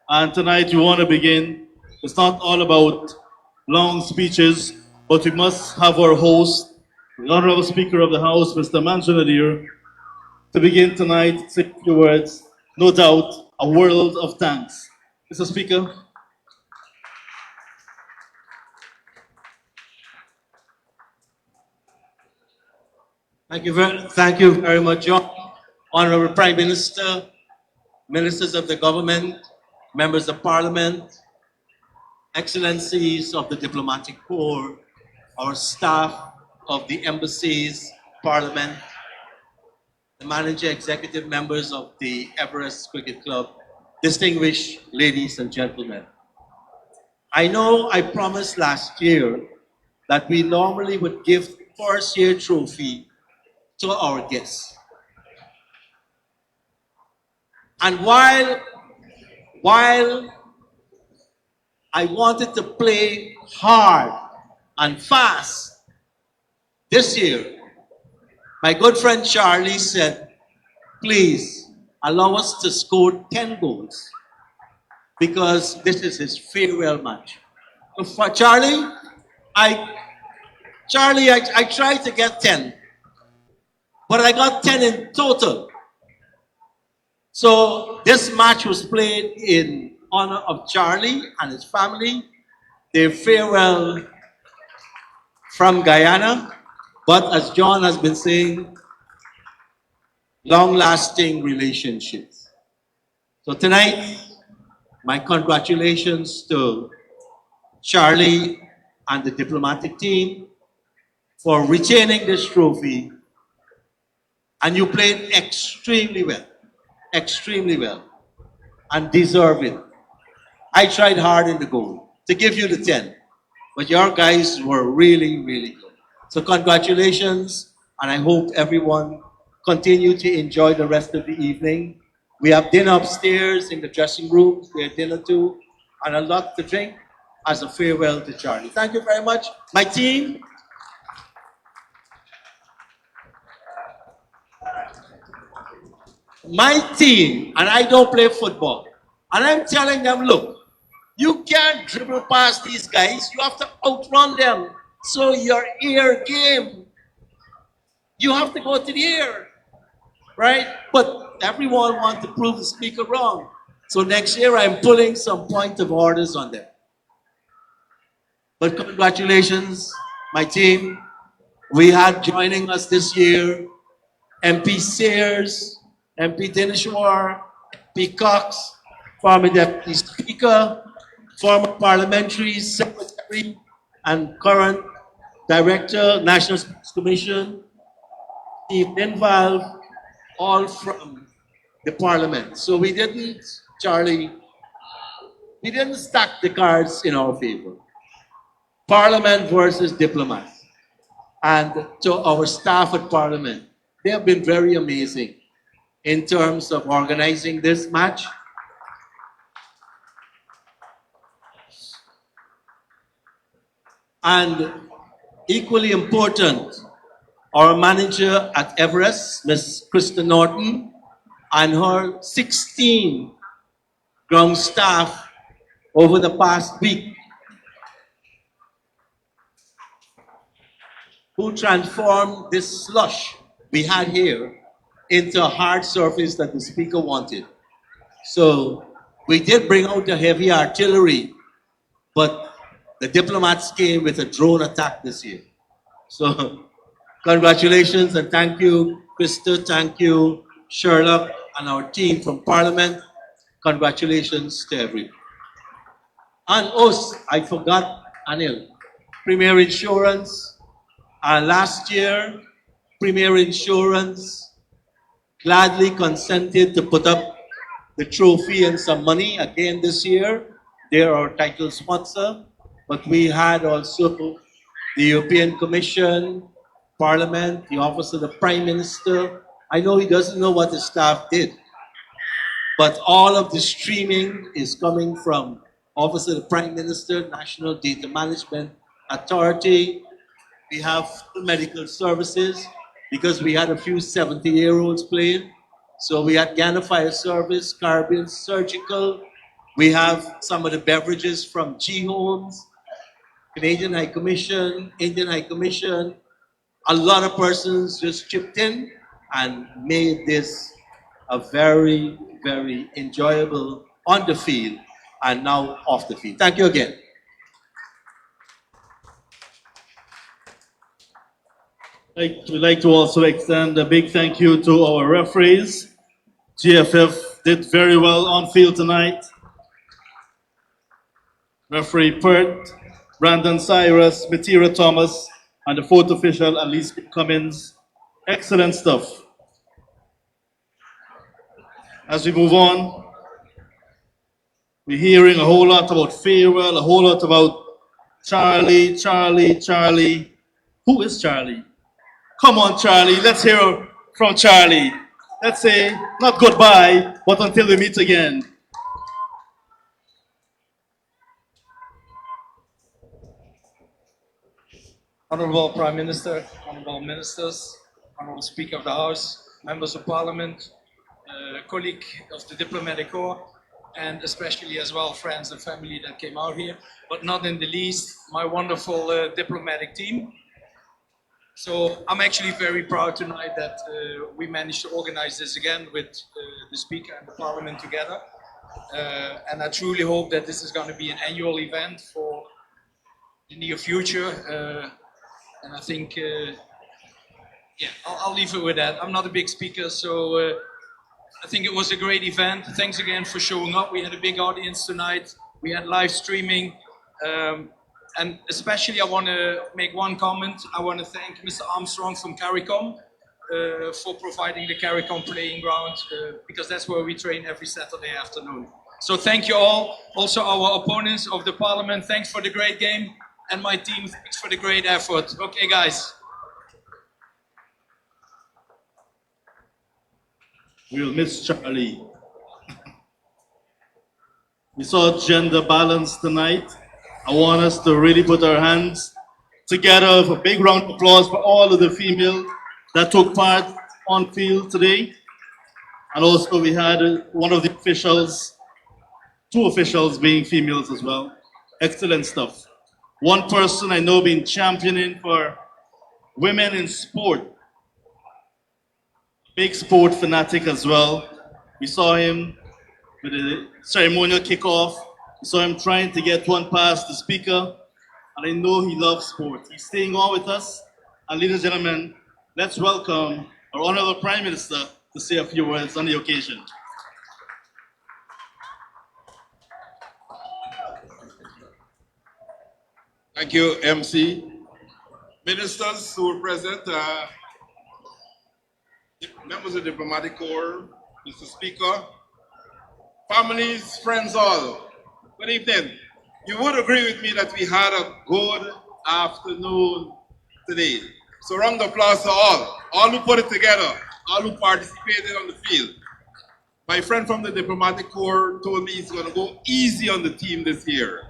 And tonight we want to begin. It's not all about long speeches, but we must have our host, the Honorable Speaker of the House, Mr. Manjanadir, to begin tonight, say a few words. No doubt, a world of thanks. Mr. Speaker. Thank you very much, John. Honorable Prime Minister, ministers of the government, members of parliament, excellencies of the diplomatic corps, our staff of the embassies, parliament, the manager executive members of the Everest Cricket Club, distinguished ladies and gentlemen. I know I promised last year that we normally would give the first year trophy to our guests. And while I wanted to play hard and fast this year, my good friend Charlie said, please allow us to score 10 goals because this is his farewell match. So for Charlie, I tried to get 10, but I got 10 in total. So this match was played in honor of Charlie and his family, their farewell from Guyana, but as John has been saying, long-lasting relationships. So tonight, my congratulations to Charlie and the diplomatic team for retaining this trophy. And you played extremely well, and deserve it. I tried hard in the goal to give you the 10, but your guys were really, really good. So congratulations, and I hope everyone continue to enjoy the rest of the evening. We have dinner upstairs in the dressing rooms, we have dinner too, and a lot to drink as a farewell to Charlie. Thank you very much. My team, and I don't play football. And I'm telling them, look, you can't dribble past these guys. You have to outrun them. So your air game, you have to go to the air, right? But everyone wants to prove the speaker wrong. So next year I'm pulling some point of orders on them. But congratulations, my team. We had joining us this year MP Sears, MP Dineshwar, P. Cox, former Deputy Speaker, former Parliamentary Secretary, and current Director, National Sports Commission, Steve Linval, all from the Parliament. So we didn't, Charlie, we didn't stack the cards in our favor. Parliament versus diplomats. And to our staff at Parliament, they have been very amazing in terms of organizing this match. And equally important, our manager at Everest, Ms. Krista Norton, and her 16 ground staff over the past week, who transformed this slush we had here into a hard surface that the speaker wanted. So we did bring out the heavy artillery, but the diplomats came with a drone attack this year. So congratulations and thank you, Krista, thank you, Sherlock, and our team from Parliament. Congratulations to everyone. And I forgot Anil, Premier Insurance. Last year, Premier Insurance gladly consented to put up the trophy and some money again this year. They're our title sponsor, but we had also the European Commission, Parliament, the Office of the Prime Minister. I know he doesn't know what the staff did, but all of the streaming is coming from Office of the Prime Minister, National Data Management Authority. We have full medical services because we had a few 70-year-olds playing. So we had Ghana Fire Service, Caribbean Surgical. We have some of the beverages from G Homes, Canadian High Commission, Indian High Commission. A lot of persons just chipped in and made this a very, very enjoyable on the field and now off the field. Thank you again. We'd like to also extend a big thank you to our referees. GFF did very well on field tonight. Referee Pert, Brandon Cyrus, Matira Thomas, and the fourth official, Alice Cummins. Excellent stuff. As we move on, we're hearing a whole lot about farewell, a whole lot about Charlie. Who is Charlie? Come on, Charlie, let's hear from Charlie. Let's say, not goodbye, but until we meet again. Honorable Prime Minister, honorable ministers, honorable Speaker of the House, members of Parliament, colleague of the Diplomatic Corps, and especially as well friends and family that came out here, but not in the least, my wonderful diplomatic team. So I'm actually very proud tonight that we managed to organize this again with the Speaker and the Parliament together. And I truly hope that this is going to be an annual event for the near future. And I think, yeah, I'll leave it with that. I'm not a big speaker, so I think it was a great event. Thanks again for showing up. We had a big audience tonight. We had live streaming. And especially I want to make one comment. I want to thank Mr. Armstrong from CARICOM for providing the CARICOM playing ground because that's where we train every Saturday afternoon. So thank you all. Also our opponents of the Parliament, thanks for the great game. And my team, thanks for the great effort. Okay, guys. We'll miss Charlie. We saw gender balance tonight. I want us to really put our hands together for a big round of applause for all of the females that took part on field today. And also we had one of the officials, two officials being females as well. Excellent stuff. One person I know been championing for women in sport. Big sport fanatic as well. We saw him with the ceremonial kickoff. We saw him trying to get one past the speaker. And I know he loves sport. He's staying on with us. And ladies and gentlemen, let's welcome our Honorable Prime Minister to say a few words on the occasion. Thank you, MC. Ministers who were present, members of the Diplomatic Corps, Mr. Speaker, families, friends all, good evening. You would agree with me that we had a good afternoon today. So round of applause to all who put it together, all who participated on the field. My friend from the Diplomatic Corps told me he's going to go easy on the team this year.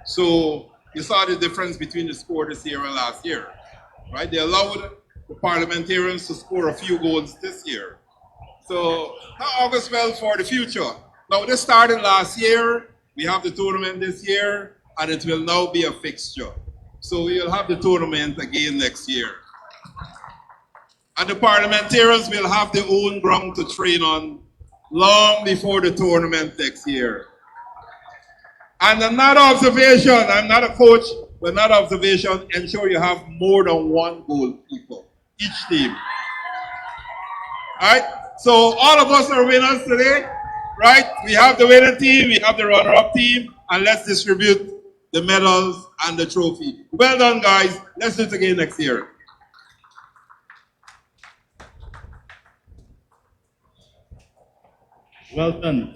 So you saw the difference between the score this year and last year, right? They allowed the parliamentarians to score a few goals this year. So that augurs well for the future. Now this started last year, we have the tournament this year, and it will now be a fixture. So we will have the tournament again next year. And the parliamentarians will have their own ground to train on long before the tournament next year. And another observation, I'm not a coach, but another observation, ensure you have more than one goalkeeper, each team. All right? So all of us are winners today, right? We have the winning team, we have the runner-up team, and let's distribute the medals and the trophy. Well done, guys. Let's do it again next year. Well done.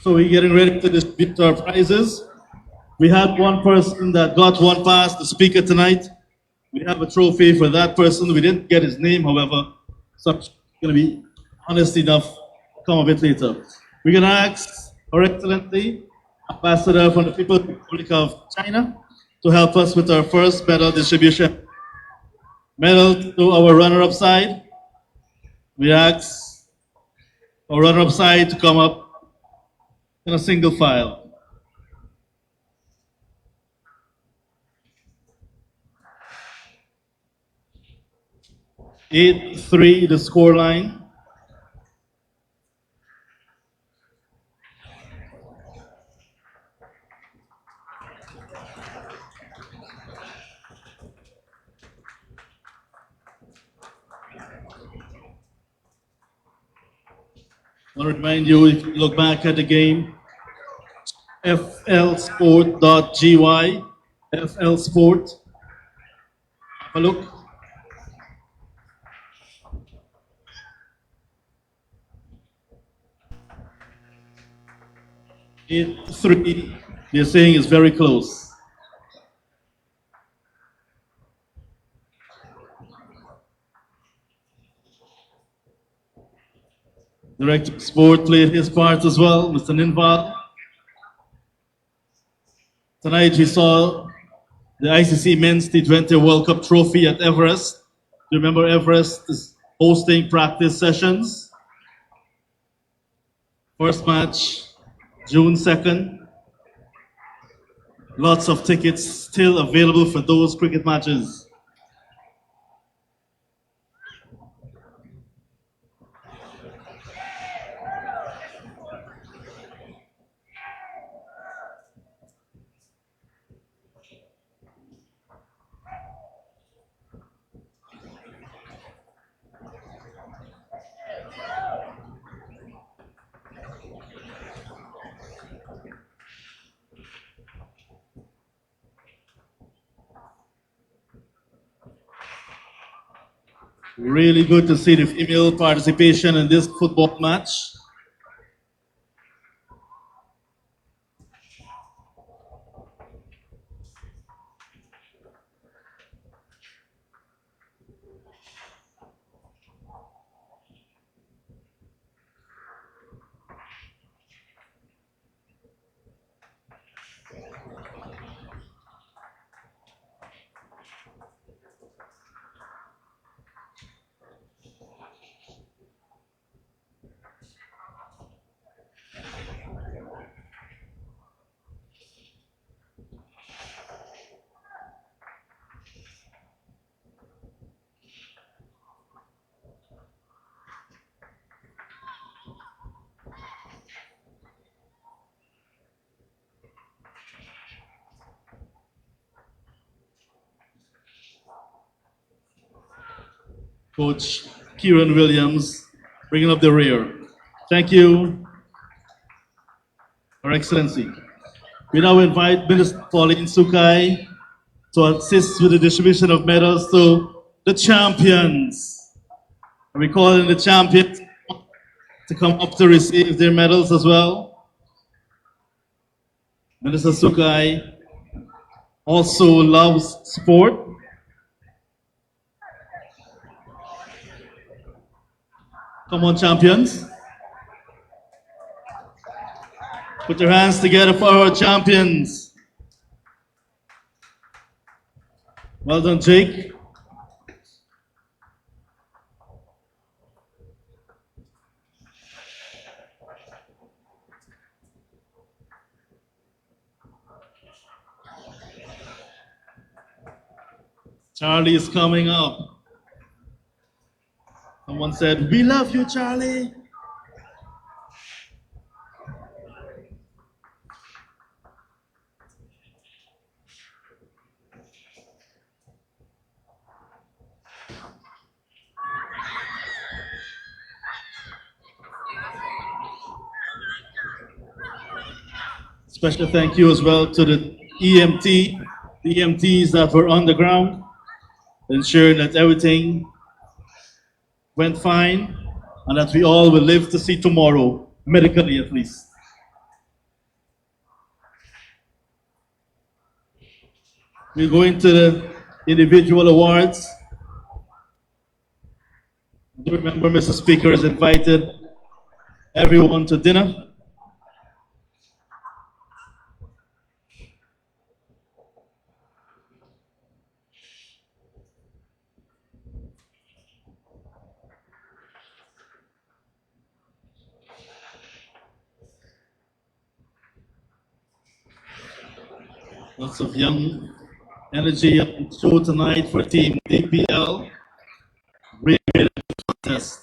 So we're getting ready to distribute our prizes. We had one person that got one past the speaker tonight. We have a trophy for that person. We didn't get his name, however, so I'm going to be honest enough, come a bit later. We're going to ask Her Excellency, Ambassador from the People's Republic of China, to help us with our first medal distribution. Medal to our runner-up side. We ask our runner-up side to come up in a single file. 8-3, the score line. I want to remind you, if you look back at the game, flsport.gy, flsport. Have a look. 8-3, they're saying is very close. Director of Sport played his part as well, Mr. Ninval. Tonight we saw the ICC Men's T20 World Cup trophy at Everest. Remember, Everest is hosting practice sessions. First match, June 2nd. Lots of tickets still available for those cricket matches. Really good to see the female participation in this football match. Coach Kieran Williams bringing up the rear. Thank you, Her Excellency. We now invite Minister Pauline Sukai to assist with the distribution of medals to the champions. And we call in the champions to come up to receive their medals as well. Minister Sukai also loves sport. Come on, champions. Put your hands together for our champions. Well done, Jake. Charlie is coming up. Someone said, "We love you, Charlie." Special thank you as well to the EMTs that were on the ground, ensuring that everything went fine and that we all will live to see tomorrow, medically at least. We go into the individual awards. Do remember, Mr. Speaker has invited everyone to dinner. Lots of young energy on the show tonight for Team DPL. Great contest.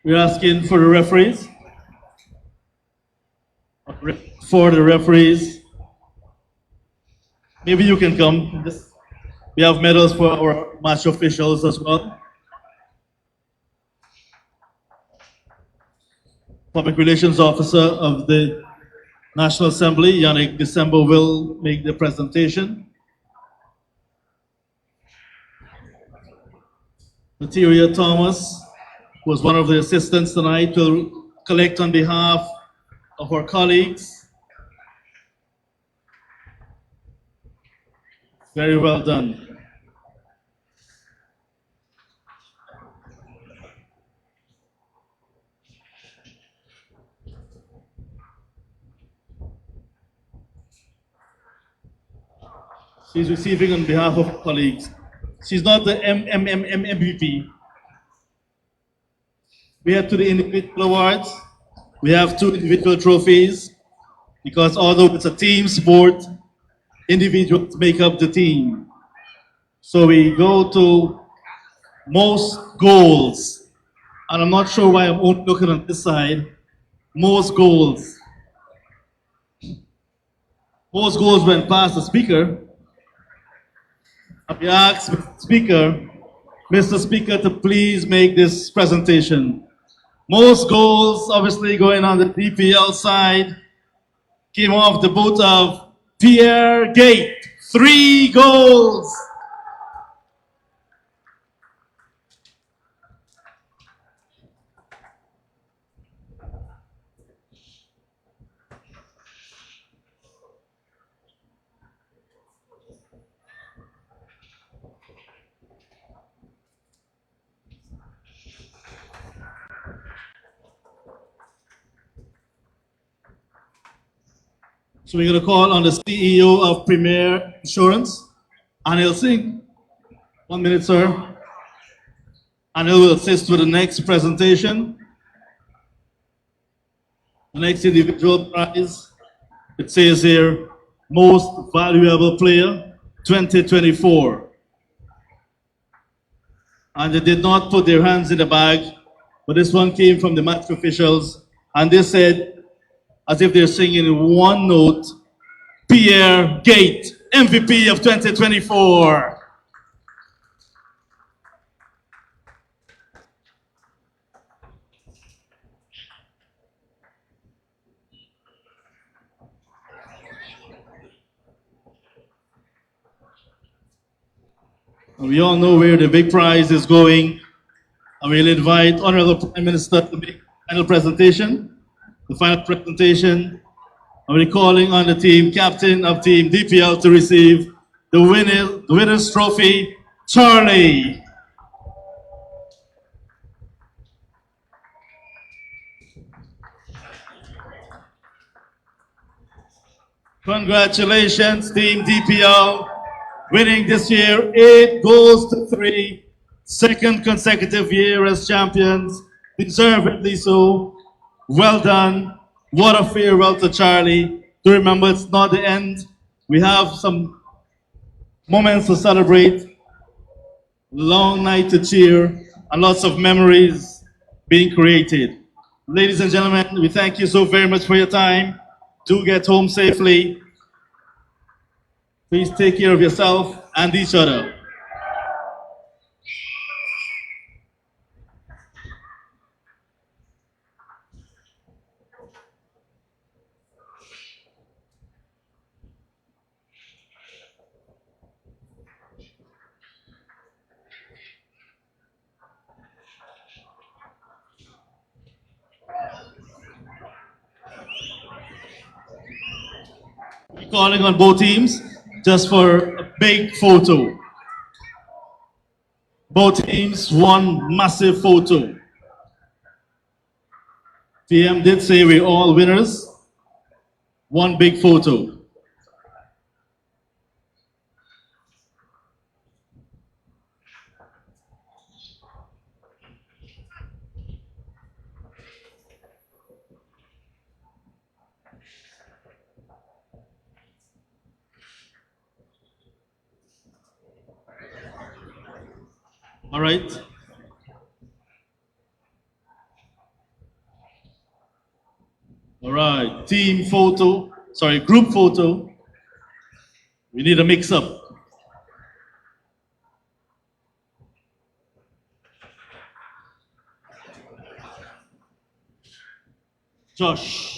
We're asking for the referees. For the referees. Maybe you can come. We have medals for our match officials as well. Public Relations Officer of the National Assembly, Yannick December, will make the presentation. Materia Thomas was one of the assistants tonight to collect on behalf of our colleagues. Very well done. She's receiving on behalf of colleagues. She's not the MVP. We have to the individual awards. We have 2 individual trophies because although it's a team sport, individuals make up the team. So we go to most goals. And I'm not sure why I'm only looking on this side. Most goals. Most goals went past the speaker. I ask Mr. Speaker, to please make this presentation. Most goals, obviously going on the DPL side, came off the boot of Pierre Gate. 3 goals. So we're going to call on the CEO of Premier Insurance, Anil Singh. 1 minute, sir. Anil will assist with the next presentation. The next individual prize, it says here, Most Valuable Player 2024. And they did not put their hands in the bag, but this one came from the match officials, and they said, as if they're singing in one note, Pierre Gate, MVP of 2024. And we all know where the big prize is going. I will invite Honorable Prime Minister to make the final presentation. The final presentation, I will be calling on the team captain of Team DPL to receive the winner's trophy, Charlie. Congratulations, Team DPL, winning this year 8 goals to 3. Second consecutive year as champions, deservedly so. Well done. What a farewell to Charlie. Do remember, it's not the end. We have some moments to celebrate. Long night to cheer, and lots of memories being created. Ladies and gentlemen, we thank you so very much for your time. Do get home safely. Please take care of yourself and each other. We're calling on both teams just for a big photo. Both teams, one massive photo. PM did say we're all winners. One big photo. All right. All right. Team photo. Sorry, group photo. We need a mix up. Josh.